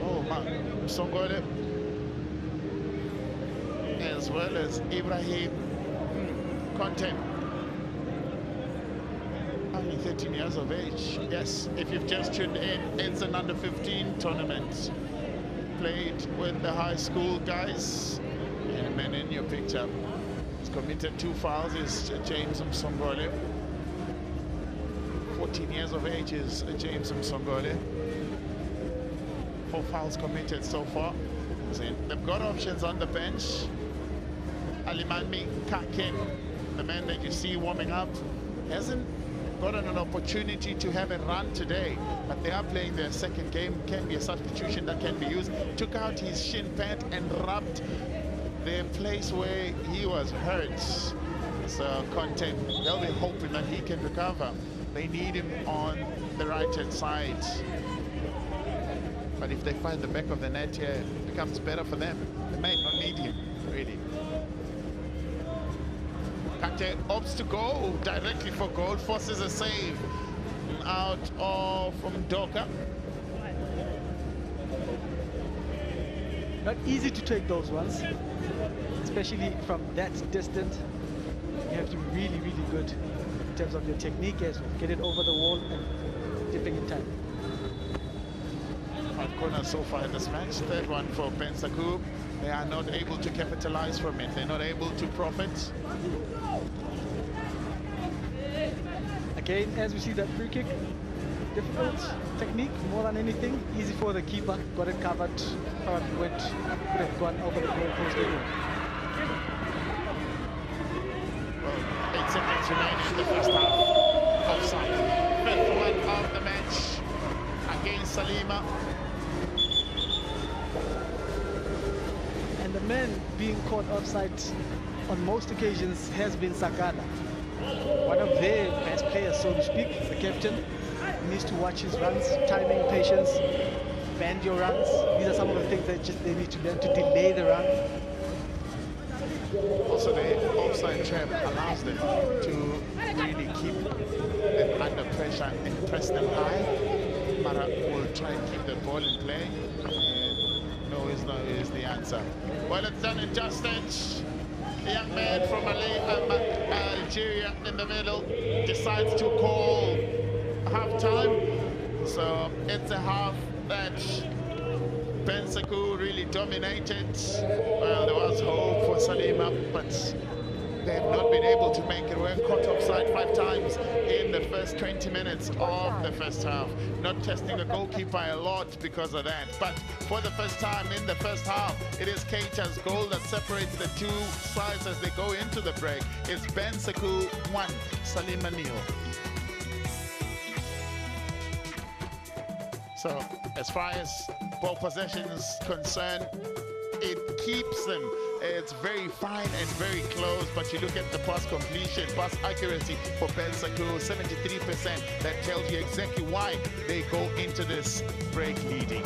Oh, man. Songole, as well as Ibrahim Content. Only 13 years of age. Yes, if you've just tuned in, it's an under-15 tournament. Played with the high school guys. And the man in your picture has committed 2 fouls is James Msongole. 14 years of age is James Msongole. 4 fouls committed so far. So they've got options on the bench. Alimami Kaken, the man that you see warming up, hasn't gotten an opportunity to have a run today, but they are playing their second game. Can be a substitution that can be used. Took out his shin pad and rubbed the place where he was hurt. So Content, they'll be hoping that he can recover. They need him on the right-hand side. But if they find the back of the net here, it becomes better for them. They may not need him, really. Kante opts to go directly for goal, forces a save out of Doka. Not easy to take those ones, especially from that distance. You have to be really, really good in terms of your technique as well. Get it over the wall and dipping in time. 5 corners so far in this match. Third one for Bensakua. They are not able to capitalize from it. They're not able to profit. Again, as we see that free kick, difficult technique more than anything. Easy for the keeper. Got it covered. Probably would have gone over the goal post anyway. Well, 8 seconds remaining in the first half. Offside. Fifth one of the match against Salima. And the man being caught offside on most occasions has been Sakala. One of their best players, so to speak, the captain. Needs to watch his runs, timing, patience, bend your runs. These are some of the things that they need to learn to delay the run. Also, the offside trap allows them to really keep them under pressure and press them high. Mara will try and keep the ball in play. No is the answer. Well, it's done and dusted. A young man from Algeria in the middle decides to call half-time. So it's a half that Ben Sekou really dominated. Well, there was hope for Salima, but they have not been able to make it work. Caught offside 5 times in the first 20 minutes of the first half. Not testing the goalkeeper a lot because of that. But for the first time in the first half, it is Keita's goal that separates the two sides as they go into the break. It's Ben Sekou 1, Salima 0. So, as far as ball possession is concerned, it keeps them. It's very fine and very close, but you look at the pass completion, pass accuracy for Ben Sekou, 73%. That tells you exactly why they go into this break leading.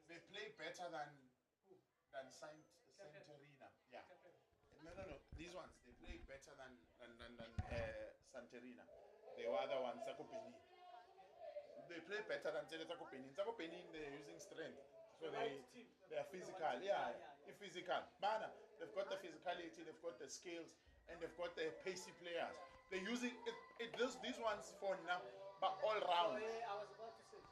They play better than Santerina. Yeah. No. These ones, they play better than Santerina. The other ones, Zakopeni. They play better than Zakopeni. Zakopeni, they're using strength. So they are physical. Yeah, physical. Mana, they've got the physicality, they've got the skills, and they've got the pacey players. They're using these ones for now, but all round. I was about to say.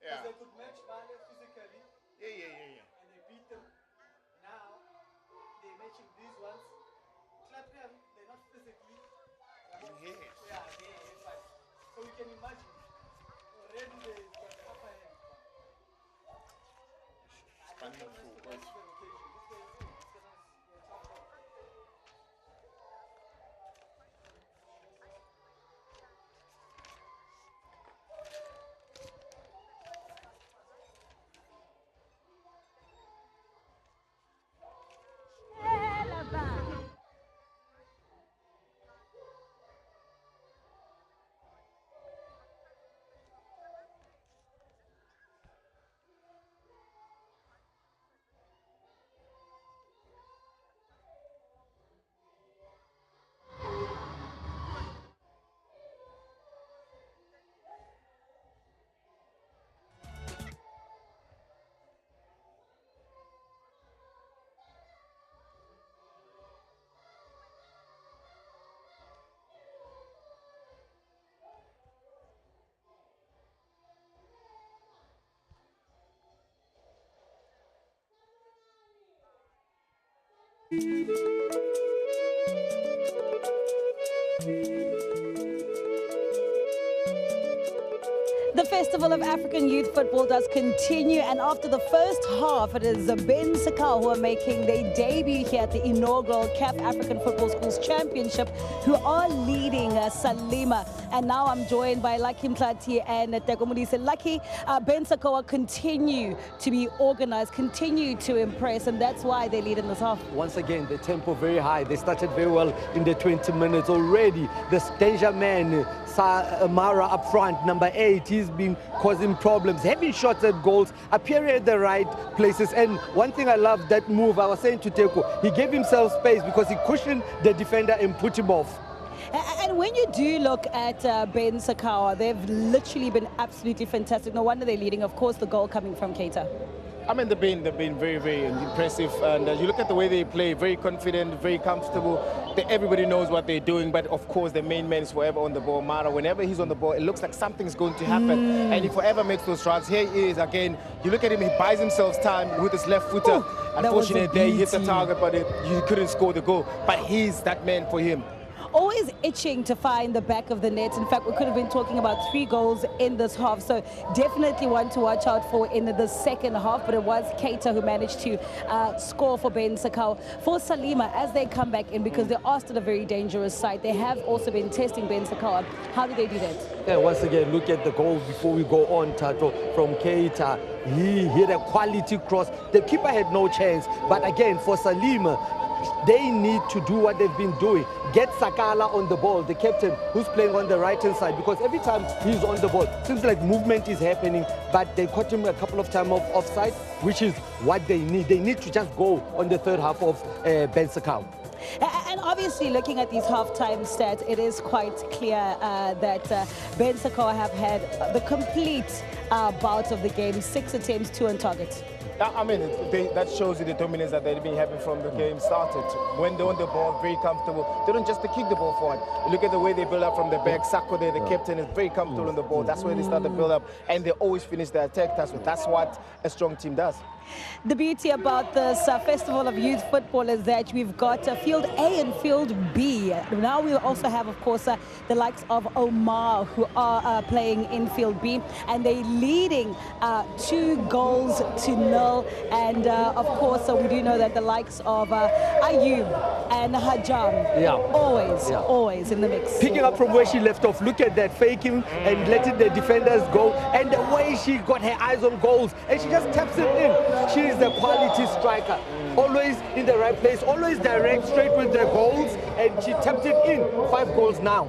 Yeah. They could match Mane physically. Yeah. And they beat them. Now they're matching these ones. Clapham, they're not physically. Yes. Yeah, they're fine. So you can imagine. Already they've got the upper hand. Spanning forward. The Festival of African Youth Football does continue, and after the first half, it is Ben Sekou who are making their debut here at the inaugural CAF African Football Schools Championship, who are leading Salima. And now I'm joined by Lucky Mtlati and Teko Modise. Lucky, Ben Sekou continue to be organized, continue to impress, and that's why they lead in this half. Once again, the tempo very high. They started very well in the 20 minutes already. The danger man, Mara up front, number 8, he's been causing problems, having shots at goals, appearing at the right places. And one thing I love that move, I was saying to Teko, he gave himself space because he cushioned the defender and put him off. And when you do look at Ben Sekou, they've literally been absolutely fantastic. No wonder they're leading. Of course, the goal coming from Keita. I mean, they've been very, very impressive. And you look at the way they play, very confident, very comfortable. Everybody knows what they're doing. But of course, the main man is forever on the ball. Mara, whenever he's on the ball, it looks like something's going to happen. And he forever makes those runs. Here he is again. You look at him, he buys himself time with his left footer. Unfortunately, there he hit the target, but he couldn't score the goal. But he's that man for him. always itching to find the back of the net. In fact, we could have been talking about 3 goals in this half, so definitely one to watch out for in the second half. But it was Keita who managed to score for Ben Sakau. For Salima, as they come back in, because they are still a very dangerous side, they have also been testing Ben Sakau. How do they do that? Yeah, once again, look at the goal before we go on, Tato, from Keita. He hit a quality cross. The keeper had no chance. But again, for Salima, they need to do what they've been doing. Get Sakala on the ball, the captain, who's playing on the right-hand side, because every time he's on the ball, seems like movement is happening, but they caught him a couple of times offside, which is what they need. They need to just go on the third half of Ben Sakau. And obviously, looking at these halftime stats, it is quite clear that Ben Sakau have had the complete bout of the game, 6 attempts, 2 on target. I mean, that shows you the dominance that they've been having from the game started. When they're on the ball, very comfortable. They don't just kick the ball forward. Look at the way they build up from the back. Sako there, the captain, is very comfortable on the ball. That's where they start the build up, and they always finish their attack. That's what a strong team does. The beauty about this Festival of Youth Football is that we've got Field A and Field B. Now we also have, of course, the likes of Omar, who are playing in Field B, and they're leading 2-0. And of course, we do know that the likes of Ayub and Hajam, always in the mix. Picking up from where she left off, look at that, faking and letting the defenders go, and the way she got her eyes on goals, and she just taps it in. She is the quality striker, always in the right place, always direct, straight with the goals, and she tapped it in. 5 goals now.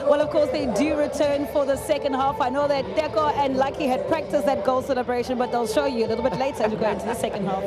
Well, of course, they do return for the second half. I know that Deco and Lucky had practiced that goal celebration, but they'll show you a little bit later as we go into the second half.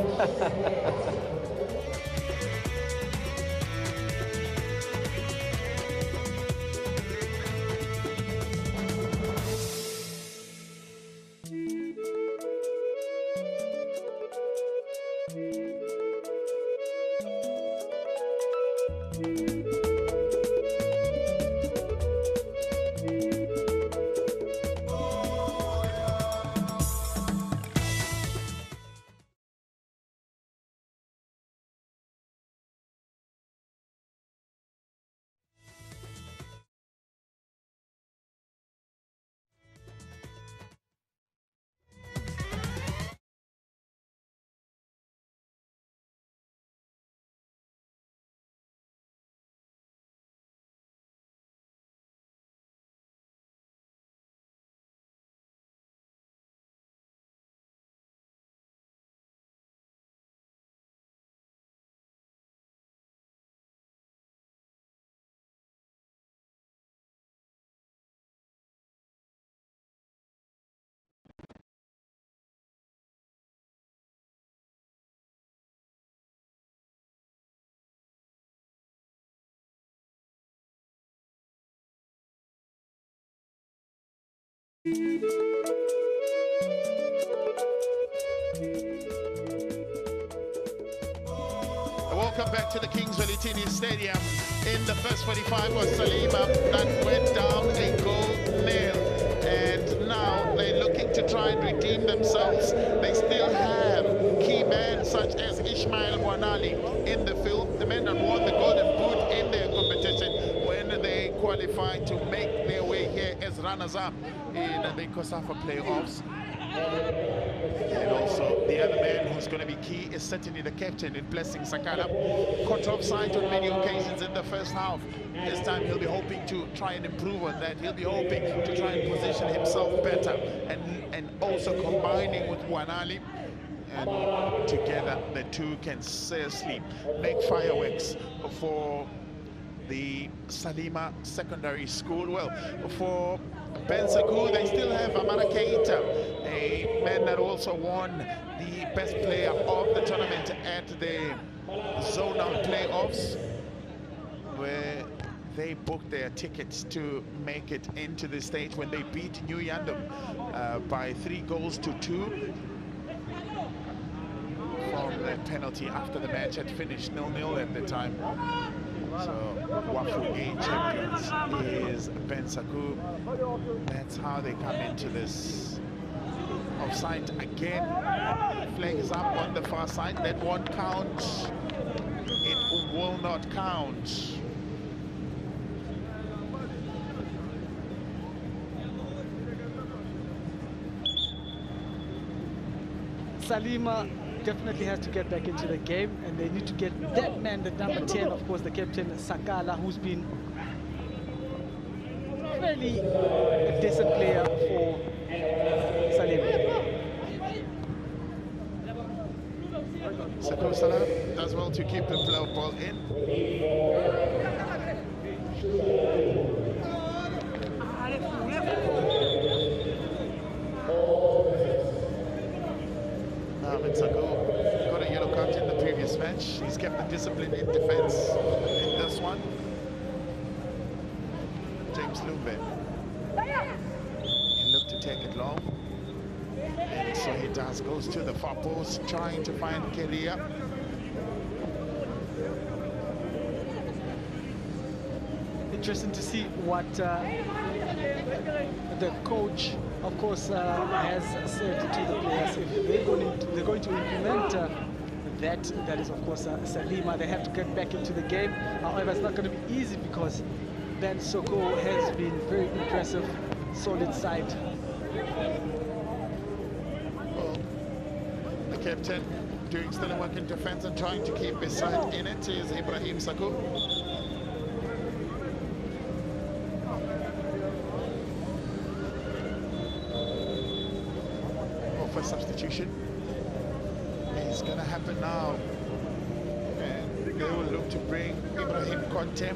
Welcome back to the Kingswell Itini Stadium. In the first 45 was Salima that went down a goal nil. And now they're looking to try and redeem themselves. They still have key men such as Ismail Wanali in the field, the men that won the Golden Boot in their competition when they qualified to make their way here as runners-up in the COSAFA playoffs. And also the other man who's going to be key is certainly the captain in Blessing Sakala. Caught offside on many occasions in the first half. This time he'll be hoping to try and improve on that. He'll be hoping to try and position himself better, and also combining with Wanali. And together the two can seriously make fireworks for the Salima Secondary School. Well, for Ben Sakau, they still have Amara Keita, a man that also won the best player of the tournament at the zonal playoffs, where they booked their tickets to make it into the stage when they beat New Yandum by 3-2 from the penalty after the match had finished 0-0 at the time. So Wafu A champions is Ben Sakau. That's how they come into this. Offside again. Flag is up on the far side. That won't count. It will not count. Salima definitely has to get back into the game, and they need to get that man, the number 10, of course, the captain Sakala, who's been really a decent player for Salima. Sakou Salah does well to keep the flow ball in. Ahmed Sakou got a yellow card in the previous match. He's kept the discipline in defense in this one. James Lumbe. He looked to take it long. And so he does, goes to the far post, trying to find Keria. Interesting to see what the coach, of course, has said to the players. If they're going to implement that is, of course, Salima. They have to get back into the game. However, it's not going to be easy because Ben Soko has been very impressive, solid side. Well, the captain doing still a work in defense and trying to keep his side in it is Ibrahim Sakou. Substitution is going to happen now, and they will look to bring Ibrahim Conte.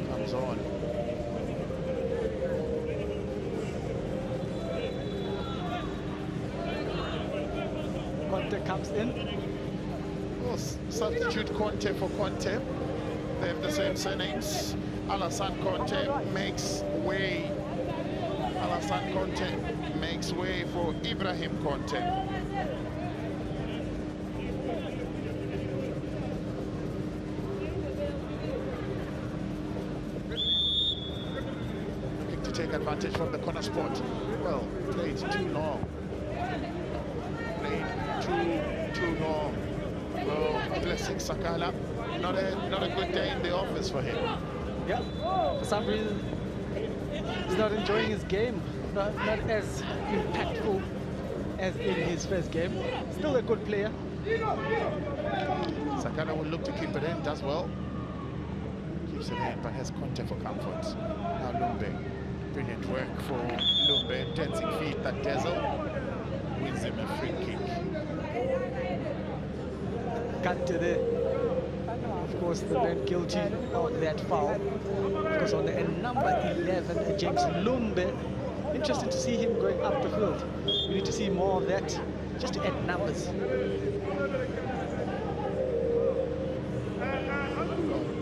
Comes on. Conte comes in. Well, substitute Conte for Conte. They have the same surnames. Alassane Conte makes way. Alassane Conte makes way for Ibrahim Conte. Looking to take advantage from the corner spot. Well, played too long. Played too long. Well, Blessing Sakala. Not a good day in the office for him. Yeah, for some reason he's not enjoying his game, not as impactful as in his first game. Still a good player. Sakala will look to keep it in, does well. Keeps it in, but has Conte for comfort. Now Lumbe. Brilliant work for Lumbe. Dancing feet that Dezel wins him a free kick. Kante there. Of course, the man guilty of that foul. Because on the number 11, James Lumbe, interesting to see him going up the field. We need to see more of that, just to add numbers.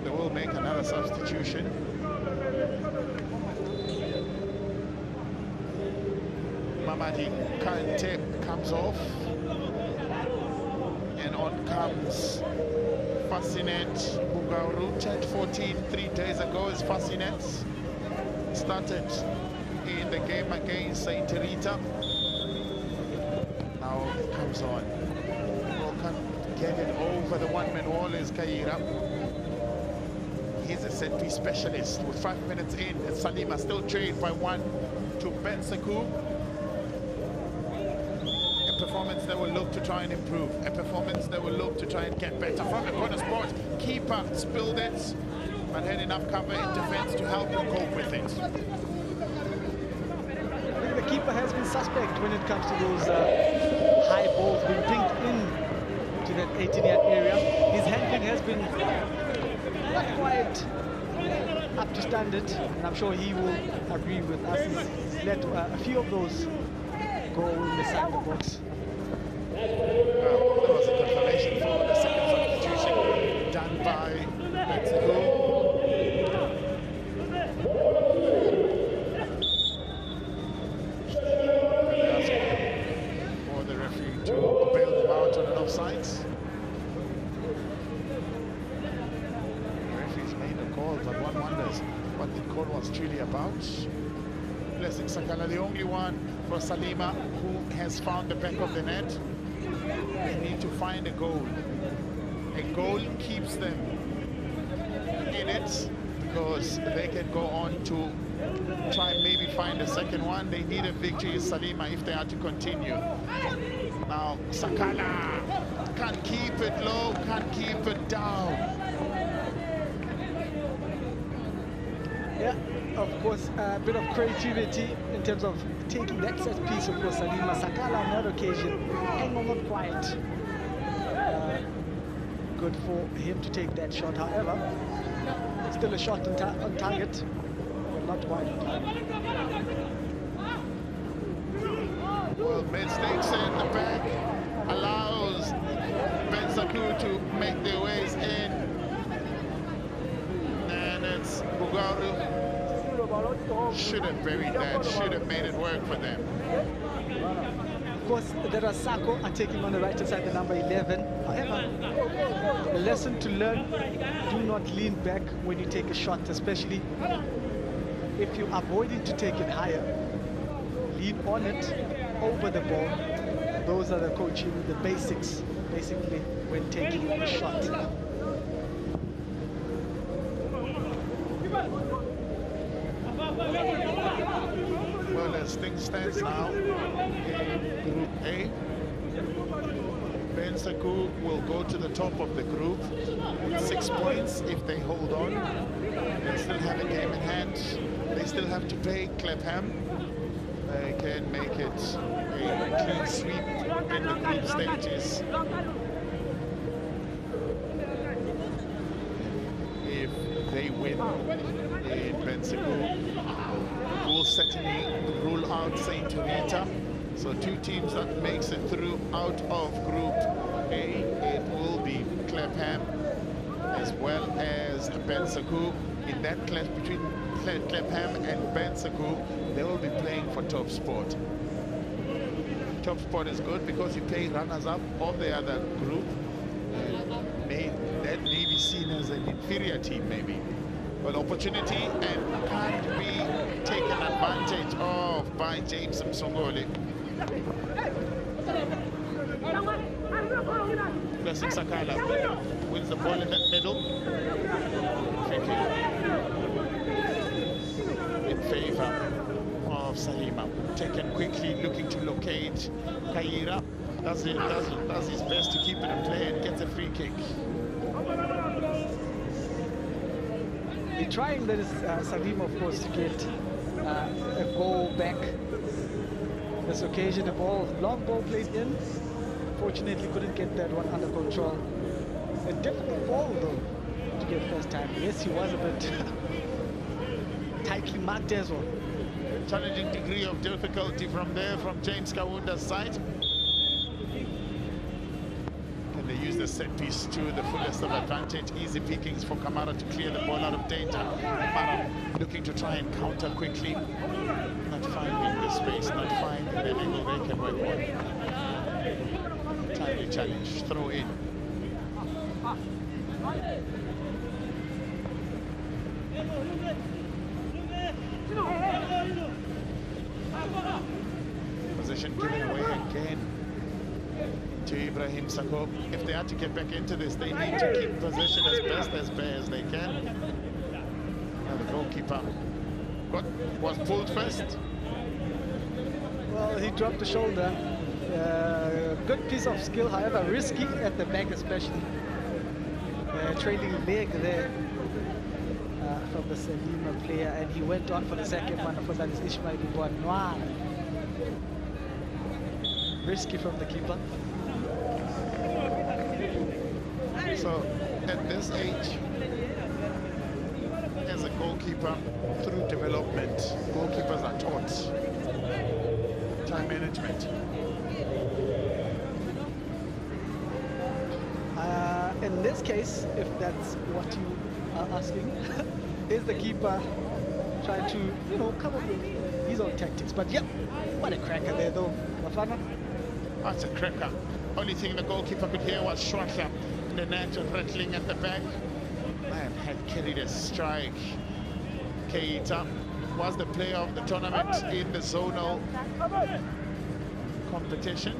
They will make another substitution. Mamadi Kante comes off. And on comes Fascinet Bugauru, turned 14 3 days ago. Is Fascinet started in the game against Saint Rita. Now comes on. Well, can't get it over the one-man wall is Kaira. He's a set-piece specialist with 5 minutes in. And Salima still trailed by 1 to Ben Sakou. Performance they will look to try and improve. A performance they will look to try and get better. From the corner spot, keeper spilled it, but had enough cover in defense to help him cope with it. I think the keeper has been suspect when it comes to those high balls being pinged in to that 18-yard area. His handling has been not quite up to standard, and I'm sure he will agree with us. He's let a few of those go in the side of the box. Well, there was a confirmation for the second substitution done by Mexico. For the referee to bail them out on an offside. The referee's made a call, but one wonders what the call was truly about. Blessing Sakala, the only one for Salima who has found the back of the net. They need to find a goal. A goal keeps them in it because they can go on to try and maybe find a second one. They need a victory in Salima if they are to continue. Now, Sakala can't keep it low, can't keep it down. Yeah, of course, a bit of creativity in terms of taking that set piece, of course, Salima. Sakala on that occasion, hang on, not quiet. Good for him to take that shot, however, still a shot on target, but not wide on target. Well, mistakes in the back allows Bensaku to make their ways in. And it's Bugaru. Should have buried that, should have made it work for them. Of course, there are Sako are taking on the right side, the number 11. However, a lesson to learn, do not lean back when you take a shot, especially if you're avoiding to take it higher. Lean on it, over the ball. Those are the coaching, the basics, basically, when taking a shot. Well, as things stand now, in Group A, Bensaku will go to the top of the group with 6 points if they hold on. They still have a game in hand. They still have to play Clapham. They can make it a clean sweep in the group stages. If they win in Bensaku, will certainly rule out Saint Rita. So 2 teams that makes it through out of Group A. It will be Clapham as well as Bensaku. In that clash between Clapham and Bensaku, they will be playing for top sport. Top sport is good because you play runners-up of the other group. That may be seen as an inferior team, maybe. Well, opportunity and can't be taken advantage of by James Msongole. Blessing Sakala wins the ball in the middle. In favor of Salima. Taken quickly, looking to locate Kaira. Does his best to keep it in play and gets a free kick. They're trying, that is Salima, of course, to get a goal back. This occasion, the long ball played in. Fortunately, couldn't get that one under control. A difficult ball, though, to get first time. Yes, he was a bit tightly marked as well. Challenging degree of difficulty from there, from James Kawunda's side. Can they use the set piece to the fullest of advantage? Easy pickings for Kamara to clear the ball out of danger. Kamara looking to try and counter quickly. Not finding the space, not finding the angle they can work on. Timely challenge, throw in. Position given away again to Ibrahim Sako. If they are to get back into this, they need to keep possession as best as they can. Now the goalkeeper was pulled first. Well, he dropped the shoulder. Good piece of skill, however, risky at the back, especially. Trailing leg there from the Salima player, and he went on for the second one. Of course, that is Ismail Ibouanoir. Risky from the keeper. So, at this age, as a goalkeeper, through development, goalkeepers are taught time management. In this case, if that's what you are asking, is the keeper trying to, come up with his own tactics. But yep, what a cracker there though, Bafana. That's a cracker. Only thing the goalkeeper could hear was Schwarzer in the net rattling at the back. Man had carried a strike. Keita was the player of the tournament in the zonal competition.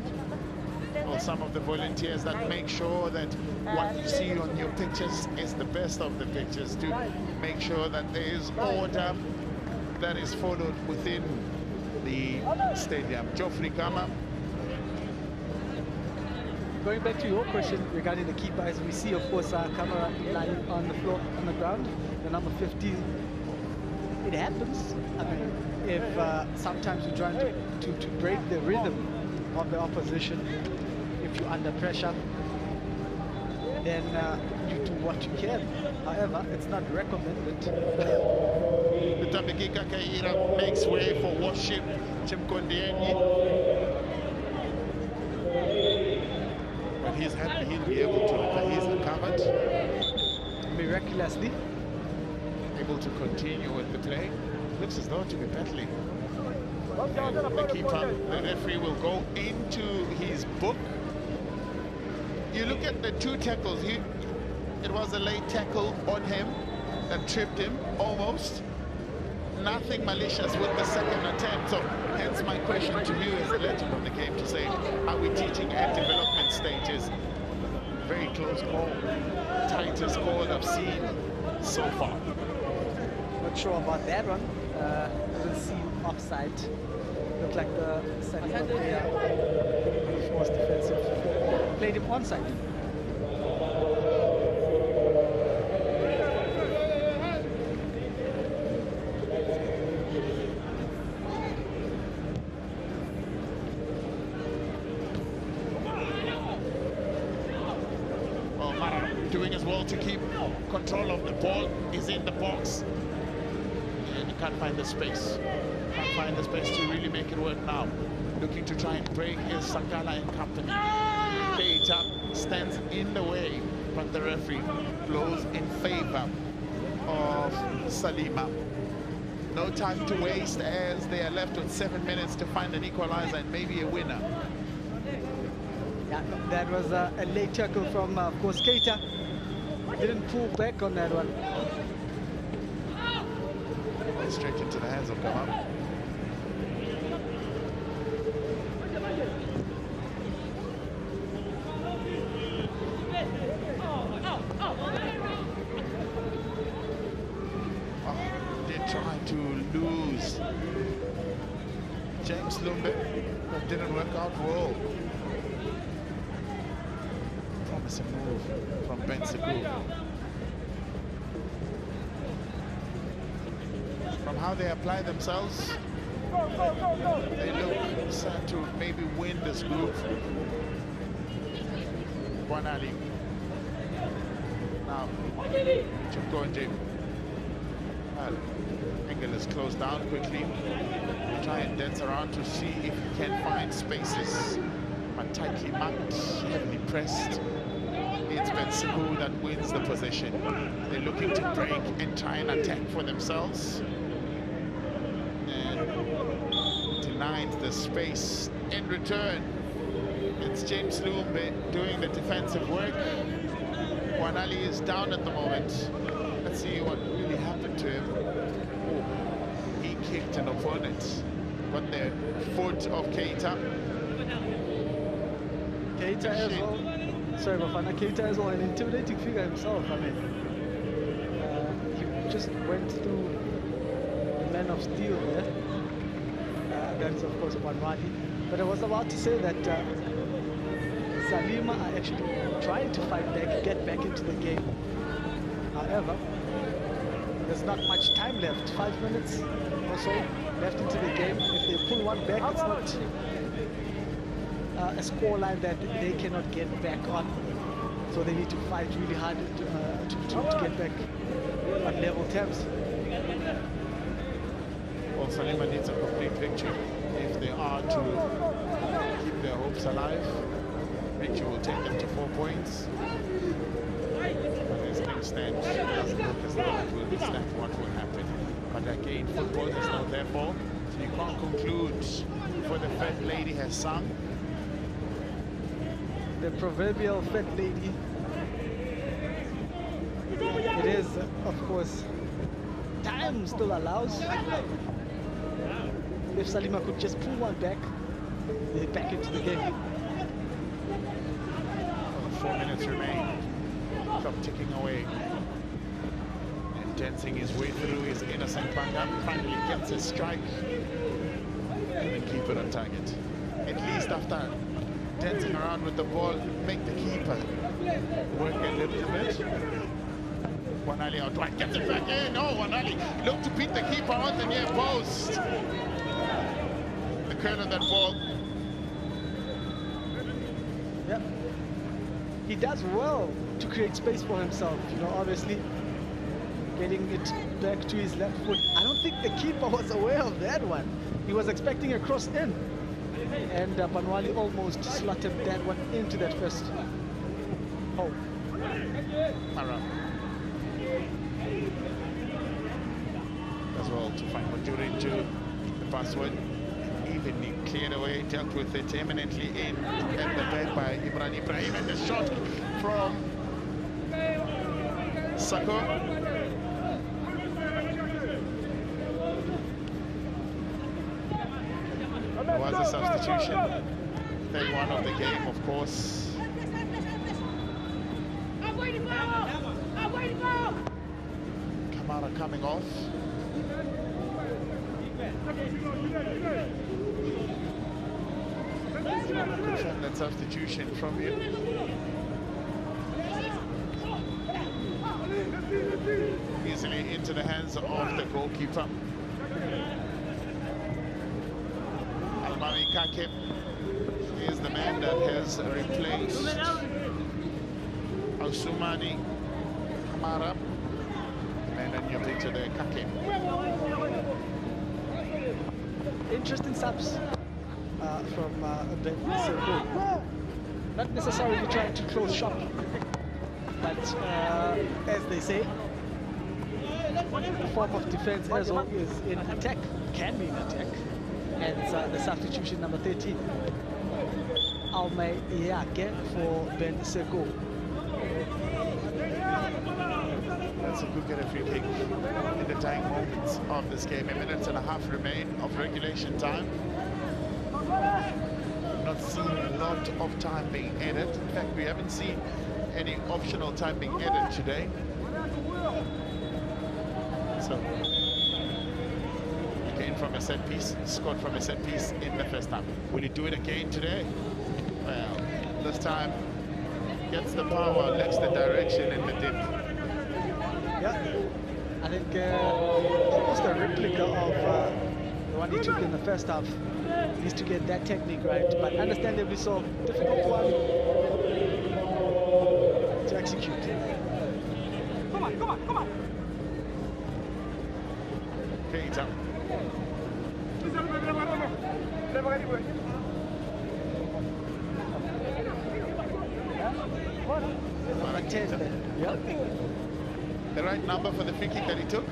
Well, some of the volunteers that make sure that what you see on your pictures is the best of the pictures, to make sure that there is order, that is followed within the stadium. Geoffrey Gama. Going back to your question regarding the keepers, we see, of course, Kamara lying on the floor, on the ground, the number 15. It happens. I mean, if sometimes you're trying to break the rhythm of the opposition, if you're under pressure, then you do what you can. However, it's not recommended. Tabegika Kaira makes way for Worship Chimkondienyi. But he's happy he'll be able to, he's recovered. Miraculously. Able to continue with the play. Looks as though to be battling. The keeper, the referee will go into his book. You look at the two tackles. It was a late tackle on him that tripped him almost. Nothing malicious with the second attempt. So hence my question to you as the legend of the game to say, are we teaching at development stages? Very close call. Tightest call I've seen so far. Not sure about that one. We'll see offside. Looked like the Salima player was defensive. Played him onside. Well, Mara doing as well to keep control of the ball. Is in the box. And he can't find the space. Can't find the space to really make it work now. Looking to try and break is Sakala and company. Keita stands in the way, but the referee blows in favor of Salima. No time to waste as they are left with 7 minutes to find an equalizer and maybe a winner. Yeah, that was a late tackle from, of course, Keita. Didn't pull back on that one. Straight into the hands of Gama. To lose James Lumbe, that didn't work out well. Promising move from Ben Sekou. From how they apply themselves, they look set to maybe win this group. Kwanali. Now, Chimkonje. Engel is closed down quickly. Try and dance around to see if he can find spaces. But tightly marked, heavily pressed. It's Ben Sekou that wins the possession. They're looking to break and try and attack for themselves. And denied the space. In return, it's James Lumbe doing the defensive work. Wanali is down at the moment. Let's see what really happened to him. Oh, he kicked an opponent. Got the foot of Keita. Keita as well. Sorry, Bafana. Keita as well, an intimidating figure himself. I mean, he just went through the man of steel there. That's of course Wanwadi. But I was about to say that Salima are actually trying to fight back, get back into the game. However, there's not much time left. 5 minutes or so left into the game. If they pull one back, it's not a scoreline that they cannot get back on. So they need to fight really hard to get back on level terms. Well, Salima needs a complete victory if they are to keep their hopes alive. Victory will take them to 4 points. As things stand, it doesn't look as though it will stand what will happen. But again, football is not their fault. So you can't conclude for the fat lady has sung. The proverbial fat lady. It is, of course, time still allows. If Salima could just pull one back, they're back into the game. 4 minutes remain. Clock ticking away. And dancing his way through his innocent Panga, finally gets his strike and then keep it on target. At least after dancing around with the ball, make the keeper work a little bit. Wanali outright gets it back in. Oh, Wanali look to beat the keeper on the near post. The curl of that ball. Yep. He does well to create space for himself, you know, obviously getting it back to his left foot. I don't think the keeper was aware of that one. He was expecting a cross in, and Banwali almost slotted that one into that first hole. Mara as well to find Majuri into the password. Evenly cleared away, dealt with it eminently in at the back by Imran Ibrahim, and the shot from Sako. There was a substitution. Third one of the game, of course. Kamara coming off. Confirm that substitution from you. Easily into the hands of the goalkeeper. Almami Kake is the man that has replaced Osumani Kamara. The man on your picture there, Kake. Interesting subs from Ben Seko. Not necessarily trying to close shop, but as they say, the form of defense as always in attack can be in attack. Hence the substitution number 13, Almay Yake for Ben Seko. That's a good get a free kick in the dying moments of this game. A minute and a half remain of regulation time. Not seen a lot of time being added. In fact, we haven't seen any optional time being added today. So, again from a set piece, scored from a set piece in the first half. Will he do it again today? Well, this time gets the power, lets the direction in the dip. Yeah, I think almost a replica of the one he took in the first half. Needs to get that technique right, but understandably so, difficult one to execute. Come on, come on, come on. Keita. Yep. The right number for the free kick that he took?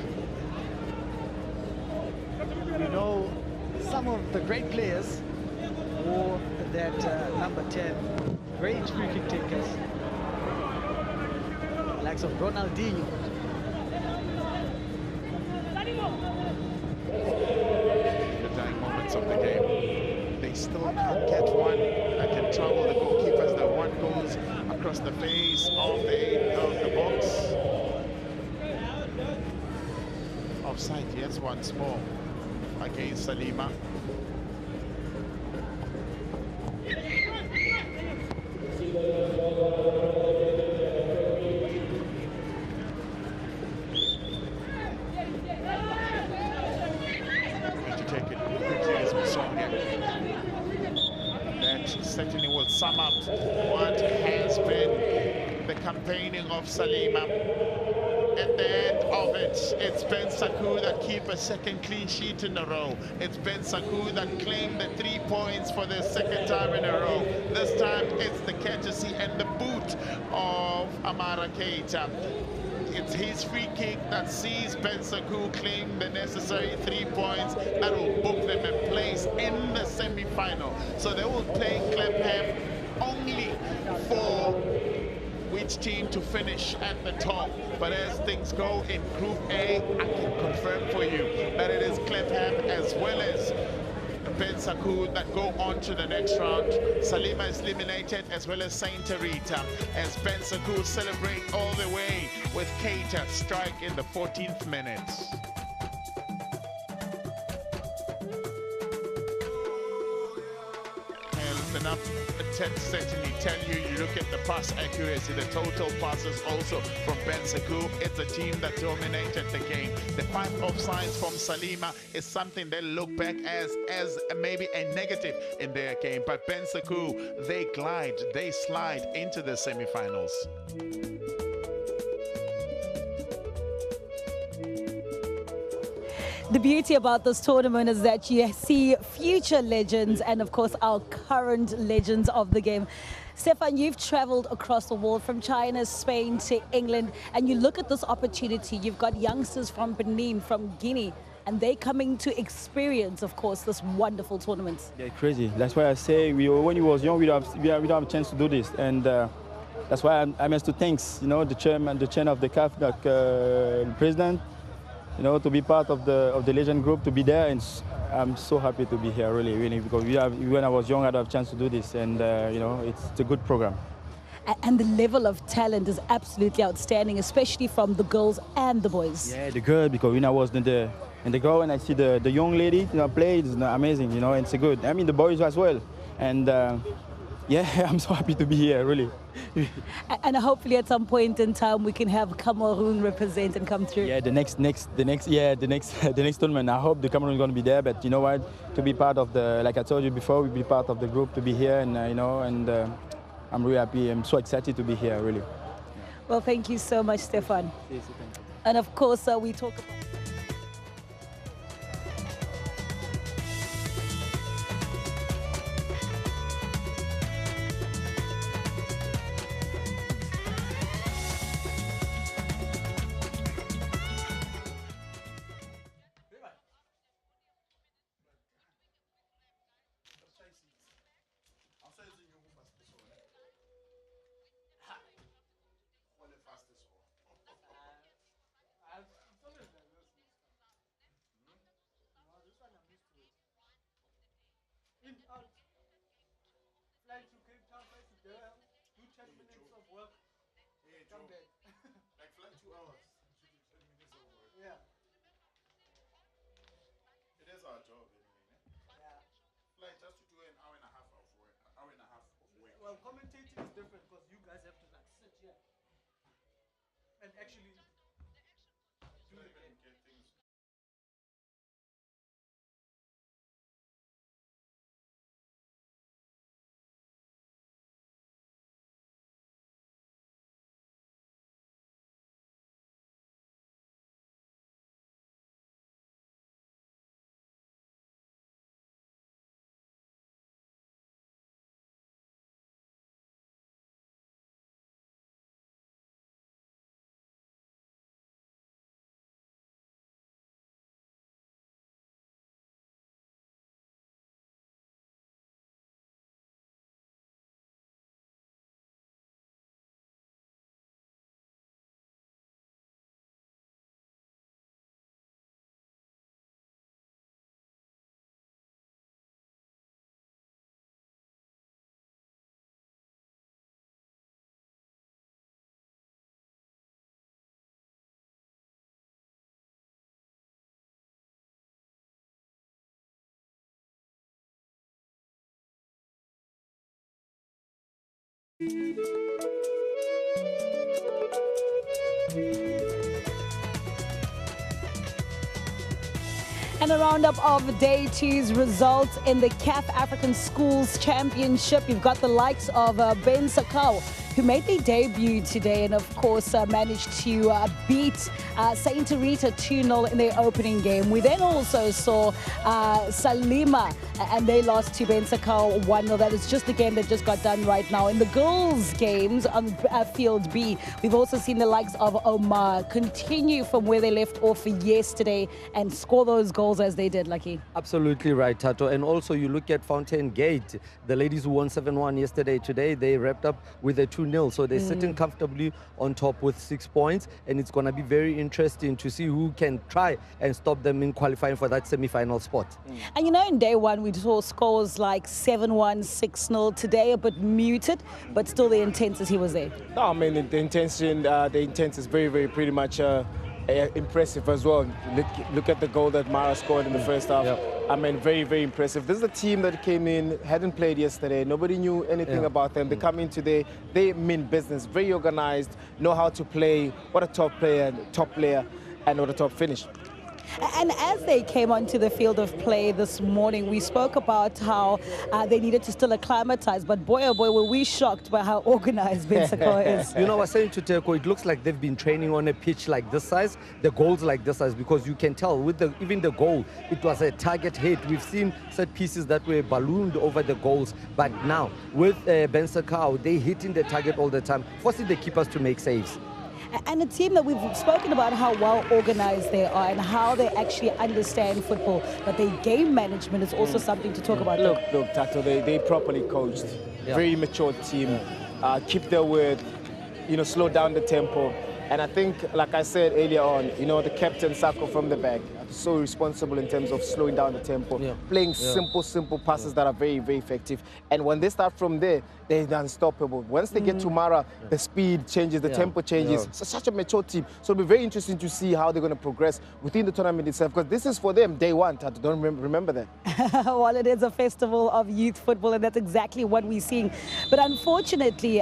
We know some of the great players wore that number 10, great free kick takers, likes of Ronaldinho. The dying moments of the game. They still can't get one that can trouble the goalkeepers. The one goes across the face of the box. Offside, yes, once more against Salima. To take it quickly as we saw again. That certainly will sum up what has been the campaigning of Salima. At the end of it, it's Ben Saku that keep a second clean sheet in a row. It's Ben Saku that claimed the 3 points for the second time in a row. This time it's the courtesy and the boot of Amara Keita. It's his free kick that sees Ben Saku claim the necessary 3 points that will book them a place in the semi-final. So they will play Clapham only for which team to finish at the top. But as things go in Group A, I can confirm for you that it is Clapham as well as Ben Sakou that go on to the next round. Salima is eliminated, as well as Saint Rita, as Ben Sakou celebrate all the way with Keita strike in the 14th minute. Enough certainly tell you, you look at the pass accuracy, the total passes also from Ben Sakou. It's a team that dominated the game. The 5 offsides from Salima is something they look back as maybe a negative in their game. But Ben Sakou, they glide, they slide into the semi-finals. The beauty about this tournament is that you see future legends and, of course, our current legends of the game. Stefan, you've traveled across the world from China, Spain to England, and you look at this opportunity. You've got youngsters from Benin, from Guinea, and they're coming to experience, of course, this wonderful tournament. Yeah, crazy. That's why I say when he was young, we don't have a chance to do this, and that's why I must to thank, the chairman of the CAF, the president. To be part of the legend group, to be there, and I'm so happy to be here, really, because when I was young, I had a chance to do this, and it's a good program. And the level of talent is absolutely outstanding, especially from the girls and the boys. Yeah, the girl, because when I was in the girl, and I see the young lady play, it's amazing, and it's good. I mean, the boys as well, and yeah, I'm so happy to be here, really. And hopefully at some point in time we can have Cameroon represent and come through. Yeah, the next tournament. I hope the Cameroon is going to be there. But you know what? To be part of like I told you before, we'll be part of the group, to be here, and I'm really happy. I'm so excited to be here, really. Well, thank you so much, Stefan. Yes, thank you. And of course, we talk about. Fly to Cape Town, fly to Durham, do 10 minutes of work, come back. Like fly 2 hours, 10 minutes of work. Yeah. It is our job anyway. Yeah. Fly just to do an hour and a half of work. Well, commentating is different because you guys have to like sit here and actually do the game. Get things. And a roundup of Day 2's results in the CAF African Schools Championship. You've got the likes of Ben Sakou, who made their debut today and, of course, managed to beat Saint Rita 2-0 in their opening game. We then also saw Salima, and they lost to Ben Sakou 1-0. That is just the game that just got done right now. In the girls' games on Field B, we've also seen the likes of Omar continue from where they left off yesterday and score those goals as they did, Lucky. Absolutely right, Tato. And also you look at Fountain Gate, the ladies who won 7-1 yesterday. Today they wrapped up with a 2 2-0. So they're sitting comfortably on top with 6 points, and it's going to be very interesting to see who can try and stop them in qualifying for that semi-final spot. And you know, in day one, we saw scores like 7-1, 6-0. Today, a bit muted, but still the intensity was there. No, I mean, the intent is very, very pretty much impressive as well. Look at the goal that Mara scored in the first half. I mean, very, very impressive. This is a team that came in, hadn't played yesterday. Nobody knew anything about them. They come in today, they mean business, very organized, know how to play. What a top player, and what a top finish. And as they came onto the field of play this morning, we spoke about how they needed to still acclimatize. But boy, oh boy, were we shocked by how organized Ben Sokol is. You know, I was saying to Teko, it looks like they've been training on a pitch like this size, the goals like this size, because you can tell with even the goal, it was a target hit. We've seen set pieces that were ballooned over the goals. But now, with Ben Sokol, they hitting the target all the time, forcing the keepers to make saves. And a team that we've spoken about how well organized they are and how they actually understand football, but their game management is also something to talk about. Look, Tato, they properly coached. Very mature team. Keep their word, you know, slow down the tempo. And I think, like I said earlier on, you know, the captain, Sako from the back, so responsible in terms of slowing down the tempo, playing simple passes that are very, very effective. And when they start from there, they're unstoppable. Once they get to Mara, the speed changes, the tempo changes. So such a mature team. So it'll be very interesting to see how they're going to progress within the tournament itself, because this is for them day one. Tato, don't remember that. Well, it is a festival of youth football, and that's exactly what we're seeing. But unfortunately,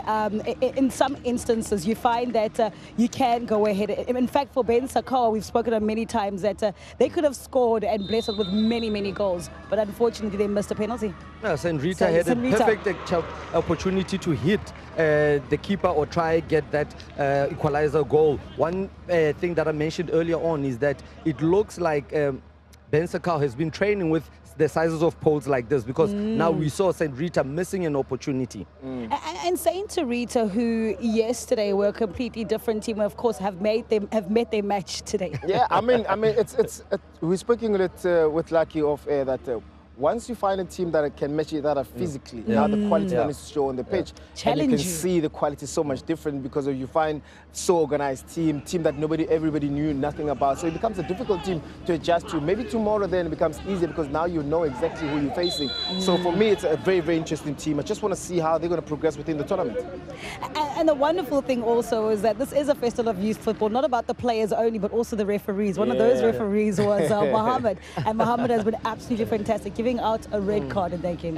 in some instances, you find that you can go ahead. In fact, for Ben Sokol, we've spoken on many times that they could have scored and blessed us with many, many goals. But unfortunately, they missed a penalty. Yeah, St. Rita had a perfect opportunity to hit the keeper or try get that equalizer goal. One thing that I mentioned earlier on is that it looks like Ben Sokol has been training with the sizes of poles like this, because now we saw St. Rita missing an opportunity. And St. Rita, who yesterday were a completely different team, of course, have met their match today. Yeah, I mean, we're speaking with Lucky off air that once you find a team that can match each other physically, now the quality that needs to show on the pitch, and you can see the quality so much different because you find so organized team that everybody knew nothing about. So it becomes a difficult team to adjust to. Maybe tomorrow then it becomes easier because now you know exactly who you're facing. So for me, it's a very, very interesting team. I just want to see how they're going to progress within the tournament. And the wonderful thing also is that this is a festival of youth football, not about the players only, but also the referees. One of those referees was Mohammed, and Mohammed has been absolutely fantastic, giving out a red card in that game.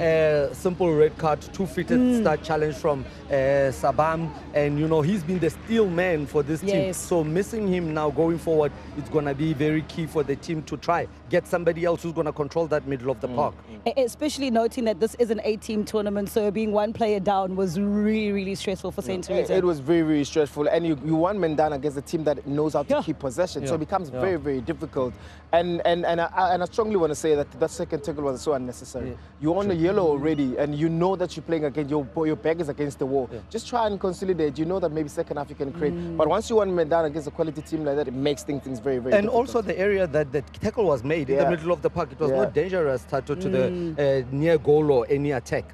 Simple red card, 2 fitted start challenge from Sabam, and you know he's been the steel man for this team. So missing him now going forward, it's going to be very key for the team to try get somebody else who's going to control that middle of the park. Especially noting that this is an 8-team tournament, so being one player down was really, really stressful for St. Rita. It was very, very stressful, and you want Mendana against a team that knows how to keep possession, so it becomes very, very difficult. And I strongly want to say that second tackle was so unnecessary. You're on the yellow already, and you know that you're playing against your back is against the wall. Just try and consolidate. You know that maybe second half you can create, but once you want Mendana against a quality team like that, it makes things very, very difficult. Also the area that the tackle was made in the middle of the park, it was not dangerous to the near goal or any attack.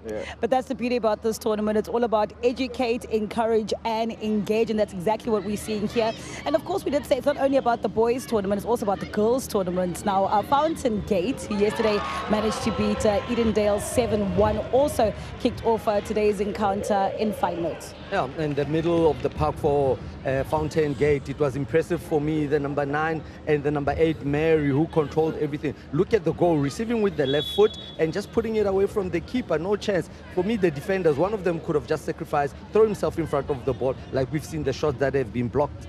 But that's the beauty about this tournament. It's all about educate, encourage and engage, and that's exactly what we're seeing here. And of course we did say it's not only about the boys tournament, it's also about the girls tournament. Now Fountain Gate, who yesterday managed to beat Edendale 7-1, also kicked off today's encounter in fine notes. Yeah, in the middle of the park for Fountain Gate, it was impressive for me, the number 9 and the number 8, Mary, who controlled everything. Look at the goal, receiving with the left foot and just putting it away from the keeper, no chance. For me, the defenders, one of them could have just sacrificed, throw himself in front of the ball, like we've seen the shots that have been blocked.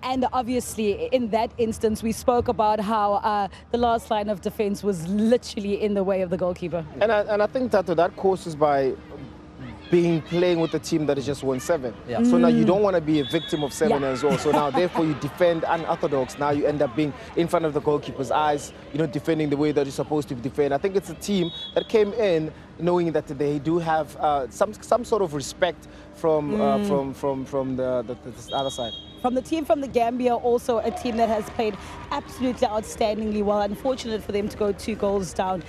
And obviously, in that instance, we spoke about how the last line of defense was literally in the way of the goalkeeper. And I think that causes by playing with a team that is just 1-7. So now you don't want to be a victim of 7 as well. So now therefore you defend unorthodox. Now you end up being in front of the goalkeeper's eyes, you know, defending the way that you're supposed to defend. I think it's a team that came in knowing that they do have some sort of respect from the other side. From the team from the Gambia, also a team that has played absolutely outstandingly well. Unfortunate for them to go 2 goals down.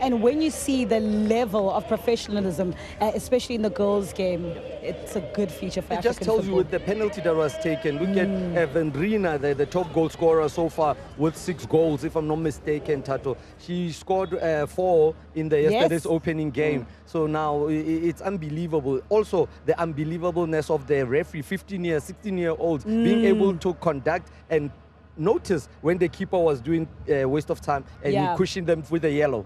And when you see the level of professionalism, especially in the girls' game, it's a good feature for African It just tells football. you with the penalty that was taken. Look at Vendrina, the top goal scorer so far with 6 goals, if I'm not mistaken, Tato. She scored 4 in the yesterday's opening game. So now it's unbelievable. Also, the unbelievableness of the referee, 15-year, 16-year-olds, being able to conduct and notice when the keeper was doing a waste of time and he cushioned them with a yellow.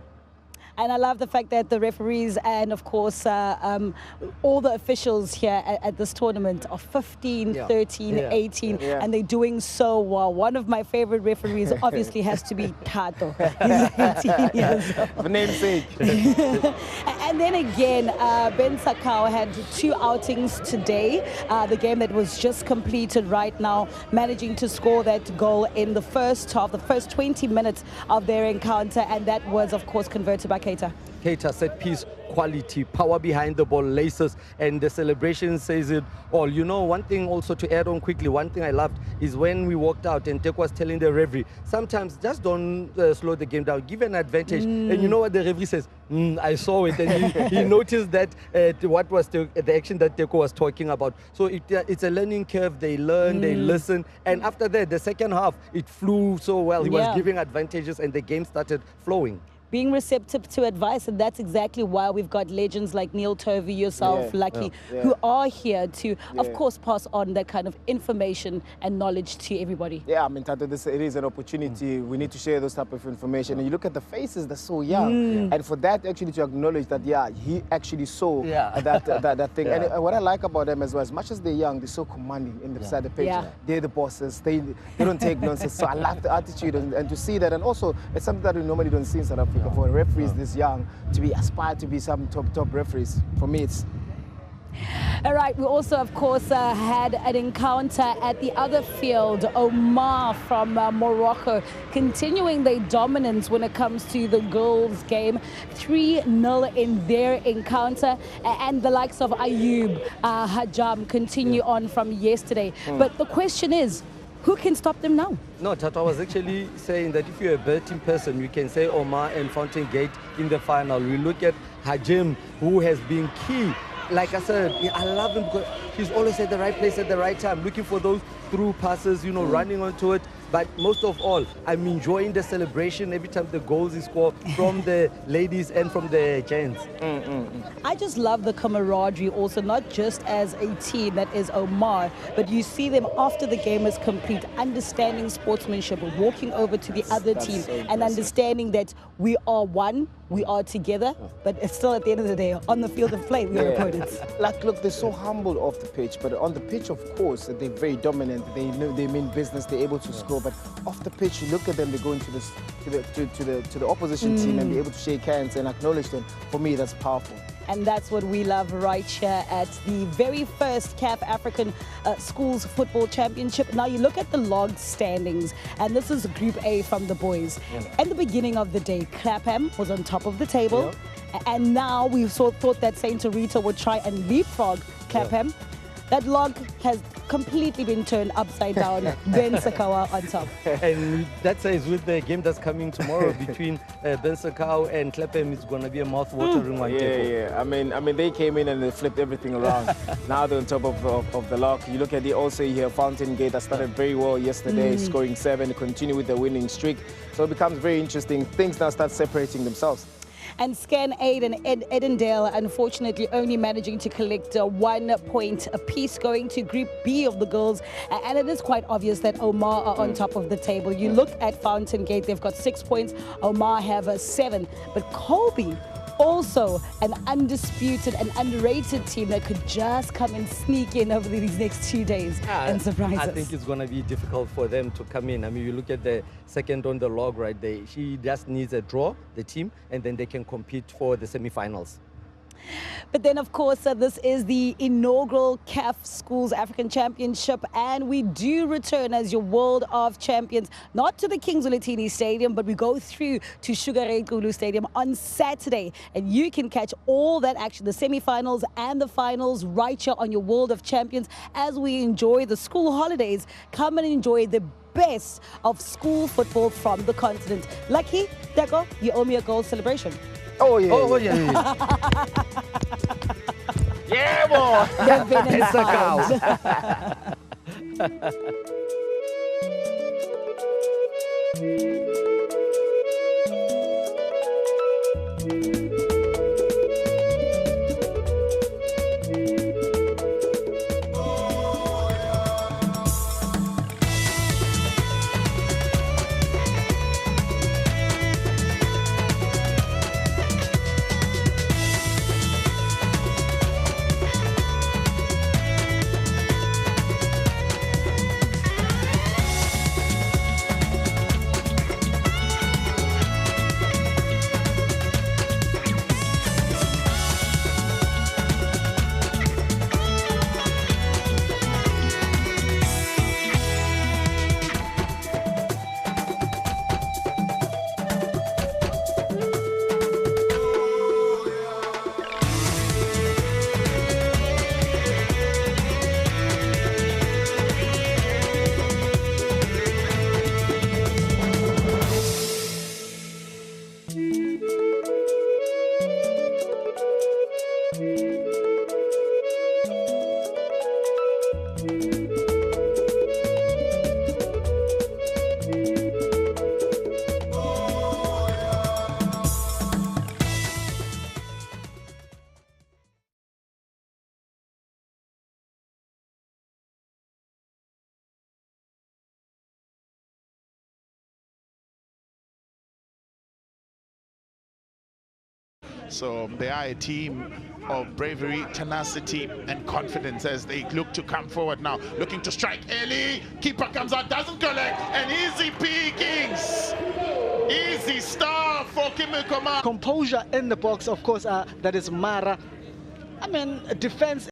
And I love the fact that the referees and, of course, all the officials here at this tournament are 15, 13, 18, and they're doing so well. One of my favorite referees obviously has to be Tato. He's 18 years old. Namesake. And then again, Ben Sakao had 2 outings today. The game that was just completed right now, managing to score that goal in the first half, the first 20 minutes of their encounter, and that was, of course, converted by Keita. Keita, set piece, quality, power behind the ball, laces, and the celebration says it all. You know, one thing also to add on quickly, one thing I loved is when we walked out and Teko was telling the referee, sometimes just don't slow the game down, give an advantage. And you know what the referee says? I saw it, and he noticed that what was the action that Teko was talking about. So it's a learning curve. They learn, they listen, and after that, the second half, it flew so well. He was giving advantages, and the game started flowing. Being receptive to advice, and that's exactly why we've got legends like Neil Tovey, yourself, Lucky, who are here to, of course, pass on that kind of information and knowledge to everybody. Yeah, I mean, Tato, it is an opportunity. We need to share those type of information. And you look at the faces, they're so young. And for that actually to acknowledge that, he actually saw that thing. And what I like about them as well, as much as they're young, they're so commanding in the side of the pitch. They're the bosses. They don't take nonsense. So I like the attitude and to see that. And also, it's something that we normally don't see in South Africa. For referees this young to be aspired to be some top referees, for me it's... All right, we also, of course, had an encounter at the other field. Omar from Morocco continuing their dominance when it comes to the girls' game. 3-0 in their encounter. And the likes of Ayub, Hajam continue on from yesterday. But the question is, who can stop them now? No, Tato, I was actually saying that if you're a betting person, you can say Omar and Fountain Gate in the final. We look at Hajim, who has been key. Like I said, I love him because he's always at the right place at the right time, looking for those through passes, you know, running onto it. But most of all, I'm enjoying the celebration every time the goals is scored from the ladies and from the gents. I just love the camaraderie also, not just as a team that is Omar, but you see them after the game is complete, understanding sportsmanship, walking over to the other team and understanding that we are one, we are together, but it's still at the end of the day, on the field of play, we are opponents. Like, look, they're so humble off the pitch, but on the pitch, of course, they're very dominant. They know they mean business. They're able to score. But off the pitch, you look at them. They go into this to the opposition team and be able to shake hands and acknowledge them. For me, that's powerful. And that's what we love right here at the very first CAF African Schools Football Championship. Now you look at the log standings, and this is Group A from the boys. At the beginning of the day, Clapham was on top of the table, and now we thought that Saint Rita would try and leapfrog Clapham. That log has completely been turned upside down. Ben Sakao on top. And that says with the game that's coming tomorrow between Ben Sakao and Clapham, it's going to be a mouth-watering one. I mean, they came in and they flipped everything around. Now they're on top of the log. You look at the also here, Fountain Gate that started very well yesterday, scoring 7, continue with the winning streak. So it becomes very interesting. Things now start separating themselves. And Scan Aid and Edendale, unfortunately, only managing to collect 1 point apiece, going to Group B of the girls. And it is quite obvious that Omar are on top of the table. You look at Fountain Gate, they've got 6 points. Omar have 7. But Colby, also an undisputed and underrated team that could just come and sneak in over these next 2 days and surprise us. I think it's going to be difficult for them to come in. I mean, you look at the second on the log right there. She just needs a draw, the team, and then they can compete for the semi-finals. But then, of course, this is the inaugural CAF Schools African Championship, and we do return as your World of Champions, not to the Kings Oluthini Stadium, but we go through to Sugar Ray Xulu Stadium on Saturday, and you can catch all that action, the semi-finals and the finals, right here on your World of Champions as we enjoy the school holidays. Come and enjoy the best of school football from the continent. Lucky, Deko, you owe me a gold celebration. Oh, yeah. Oh, yeah. Yeah, boy. You've been It's a cow. So they are a team of bravery, tenacity, and confidence as they look to come forward now. Looking to strike early. Keeper comes out, doesn't collect. And easy pickings. Easy star for Kimikoma. Composure in the box, of course, that is Mara. I mean, defense